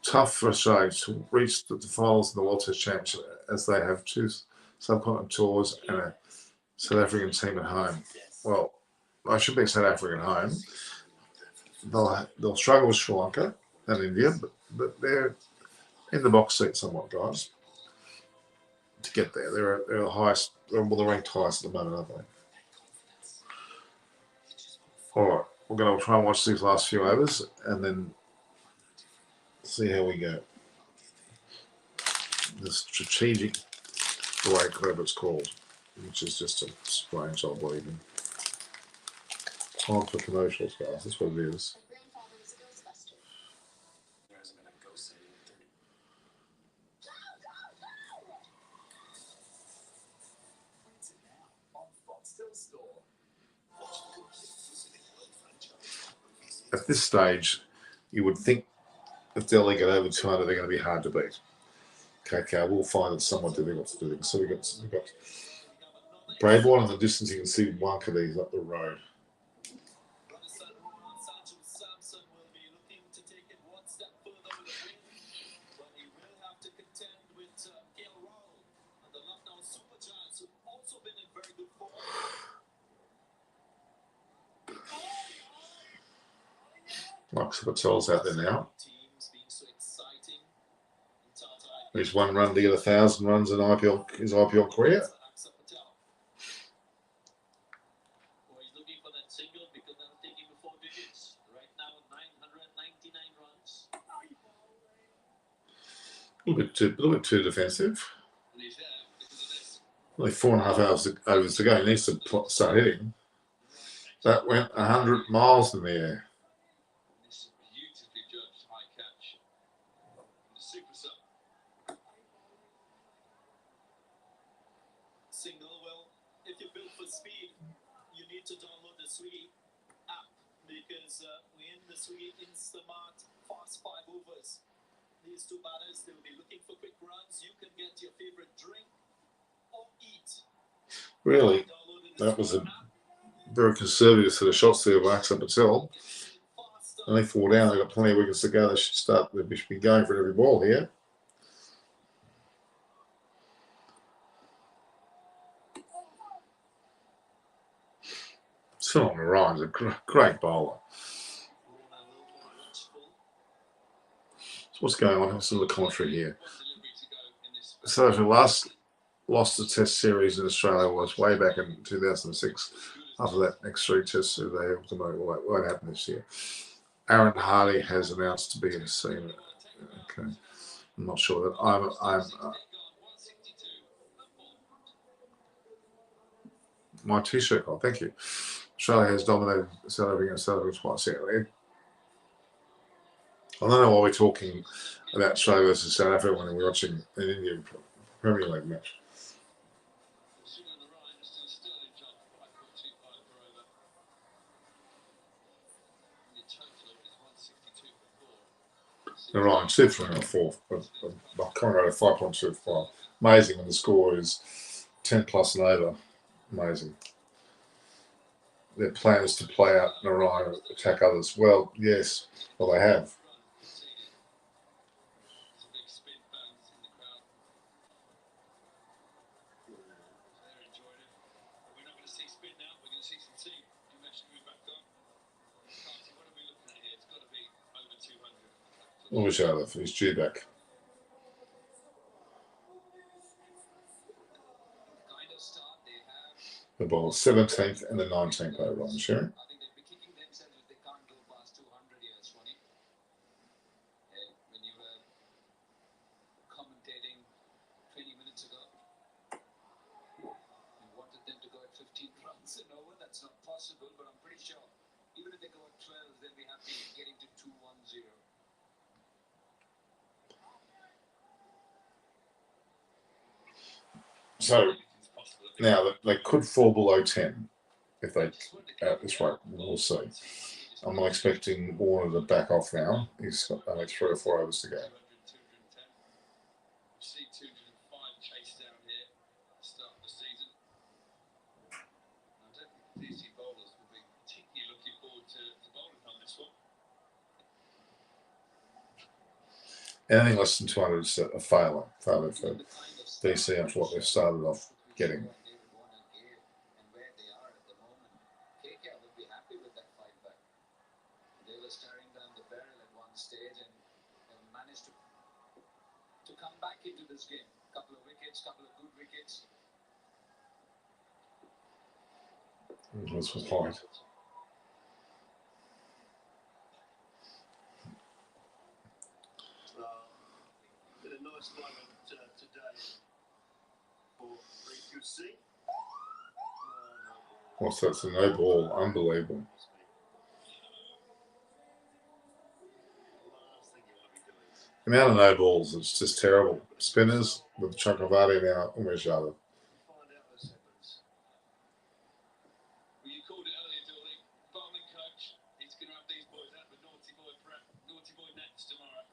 Tough for Australia to reach the finals in the World Test Championship as they have 2 subcontinent tours and a South African team at home. Well, I should be South African home. They'll struggle with Sri Lanka and India, but they're in the box seat somewhat, guys. To get there, they're the highest. They're ranked highest at the moment, aren't they? All right, we're going to try and watch these last few overs and then see how we go. The strategic break, whatever it's called. which is just a strange old leaving. Time for commercials, guys. That's what it is. At this stage, you would think if Delhi get over 200, they're going to be hard to beat. KKR will find it somewhat difficult to do. So we've got Brabourne in the distance. You can see Wankadee up the road. Lux Patel's out there now. He's 1 run to get 1,000 runs in his IPL career. A little bit too defensive. Only 4.5 overs to go. He needs to start hitting. That went 100 miles in the air. Well, if you're built for speed, you need to download the Sweet app because we're in the Sweet Instamart Fast 5 overs. These two batters, they'll be looking for quick runs. You can get your favorite drink or eat. Really, that was a very conservative sort of shots there by Axel Patel. Only 4 down. They've got plenty of wickets to go. They should be going for every ball here. Solomon Ryan's a great bowler. So what's going on? Some of the commentary here. So the last lost the Test series in Australia was way back in 2006. After that next 3 tests, they won't happen this year. Aaron Hardy has announced to be in the scene. Okay, I'm not sure that I'm my T-shirt. Oh, thank you. Australia has dominated South Africa and South Africa twice. Yeah, I don't know why we're talking about Australia versus South Africa when we're watching an Indian Premier League match. Ryan 2-3-4, but Conrad 5.25. Amazing when the score is 10 plus and over. Amazing. Their plan is to play out Narayan and attack others. Well, yes, well they have. Always out of he's due back. The ball 17th and the 19th over on Sharon. So now they could fall below 10 if they at this rate. We'll see. I'm not expecting Warner to back off now. He's got only 3 or 4 overs to go. Anything less than 200 is a failure for DC after what they've started off getting. This was hard. Been a nice moment today for 3QC. What's that? It's a no ball. Unbelievable. The amount of no balls, it's just terrible. Spinners with Chakravarti now almost other. Find out this happens. Well, you called it earlier, Dory. Bowling coach. He's going to have these boys out with naughty boy prep, naughty boy nets tomorrow.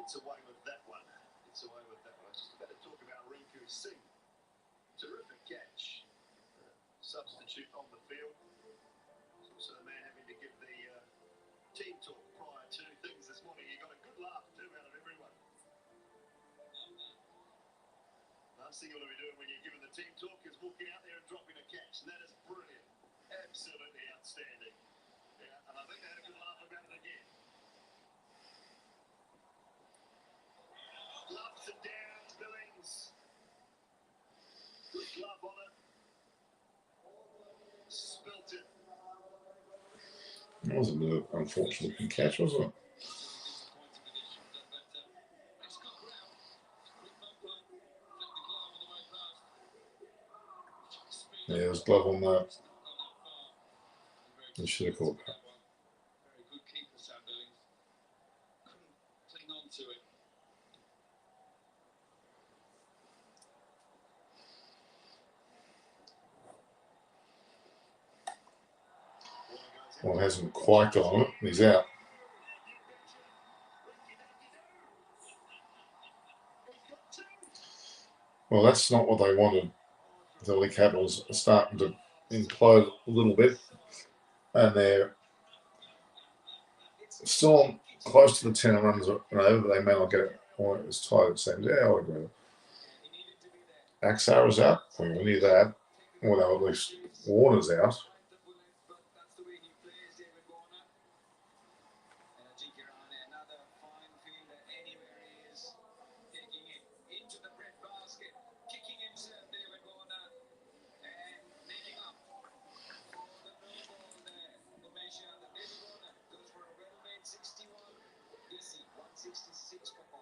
Gets away with that one. Gets away with that one. I was just about to talk about Rinku Singh. Terrific catch. Substitute on the field. Also the man having to give the team talk prior to things this morning. He got a good laugh too out of everyone. Last thing you want to be doing when you're giving the team talk is walking out there and dropping a catch. And that is brilliant. Absolutely outstanding. Yeah, and I think they had a good laugh about it again. Gloves it down, Billings. Good glove on it. Spilt it. That was a bit of an unfortunate looking catch, wasn't it? Disappointed with his shot there, but it's good ground. Quick movement. Flick the glove on the way past. Speed Yeah, there's glove on that. It's not gone that far. Very You should have called that. that one. Very good keeper, Sam Billings. Couldn't cling on to it. Well, hasn't quite got on it. He's out. Well, that's not what they wanted. The League Capitals are starting to implode a little bit, and they're still close to the 10 runs and over, but they may not get it as tight as it seems. Yeah, I'll agree. Axar is out. We knew that. Well, no, at least Warner's out. That's the way he plays, David Warner. Another fine fielder anywhere he is. Taking it into the bread basket. Kicking himself, David Warner. And making up for the no ball there. Umesh Yadav. David Warner goes for a well-made 61. DC 166 for 5.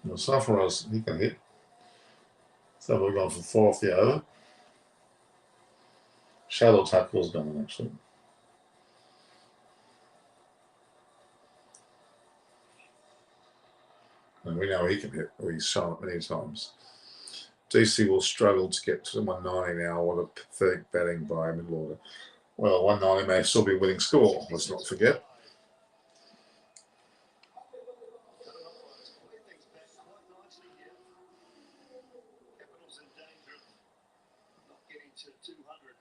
Well, Safara's, he can hit. So we're going for 4th the over. Shallow tackle's going actually. And we know he can hit. He's shown it many times. DC will struggle to get to 190 now. What a pathetic batting by middle order. Well, 190 may still be a winning score. Let's not forget. Play things back quite nicely here. Capitals in danger of not getting to 200.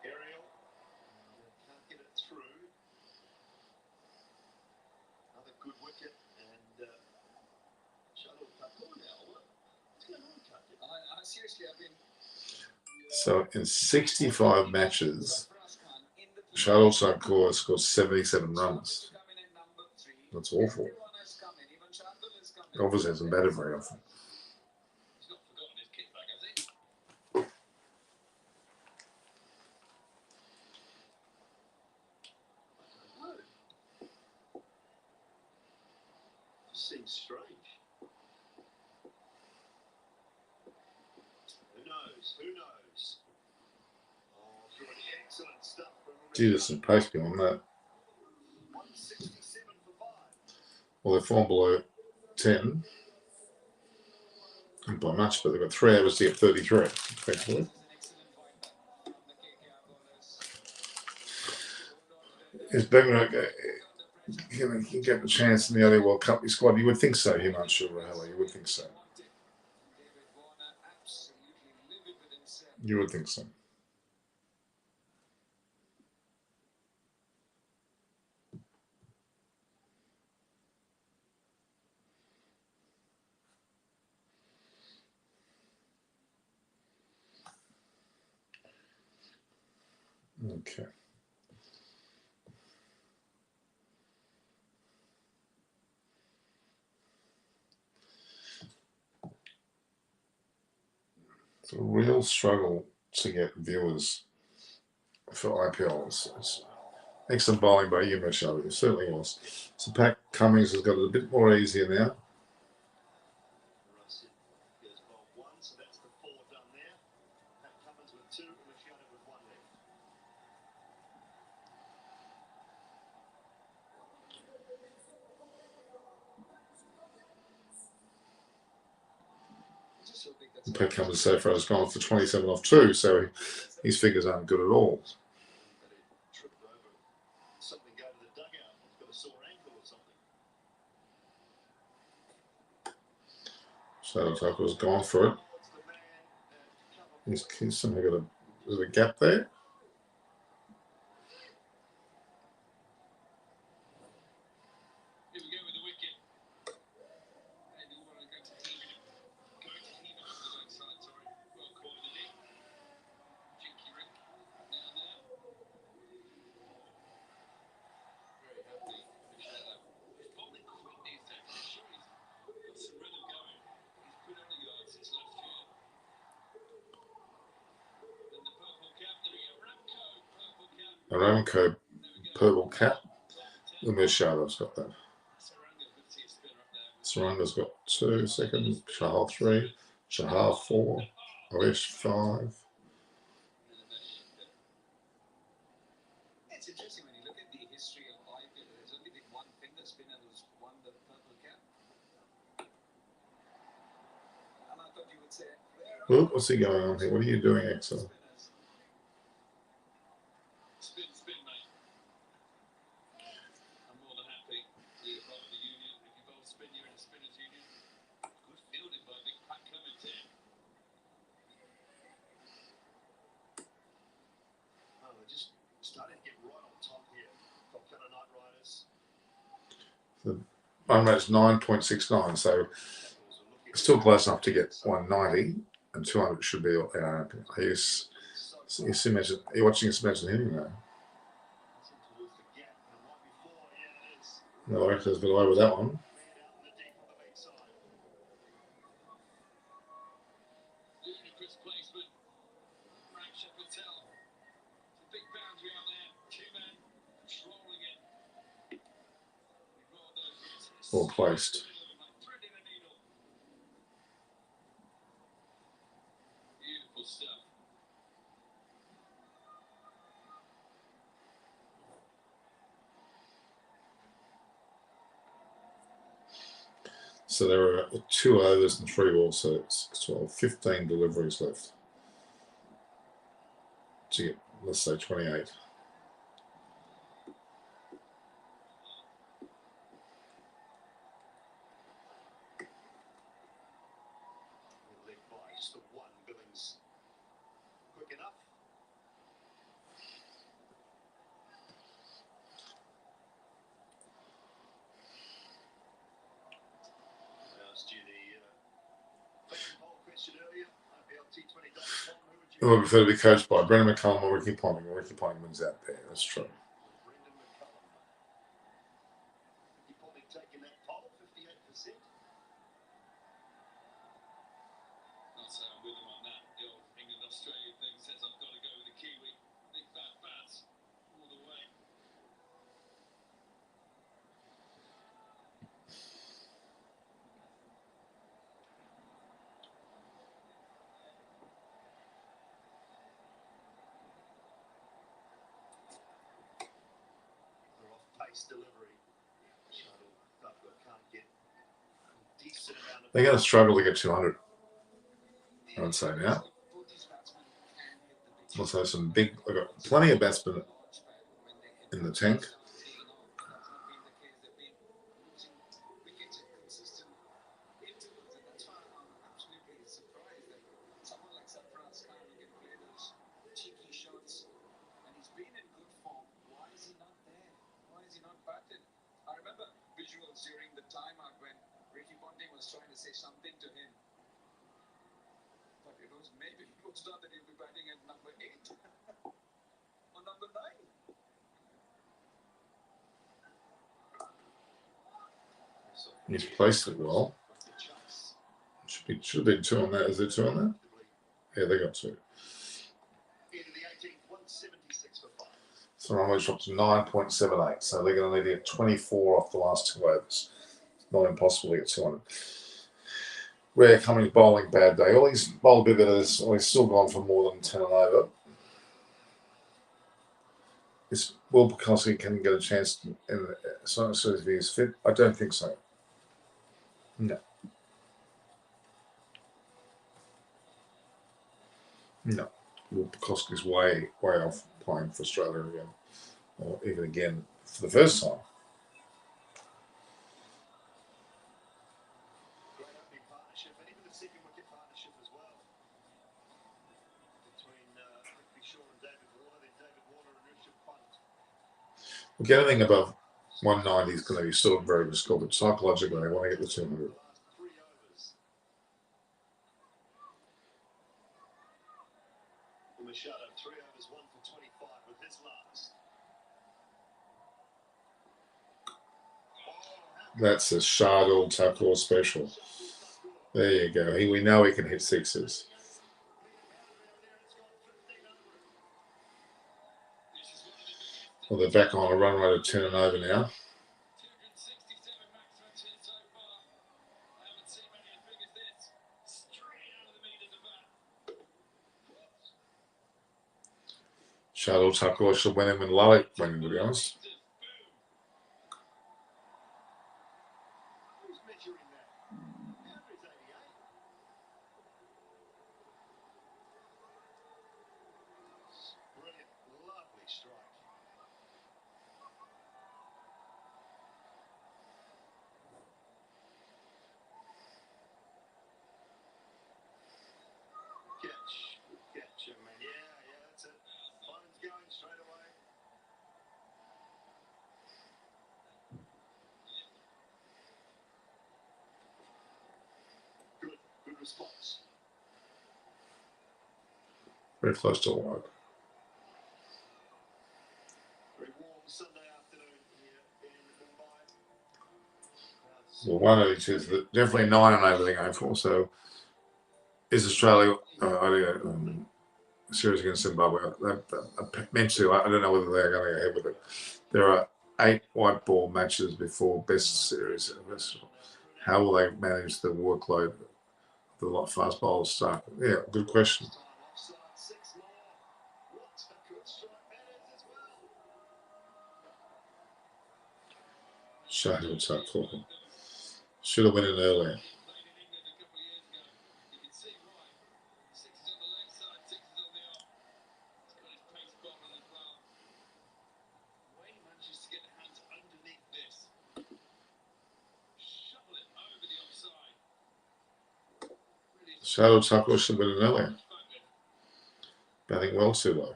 Aerial. Can't get it through. Another good wicket. And shuttle puck. Oh, now. What's going on, Tucker? I seriously, I've been So in 65 matches, Shuttle Shakur has scored 77 runs. That's awful. Obviously hasn't batted very often. He's not forgotten his kickback, has he? No. Seems strange. Who knows? Who knows? Oh, good. Excellent stuff from Gee, there's some pace behind that. 167 for 5. Well, they've fallen below 10. Not by much, but they've got 3 hours to get 33, effectively. Is Bengler can get the chance in the early World Cup squad? You would think so, Himanshu Rahela. You would think so. You would think so. Okay. It's a real struggle to get viewers for IPLs. It's excellent bowling by you, Michelle. It certainly was. So Pat Cummings has got it a bit more easier now. Russ goes bowled 1, so that's the 4 done there. Pat Cummins with 2 and Machado with 1 left. Just hoping that's Pat Cummins so far has gone for 27 off 2, so his figures aren't good at all. But it tripped over. Something go to the dugout. He's got a sore ankle or something. So Tucker's gone for it. Towards the man and cover. He's somehow got a bit of a gap there. Here we go with the wicket. Maybe we want to go to heave it. Going to heave it off the leg side, sorry. Well caught in it. Jinky Rick. Down there. Very happy. Machado. He's bowling quick these days. I'm sure he's got some rhythm going. He's put on the yards since last year. And the purple cap. There we go. Ramco. Purple cap. Aramco There we go. purple cap. Top 10. The Machado's got that. Saranga's good to see a spinner up there. Saranga's got 2 seconds. Shahar 3. Shahar 4. Arish 5. It's interesting when you look at the history of IPL. There's only been one finger spinner who's won the purple cap. And I thought you would say, where are Look, what's he going on here? What are you doing, Axel? spinners? Spin, mate. I'm more than happy to be a part of the union. If you both spin, you're in a spinners union. Good fielding by Big Pat Cummins here. Oh, they're just starting to get right on top here. Calcutta Knight Riders. The run rate's 9.69, so still close enough to get 190, and 200 should be. He's you're watching us imagine hitting now. Towards the gap, and right before, yeah, it is. No, Axel's got away with that one. Man out in the deep on the leg side. Ludicrous placement. Frank Patel. It's a big boundary out there. 2 men controlling it. We rolled those wrists. Well placed. Like threading a needle. Beautiful stuff. So there are 2 overs and 3 balls, so it's 12, 15 deliveries left to get, let's say, 28. Led by just the 1. Billings quick enough. I asked you the poll question earlier. IPLT20.com. Who would Who you would prefer to be coached by, Brendan McCullum or Ricky Ponting? Well, Ricky Ponting wins out there, that's true. Brendan McCullum. Ricky Ponting taking that poll, 58%. I'll say I'm with him on that. The old England-Australia thing says I've got to go with the Kiwi. Big bad bats all the way. They're off pace delivery. Shuttle Butler can't get a decent amount of. They're going to struggle to get 200, I would say now. Also, some big, I've got plenty of batsmen in the tank. During the timeout when Ricky Ponting was trying to say something to him. But it was maybe it was not that he'd be batting at number 8 or number 9. He's placed it well. Should have been 2 on that. Is there 2 on that? Yeah, they got 2. So Romway's dropped to 9.78. So they're going to need to get 24 off the last 2 overs. It's not impossible to get 200. Rare Cummings bowling bad day. Well, he's bowled a bit better. Well, he's still gone for more than 10 and over. Is Will Bukowski can get a chance as soon as he is fit? I don't think so. No. No. Will Bukowski's way off playing for Australia again. Or even again for the first time. Great opening partnership, and even the second wicket partnership as well. Between Prithvi Shaw and David Warner, then David Warner and Richard Punt. Look, anything above 190 is going to be still a very good score, but psychologically, they want to get the 200. The last 3 overs. Machado, 3 overs, 1 for 25 with his last. That's a Shardul Thakur special. There you go. We know he can hit 6s. Well, they're back on a run rate of 10 and over now. Shardul Thakur should win him when Lalek went in, to be honest. Who's measuring that? Boundary's 88. Brilliant, lovely strike. Catch, man. Yeah, that's it. Phone's going straight away. Good response. Very close to wide. Very warm Sunday afternoon here in Mumbai. Well, 182 is definitely 9 and over they're going for. So is Australia series against Zimbabwe? Mentally, I don't know whether they're going to go ahead with it. There are 8 white ball matches before best series. How will they manage the workload? The fast bowlers start. Yeah, good question. Shahid Thakur should have went in earlier. Shahid Thakur should have been in earlier. Batting well too low.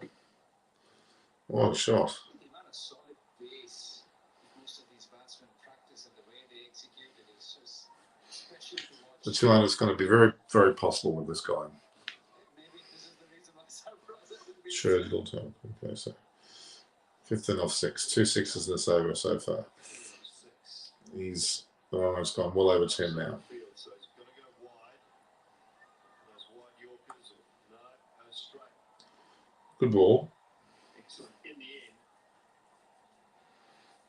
What a shot. The 200 is going to be very, very possible with this guy. Sure, he'll turn. Okay, so 15 off 6. 2 6s this over so far. The runner's gone well over 10 now. Good ball.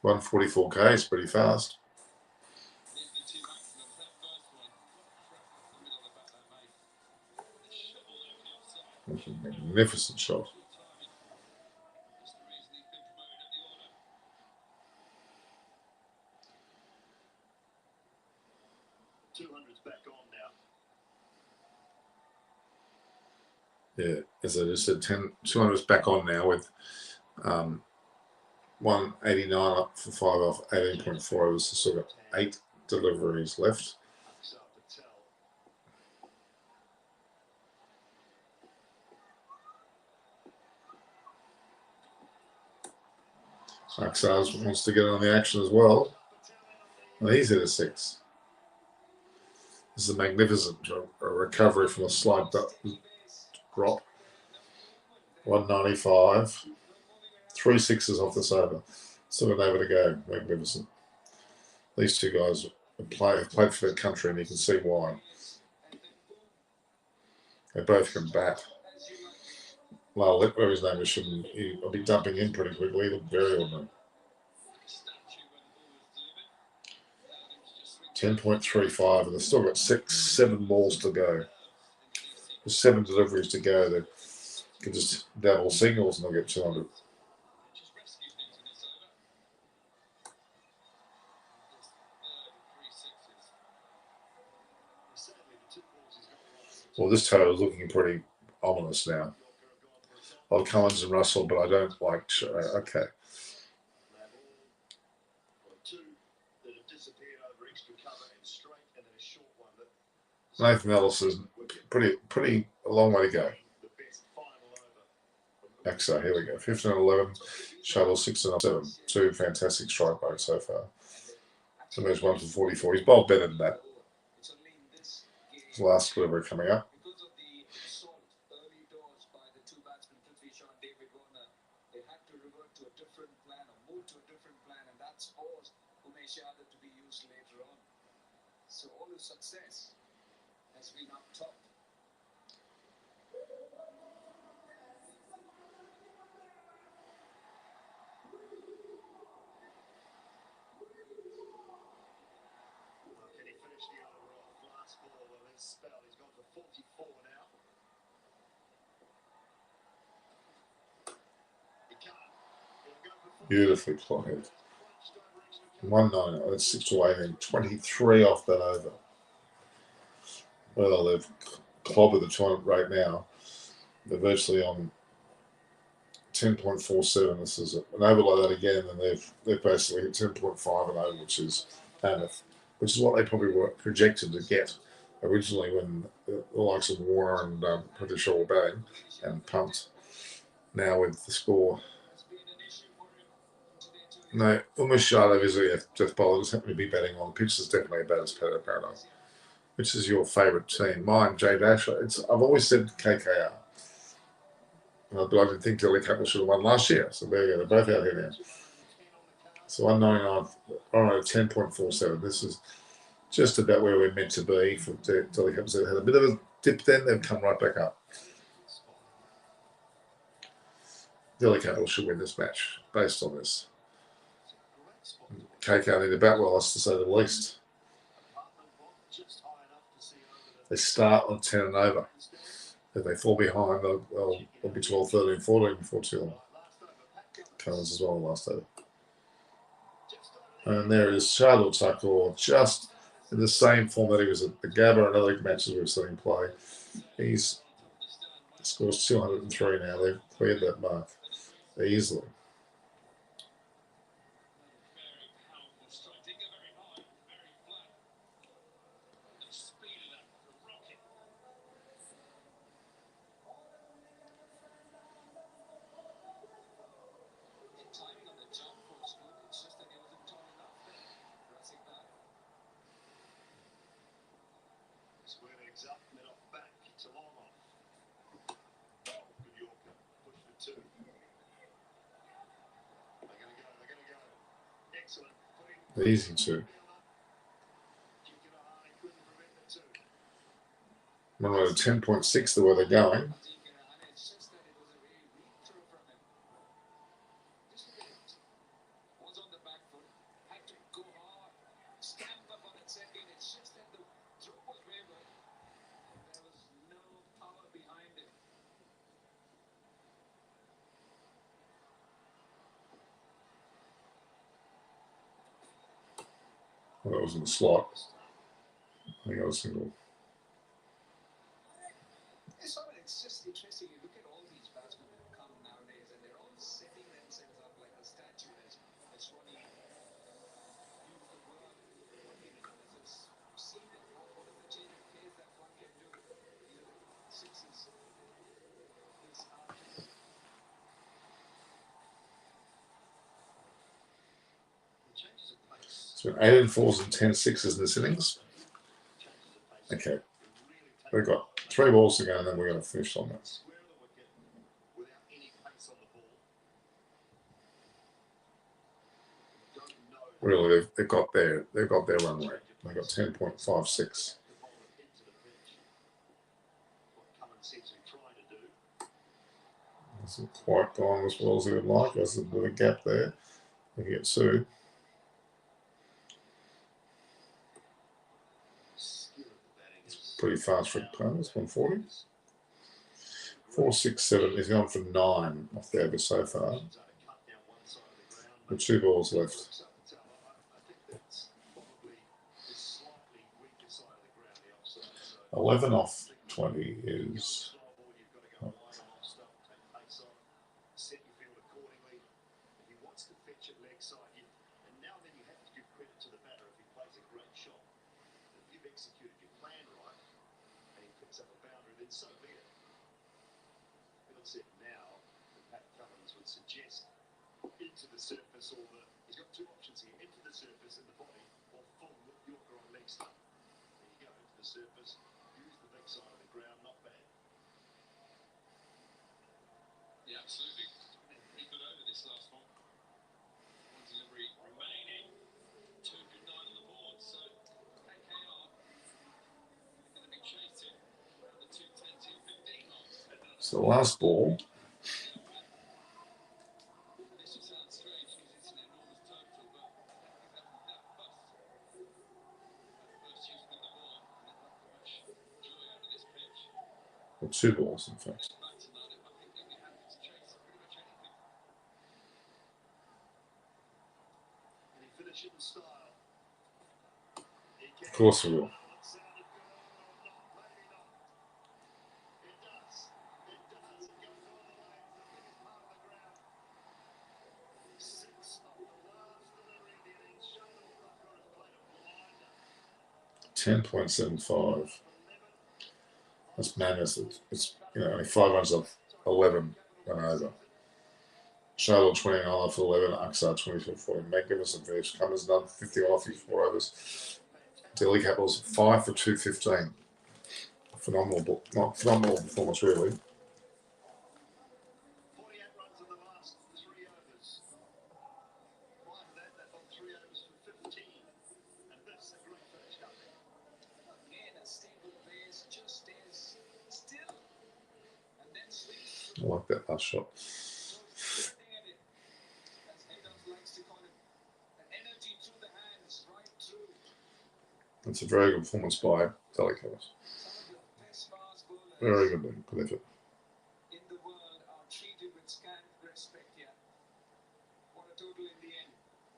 144k is pretty fast. That's a magnificent shot. Back on now. Yeah, as I just said, 200 is back on now with 189 up for 5 off 18.4 overs. So sort of 8 deliveries left. Aksaz wants to get on the action as well. And he's at a 6. This is a magnificent recovery from a slight drop. 195. 3 sixes off this over. Still an over to go. Magnificent. These two guys have played for their country, and you can see why. They both can bat. Lyle whatever his name is, he'll be dumping in pretty quickly. He looked very ordinary. 10.35, and they've still got 7 balls to go. There's 7 deliveries to go. They can just dabble singles and they'll get 200. Well, this total is looking pretty ominous now. I'll Collins and Russell, but I don't like. Okay. Nathan Ellis is pretty a long way to go. AXA, here we go. 15 and 11, Shuttle 6 and 7. 2 fantastic strike rates so far. And there's 1 for 44. He's bowled better than that. His last delivery coming up. So all his success has been up top. Can he finish the over off last ball of his spell? He's gone for 44 now. He can't. He'll go for 40. Beautifully played. 1-9. That's 6 away and 23 off that over. Well, they've clobbered the tournament right now. They're virtually on 10.47. This is an over like that again, and they've basically hit 10.5 and over, which is mammoth, which is what they probably were projected to get originally when the likes of Warner and Pretty Shaw were batting and pumped. Now with the score. No, almost Shadov is a death bowler. Doesn't happen to be batting on the pitch. Is definitely a batter's paradise. Which is your favourite team? Mine, J Dash. I've always said KKR. But I didn't think Delhi Capital should have won last year. So there you go. They're both out here now. So 199, 10.47. This is just about where we're meant to be for Delhi Capital. They had a bit of a dip then. They've come right back up. Delhi Capital should win this match based on this. KKR need a bat well, to say the least. They start on 10 and over. If they fall behind, they'll be 12, 13, 14 before too long. Collins as well last over. And there is Shardul Thakur, just in the same form that he was at the Gabba and other matches we've seen him play. He's scores 203 now. They've cleared that mark easily. Up, then off back to long off. Good Yorker. Push for 2. They're going to go. Excellent. Easy too. Monroe 10.6 the way they're going. Well, that was in the slot. I think I was single. It's just interesting. You look at all these batsmen that come nowadays, and they're all setting themselves up like a statue as Swanee. Beautiful work. It's seen what is the change of pace that one can do. Sixes. So 8 and 4s and 10 sixes in this innings. Okay. We've got 3 balls to go, and then we're going to finish on that. Really, they've got their run rate. They got 10.56. Hasn't quite gone as well as he would like. There's a bit of a gap there. They get Sue. It's pretty fast for opponents. 140. 4-6-7. He's gone for 9 off the over so far. With 2 balls left. 11 off 20 is. Into the surface, or he's got 2 options here: into the surface in the body, or full Yorker on leg stump. There you go, into the surface. Use the leg side of the ground, not bad. Yeah, absolutely. Pretty good over this last one. One delivery remaining. 209 on the board, so KKR going to be chasing around the 210, 215 mark. So the last ball. This will sound strange because it's an enormous total, but I don't think they'll be that fussed. First use with the ball, and they'll have to rush joy out of this pitch. Or 2 balls, in fact. Back to that, I think they'll be happy to chase pretty much anything. And he finished in style. Of course we will. $10.75. That's madness. It's only 5 runs off 11 run over. Charlotte 29 off 11, Aksar 24 40. Magnificent finish. Cummins done 51 off 4 overs. Delhi Capitals 5 for 215. Phenomenal performance, really. 48 runs in the last 3 overs. Prior to that, they've got 3 overs for 15. And that's a great finish, Company. Again, a stable plays just stays still and then swings. I like that last shot. As Haydock likes to call it, an energy through the hands, right through. It's a very good performance by Delhi Capitals. Some of the best fast bowlers Very good effort. in the world are treated with scant respect here. What a total in the end.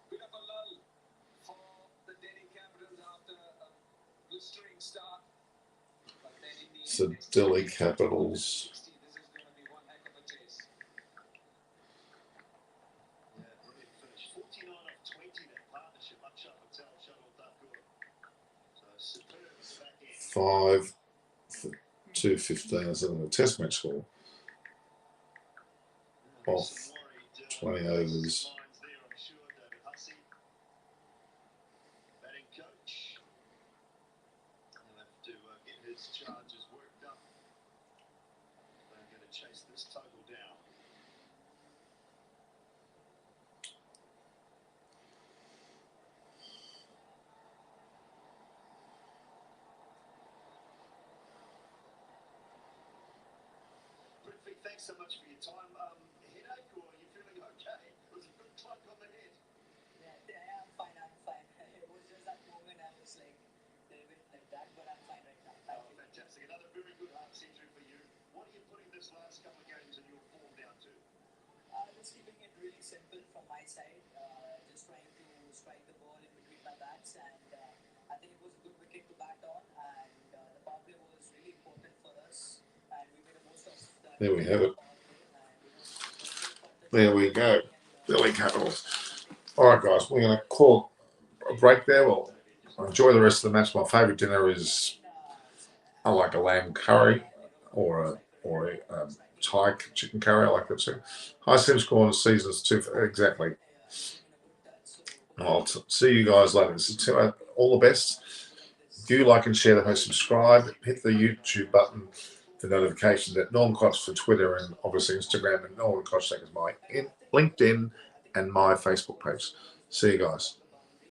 Bit of a lull for the Delhi Capitals after a blistering start. But then in the end, So Delhi Capitals. this is going to be one heck of a chase. Yeah, brilliant finish. 49 off 20, that partnership. Aksar Patel, Shuttle Thakur. So superb at the back end. 5 for 215. That's a test match score. Off 20 overs. Batting coach. He'll have to get his charges worked up. They're going to chase this total down. Prithvi, thanks so much for your time. Headache, or are you feeling okay? It was a good clunk on the head. Yeah, I'm fine. It was just that moment I was like a little bit like that, but I'm fine right now. Thank you. Fantastic. Another very good half century for you. What are you putting this last couple of games in your form down to? Just keeping it really simple from my side. Just trying to strike the ball in between my bats, and I think it was a good wicket to bat on, and the power play was really important for us, and we made the most of that. There we have it. Power play, and There we go. Delhi Capitals. All right, guys. We're going to call a break there. Well, enjoy the rest of the match. My favourite dinner is I like a lamb curry or a Thai chicken curry. I like that too. High Sims Corner seasons 2 exactly. I'll see you guys later. So, all the best. Do like and share the post, subscribe, hit the YouTube button for notifications at Norman Koch for Twitter and obviously Instagram, and Norman Koch is my LinkedIn and my Facebook page. See you guys.